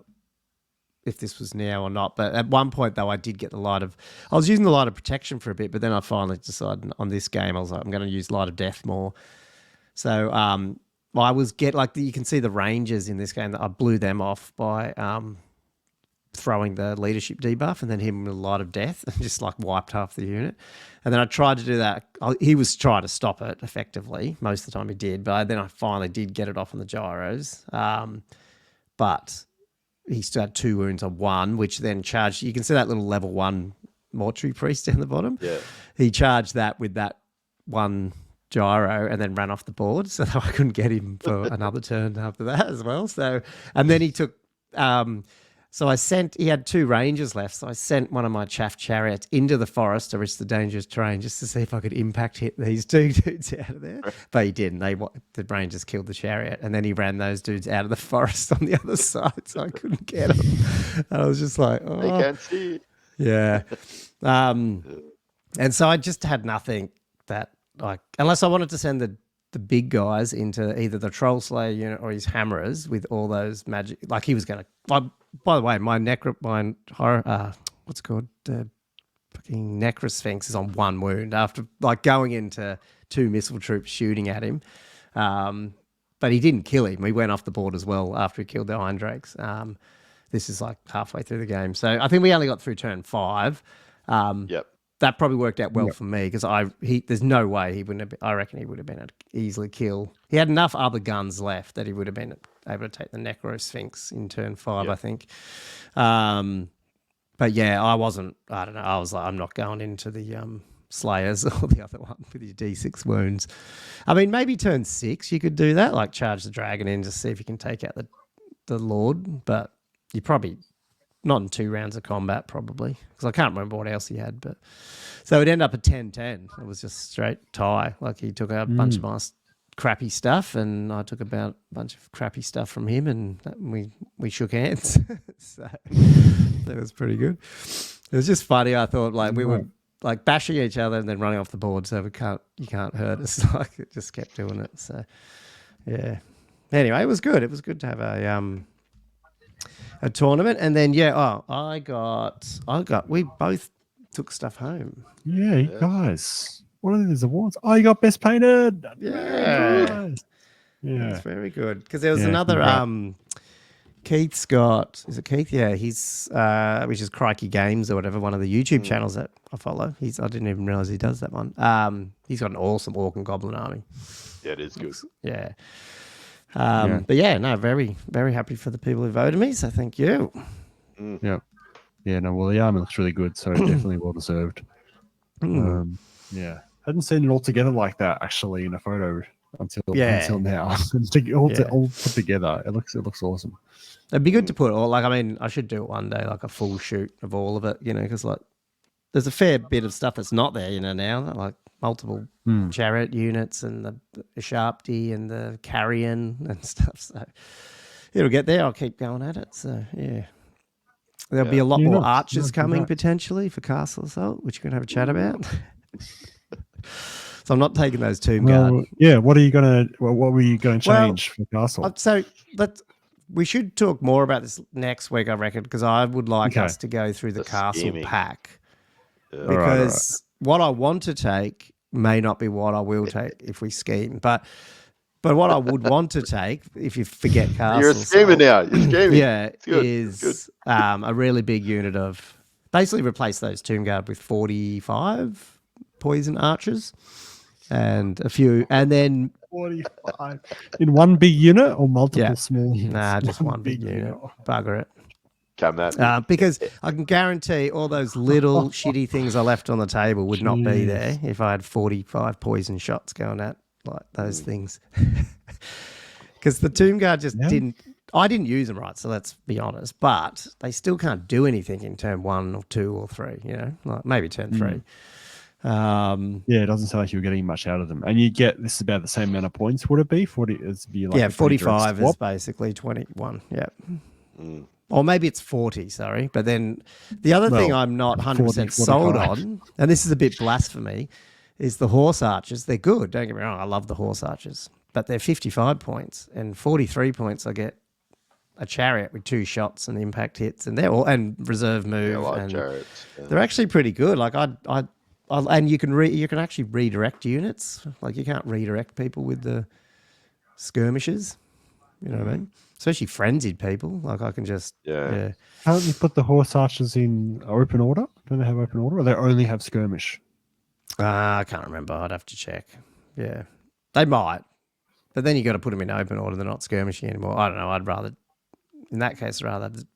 if this was now or not, but at one point though I did get I was using the Light of Protection for a bit, but then I finally decided on this game I was like, I'm going to use Light of Death more. So I was you can see the Rangers in this game, that I blew them off by throwing the leadership debuff and then him with a Light of Death and just like wiped half the unit. And then I tried to do that. He was trying to stop it effectively. Most of the time he did, but then I finally did get it off on the gyros. But he still had 2 wounds on 1, which then charged. You can see that little level 1 mortuary priest down the bottom. Yeah. He charged that with that 1 gyro and then ran off the board, so that I couldn't get him for another turn after that as well. So, and then he took. He had 2 rangers left, so I sent one of my chaff chariots into the forest to risk the dangerous terrain just to see if I could impact hit these 2 dudes out of there. But he didn't. The rangers killed the chariot, and then he ran those dudes out of the forest on the other side, so I couldn't get them. And I was just like, oh. They can't see. Yeah. And so I just had nothing that, like, unless I wanted to send the big guys into either the Troll Slayer unit or his hammerers with all those magic, like he was going to. By the way, my what's it called? Fucking Necrosphinx is on 1 wound after like going into 2 missile troops shooting at him. But he didn't kill him. He went off the board as well after he killed the Iron Drakes. This is like halfway through the game. So I think we only got through turn 5. Yep. That probably worked out well for me, because there's no way he wouldn't have. I reckon he would have been able to easily kill. He had enough other guns left that he would have been able to take the Necrosphinx in turn 5, I think. But yeah, I wasn't. I don't know. I was like, I'm not going into the Slayers or the other one with your D6 wounds. I mean, maybe turn 6 you could do that, like charge the dragon in to see if you can take out the Lord. But you probably. Not in 2 rounds of combat, probably, because I can't remember what else he had. But so it ended up at 10-10. It was just straight tie. Like he took a bunch of my crappy stuff, and I took about a bunch of crappy stuff from him, and we shook hands. So that was pretty good. It was just funny. I thought like we were like bashing each other and then running off the board, so you can't hurt us. Like it just kept doing it. So yeah. Anyway, it was good. It was good to have a tournament, and then we both took stuff home. Yeah, you guys. What are these awards? Oh, you got best painted. Yeah, nice. Yeah, that's very good. Because there was another. Keith's got. Is it Keith? Yeah, he's which is Crikey Games or whatever. One of the YouTube channels that I follow. I didn't even realize he does that one. He's got an awesome Orc and Goblin army. Yeah, it is good. Yeah. But yeah, no, very, very happy for the people who voted me. So thank you. Yeah. Yeah, no, well, the army looks really good. So definitely well deserved. Yeah. Hadn't seen it all together like that actually in a photo until now. All put together. It looks awesome. It'd be good to put all, like, I mean, I should do it one day, like a full shoot of all of it, because like there's a fair bit of stuff that's not there, now, like multiple chariot units and the Sharpty and the Carrion and stuff. So it'll get there. I'll keep going at it. So yeah. There'll be a lot more archers coming potentially for Castle Assault, which we're going to have a chat about. So I'm not taking those Tomb Guard. Yeah, what were you going to change for Castle? So we should talk more about this next week, I reckon, because I would like us to go through the Castle scheming. Pack. Yeah. Because what I want to take may not be what I will take if we scheme. But what I would want to take, if you forget Castle, you're a schemer now. You're scheming. Yeah, is a really big unit of basically replace those Tomb Guard with 45 poison archers and a few, and then 45 in one big unit or multiple small units. Nah, just one big unit. Bugger it. Because I can guarantee all those little shitty things I left on the table would not be there if I had 45 poison shots going at like those things. Because the Tomb Guard just I didn't use them right, so let's be honest. But they still can't do anything in turn 1 or 2 or 3, like maybe turn 3. It doesn't sound like you were getting much out of them. And you get this is about the same amount of points, would it be? 40 it'd be like 45 is basically 21. Yeah. Or maybe it's 40, sorry. But then the other thing I'm not 100% sold on, and this is a bit blasphemy, is the horse archers. They're good. Don't get me wrong. I love the horse archers. But they're 55 points. And 43 points, I get a chariot with 2 shots and impact hits. And they're all, and reserve move. Yeah, I like and chariots. Yeah. They're actually pretty good. Like and you can actually redirect units. Like you can't redirect people with the skirmishes. You know what I mean? Especially frenzied people. Like I can just Can't you put the horse archers in open order? Don't they have open order, or they only have skirmish? I can't remember. I'd have to check. Yeah, they might, but then you got to put them in open order. They're not skirmishing anymore. I don't know. I'd rather, in that case,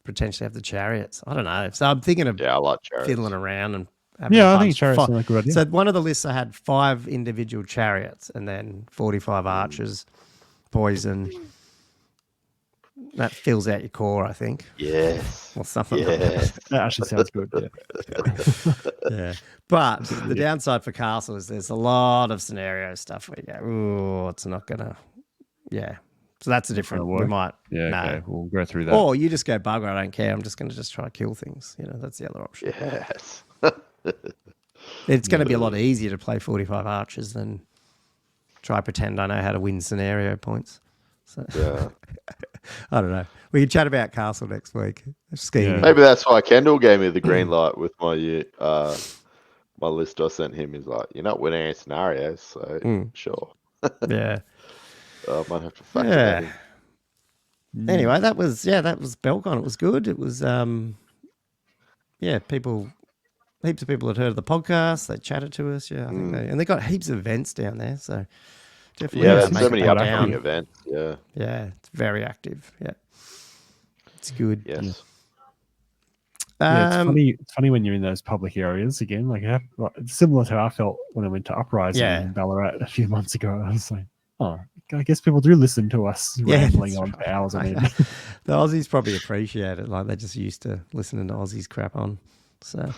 potentially have the chariots. I don't know. So I'm thinking of I like chariots. Fiddling around and. I think chariots are a good idea. So one of the lists I had 5 individual chariots and then 45 archers, poison. That fills out your core, I think. Yes. Or something. Yeah. Like that. That actually sounds good. Yeah. But the downside for Castle is there's a lot of scenario stuff where you go, ooh, it's not gonna. Yeah. So that's a different. We might. Yeah. Okay. We'll go through that. Or you just go bugger. I don't care. I'm just gonna try to kill things. That's the other option. Yes. It's going to be a lot easier to play 45 archers than try pretend I know how to win scenario points. So I don't know. We can chat about Castle next week. Yeah. Maybe that's why Kendall gave me the green light with my my list I sent him. He's like, you're not winning any scenarios, so sure. Yeah. I might have to factor that in. Anyway, that was BelCon. It was good. It was heaps of people had heard of the podcast. They chatted to us. Yeah, I think they got heaps of events down there. So definitely, there's so many upcoming events. Yeah, it's very active. Yeah, it's good. Yes. It's funny when you're in those public areas again. Like it's similar to how I felt when I went to Uprising in Ballarat a few months ago. I was like, oh, I guess people do listen to us rambling on for hours on end. The Aussies probably appreciate it. Like they're just used to listening to Aussies crap on. So,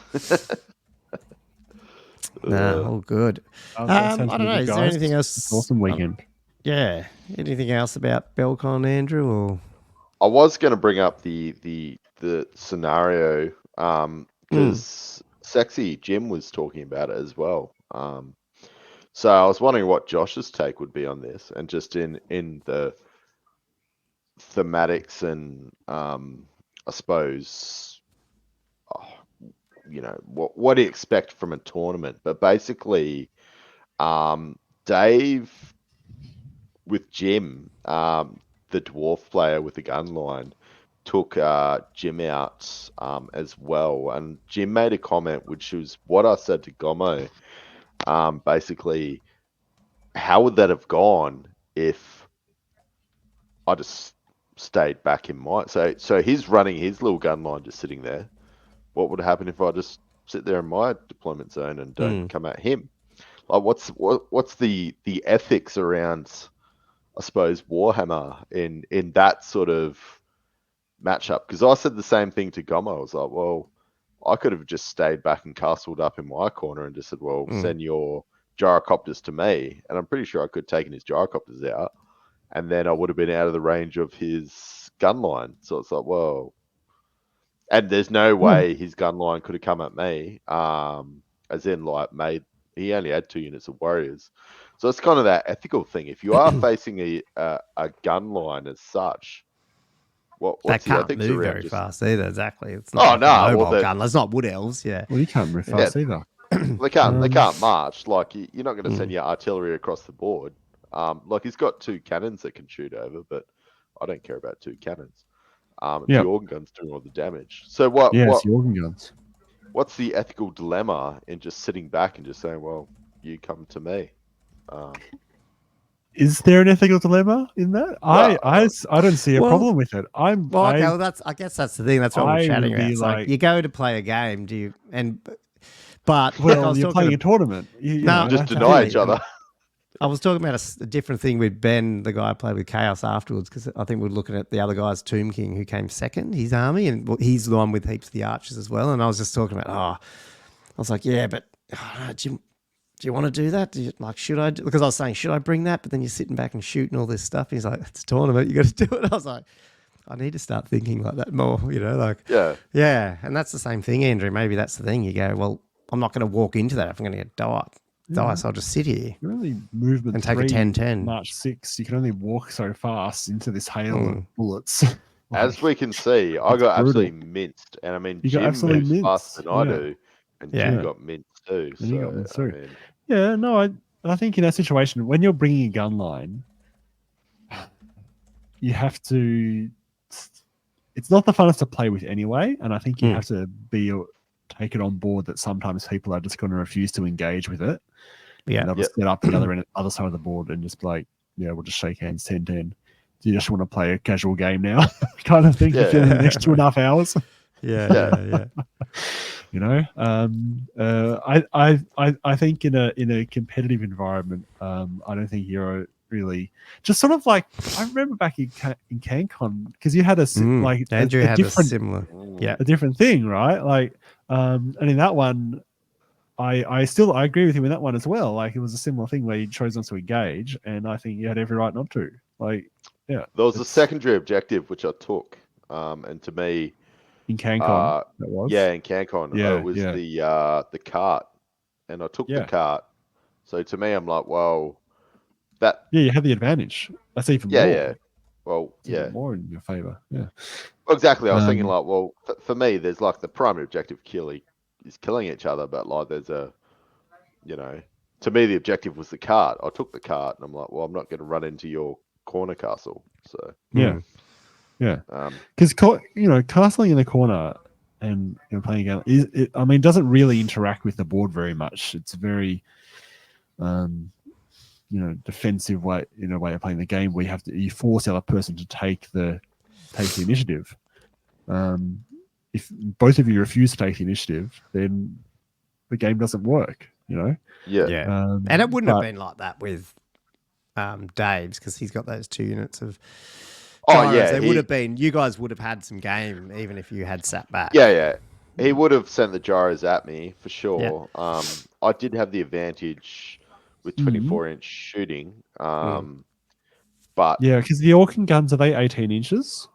all good. I don't know. Is there anything else? It's an awesome weekend. Yeah. Anything else about BelCon, Andrew? Or I was going to bring up the scenario because Sexy Jim was talking about it as well. So I was wondering what Josh's take would be on this, and just in the thematics and I suppose. What do you expect from a tournament? But basically, Dave with Jim, the dwarf player with the gunline, took Jim out as well. And Jim made a comment, which was what I said to Gommo. Basically, how would that have gone if I just stayed back in my... So he's running his little gunline just sitting there. What would happen if I just sit there in my deployment zone and don't come at him? Like, what's the ethics around, I suppose, Warhammer in that sort of matchup? Because I said the same thing to Gommo. I was like, well, I could have just stayed back and castled up in my corner and just said, well, send your gyrocopters to me. And I'm pretty sure I could have taken his gyrocopters out, and then I would have been out of the range of his gun line. So it's like, whoa. And there's no way his gun line could have come at me. As in, like, he only had 2 units of warriors. So it's kind of that ethical thing. If you are facing a gun line as such, what's that the can't ethics move around very just... fast either. Exactly. It's not a mobile gun. It's not wood elves. Yeah. Well, you can't move fast either. They can't march. Like, you're not going to send your artillery across the board. Like, he's got 2 cannons that can shoot over, but I don't care about 2 cannons. The organ guns doing all the damage. So it's the organ guns. What's the ethical dilemma in just sitting back and just saying, well, you come to me? Is there an ethical dilemma in that? Well, I don't see a problem with it. I guess that's the thing. That's what we're chatting about. It's like, you go to play a game, but you're playing a tournament. Just deny each other. I was talking about a different thing with Ben, the guy I played with Chaos afterwards, because I think we were looking at the other guy's Tomb King who came second, his army, and he's the one with heaps of the archers as well. And I was just talking about, I was like, yeah, but do you want to do that? Should I? Because I was saying, should I bring that? But then you're sitting back and shooting all this stuff. He's like, it's a tournament, you got to do it. I was like, I need to start thinking like that more, Yeah. And that's the same thing, Andrew. Maybe that's the thing. You go, well, I'm not going to walk into that if I'm going to get die, so I'll just sit here. You're only movement and take a 10-10. March 6. You can only walk so fast into this hail of bullets. As we can see, I got absolutely minced. And I mean, Jim moves faster than I do. And Jim got minced too. I think in that situation, when you're bringing a gun line, you have to... It's not the funnest to play with anyway. And I think you have to take it on board that sometimes people are just going to refuse to engage with it. Yeah, and they'll just set up the other side of the board and just be like, yeah, we'll just shake hands 10-10. Do you just want to play a casual game now? Kind of thing. Yeah. For the next 2.5 hours. Yeah. I think in a competitive environment, I don't think you're really just sort of like, I remember back in CanCon, because you had Andrew had a similar a different thing, right? Like and in that one, I agree with him in that one as well. Like, it was a similar thing where you chose not to engage, and I think you had every right not to. Like, yeah. There was a secondary objective which I took, and to me, in CanCon, that was in CanCon, it was the cart, and I took the cart. So to me, I'm like, well, you had the advantage. That's even more. Yeah. Well, it's more in your favor. Yeah. Well, exactly. I was thinking like, well, for me, there's like the primary objective is killing each other, but like there's a, to me the objective was the cart. I took the cart, and I'm like, well, I'm not going to run into your corner castle. So yeah. Because castling in the corner and playing a game doesn't really interact with the board very much. It's very defensive way of playing the game, where you force the other person to take the initiative. If both of you refuse to take the initiative, then the game doesn't work. And it wouldn't have been like that with Dave's, because he's got those 2 units of gyros. Would have been, you guys would have had some game even if you had sat back. He would have sent the gyros at me for sure. I did have the advantage with 24-inch shooting, but because the organ guns, are they 18 inches?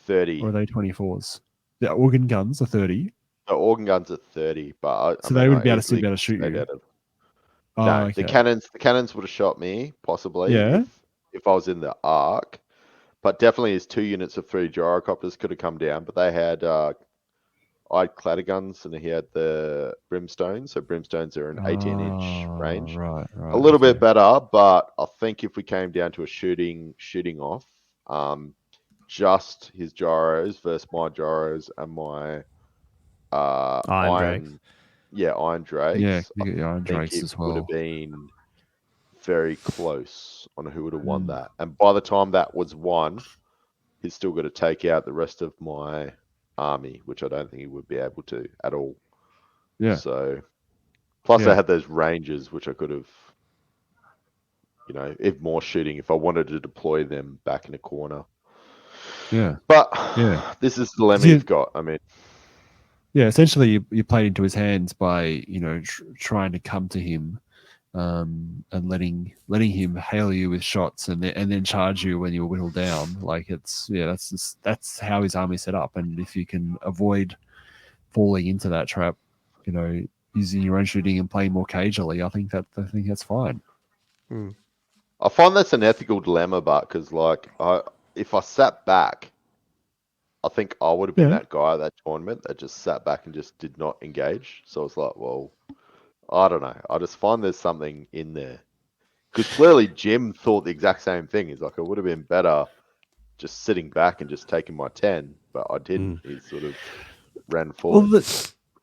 30. Or are they 24s? The organ guns are 30. The organ guns are 30, but they would be able to shoot you. The cannons would have shot me possibly. If I was in the arc, but definitely his 2 units of 3 gyrocopters could have come down. But they had I had clatter guns, and he had the brimstones. So brimstones are an 18-inch range. Right. A little bit better, but I think if we came down to a shooting off, just his gyros versus my gyros and my iron drakes. Yeah, you get your iron drakes as well. Would have been very close on who would have won that. And by the time that was won, he's still got to take out the rest of my army, which I don't think he would be able to at all. Yeah. So, plus I had those ranges, which I could have, if more shooting, if I wanted to deploy them back in a corner. Yeah. But this is the dilemma you've got. I mean, Yeah, essentially you played into his hands by trying to come to him, and letting him hail you with shots and then charge you when you're whittled down. Like that's how his army's set up. And if you can avoid falling into that trap, using your own shooting and playing more cagely, I think that's fine. I find that's an ethical dilemma, but because if I sat back, I think I would have been that guy at that tournament that just sat back and just did not engage. So it's like, well, I don't know. I just find there's something in there. Because clearly Jim thought the exact same thing. He's like, it would have been better just sitting back and just taking my 10, but I didn't. He sort of ran forward. Well,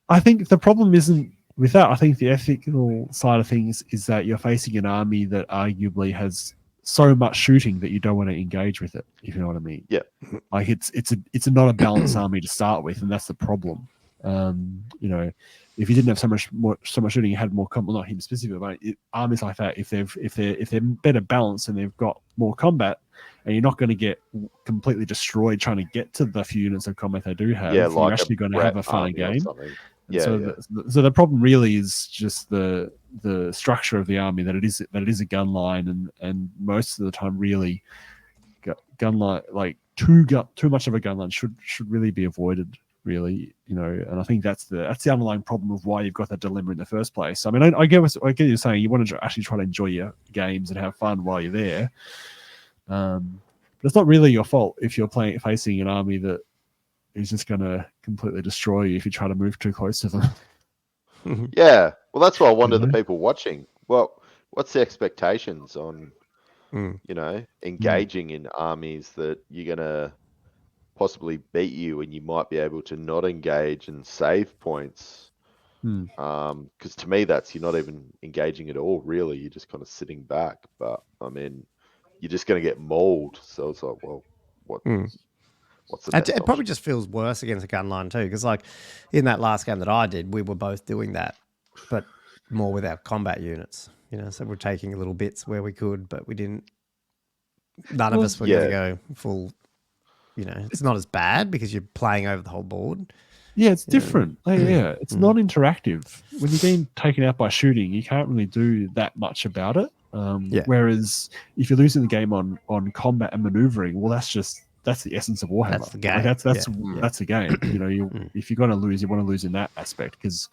I think the problem isn't with that. I think the ethical side of things is that you're facing an army that arguably has so much shooting that you don't want to engage with it, if you know what I mean. Yeah. Like it's not a balanced army to start with, and that's the problem. If you didn't have so much shooting, you had more combat. Well, not him specifically, but armies like that, if they're better balanced and they've got more combat, and you're not going to get completely destroyed trying to get to the few units of combat they do have, you're actually going to have a fun game. So the problem really is just the structure of the army, that it is a gun line, and most of the time really gun line, like too much of a gun line should really be avoided, really, and I think that's the underlying problem of why you've got that dilemma in the first place. I mean, I get what you're saying. You want to actually try to enjoy your games and have fun while you're there, but it's not really your fault if you're facing an army that is just going to completely destroy you if you try to move too close to them. Yeah, well, that's what I wonder the people watching. Well, what's the expectations on, engaging in armies that you're going to possibly beat you, and you might be able to not engage and save points? Because to me, you're not even engaging at all, really. You're just kind of sitting back. But I mean, you're just going to get mauled. So it's like, well, what's the best it probably option? just feels worse against a gun line too, because like in that last game that I did, we were both doing that, but more with our combat units. So we're taking little bits where we could, but we didn't. None of us were going to go full. It's not as bad because you're playing over the whole board. Yeah, it's different. It's not interactive. When you're being taken out by shooting, you can't really do that much about it. Whereas if you're losing the game on combat and maneuvering, well, that's the essence of Warhammer. That's the game. That's the game. If you're going to lose, you want to lose in that aspect, because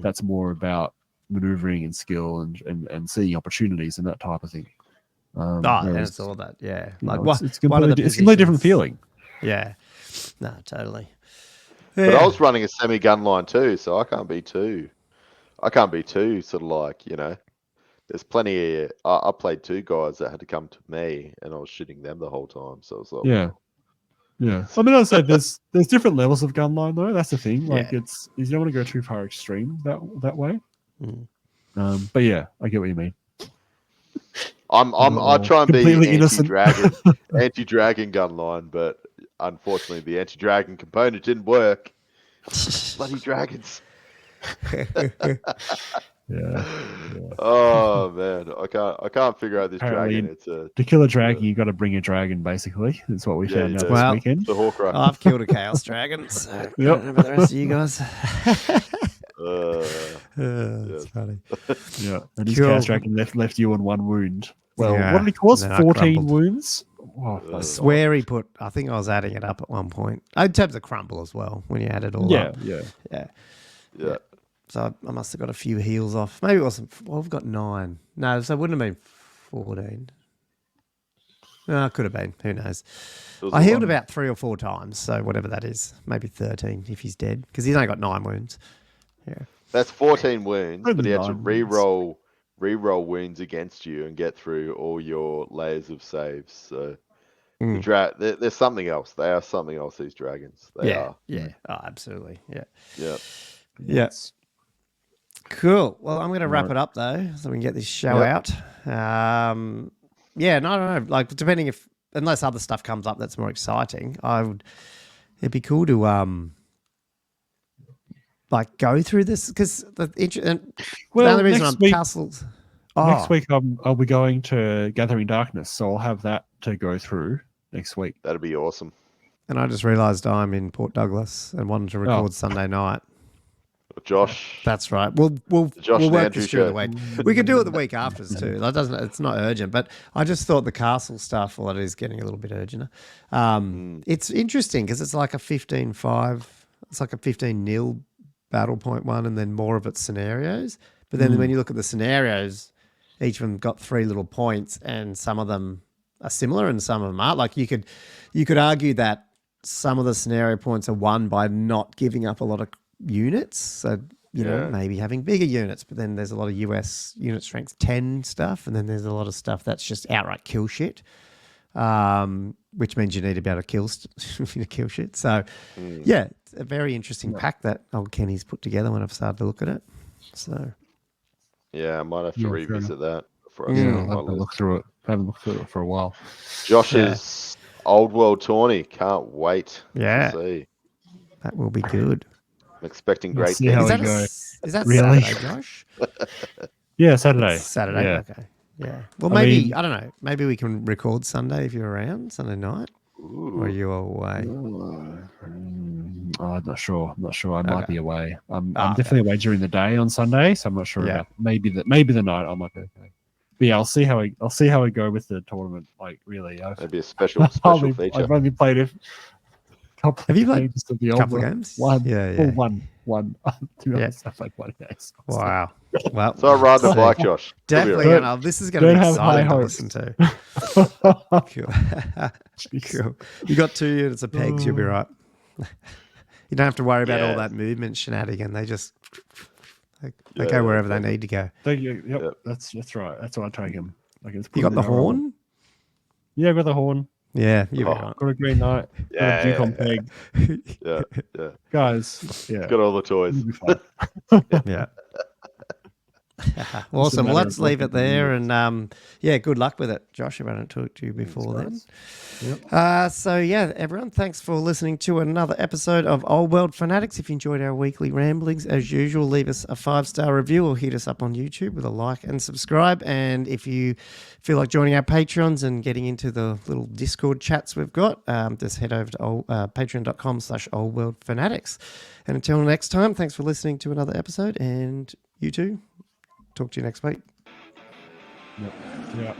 that's more about maneuvering and skill and seeing opportunities and that type of thing. And it's all that. Yeah, like it's a completely different feeling. Yeah, no, totally. But I was running a semi-gun line too, so I can't be too sort of like, there's plenty of, I played two guys that had to come to me, and I was shooting them the whole time. So it's like, yeah. I mean, I'd say there's different levels of gun line though. That's the thing. Like you don't want to go too far extreme that way. But yeah, I get what you mean. I try and be innocent. anti-dragon gun line, but unfortunately the anti-dragon component didn't work. Bloody dragons. Yeah. Oh man, I can't figure out this dragon. To kill a dragon, you got to bring a dragon. Basically, that's what we found out this weekend. The Hawkeye. I've killed a chaos dragon. So I don't know about the rest of you guys. That's funny. Yeah, and his chaos dragon left you on 1 wound. Well, what did he cause? 14 wounds. Oh, I swear he put. I think I was adding it up at one point. In terms of crumble as well, when you add it all up. Yeah. So I must have got a few heals off. Maybe it wasn't. Well, I've got 9. No, so it wouldn't have been 14. No, it could have been. Who knows? I healed about 3 or 4 times. So whatever that is, maybe 13 if he's dead, because he's only got 9 wounds. Yeah, that's 14 wounns, but he had to re-roll wounds against you and get through all your layers of saves. So there's something else. They are something else. These dragons. They are. Yeah. Oh, absolutely. Yeah. Yeah. Yes. Cool. Well, I'm going to wrap it up though, so we can get this show out. I don't know. Like, depending unless other stuff comes up that's more exciting, it'd be cool to like go through this, because the only reason I'm castles. Next week I'll be going to Gathering Darkness, so I'll have that to go through next week. That'd be awesome. And I just realised I'm in Port Douglas and wanted to record Sunday night. Josh. That's right. We'll Josh we'll and work Andrew this during the show. week. We could do it the week after too. That doesn't. It's not urgent, but I just thought the castle stuff, well, it is getting a little bit urgent. It's interesting because it's like a 15-5. It's like a 15-0 battle point one, and then more of its scenarios. But then when you look at the scenarios, each of them got 3 little points, and some of them are similar and some of them aren't. Like you could argue that some of the scenario points are won by not giving up a lot of units. So, you know, maybe having bigger units, but then there's a lot of US unit strength 10 stuff. And then there's a lot of stuff that's just outright kill shit, which means you need to be able to kill shit. So, yeah, it's a very interesting pack that old Kenny's put together when I've started to look at it. So, yeah, I might have to revisit that. I'll have to look through it. I haven't looked through it for a while. Josh's Old World tourney. Can't wait to see. That will be good. I'm expecting Let's great see how things. we go. Is that Really? Saturday, Josh? Yeah, Saturday. Saturday, Yeah. okay. Yeah. Well, maybe, I don't know, maybe we can record Sunday if you're around, Sunday night. Or are you away? I'm not sure. I might be away. I'm definitely away during the day on Sunday, so I'm not sure about maybe the night I might be okay. But yeah, I'll see how I go with the tournament. Like really, Maybe a special feature. I've only played a couple. Have you played a couple of games? One. Yeah. Well, one. To be honest, I played one game. Wow. Well, So I'd rather black, Josh. Definitely. This is going to be exciting to listen to. Cool. You got 2 units of pegs, you'll be right. You don't have to worry about all that movement shenanigan. They just they go wherever they need to go. Yep. That's right. That's what I take them. You got the horn? Yeah, I got the horn. Yeah, you'll be right. Got a green knight. Got a Duke on peg. Yeah. Guys, Got all the toys. Yeah. Awesome. Well, let's leave it there. And good luck with it, Josh, if I don't talk to you before then. Yep. So, everyone, thanks for listening to another episode of Old World Fanatics. If you enjoyed our weekly ramblings, as usual, leave us a 5-star review or hit us up on YouTube with a like and subscribe. And if you feel like joining our Patreons and getting into the little Discord chats we've got, just head over to patreon.com/oldworldfanatics. And until next time, thanks for listening to another episode. And you too. Talk to you next week. Yep.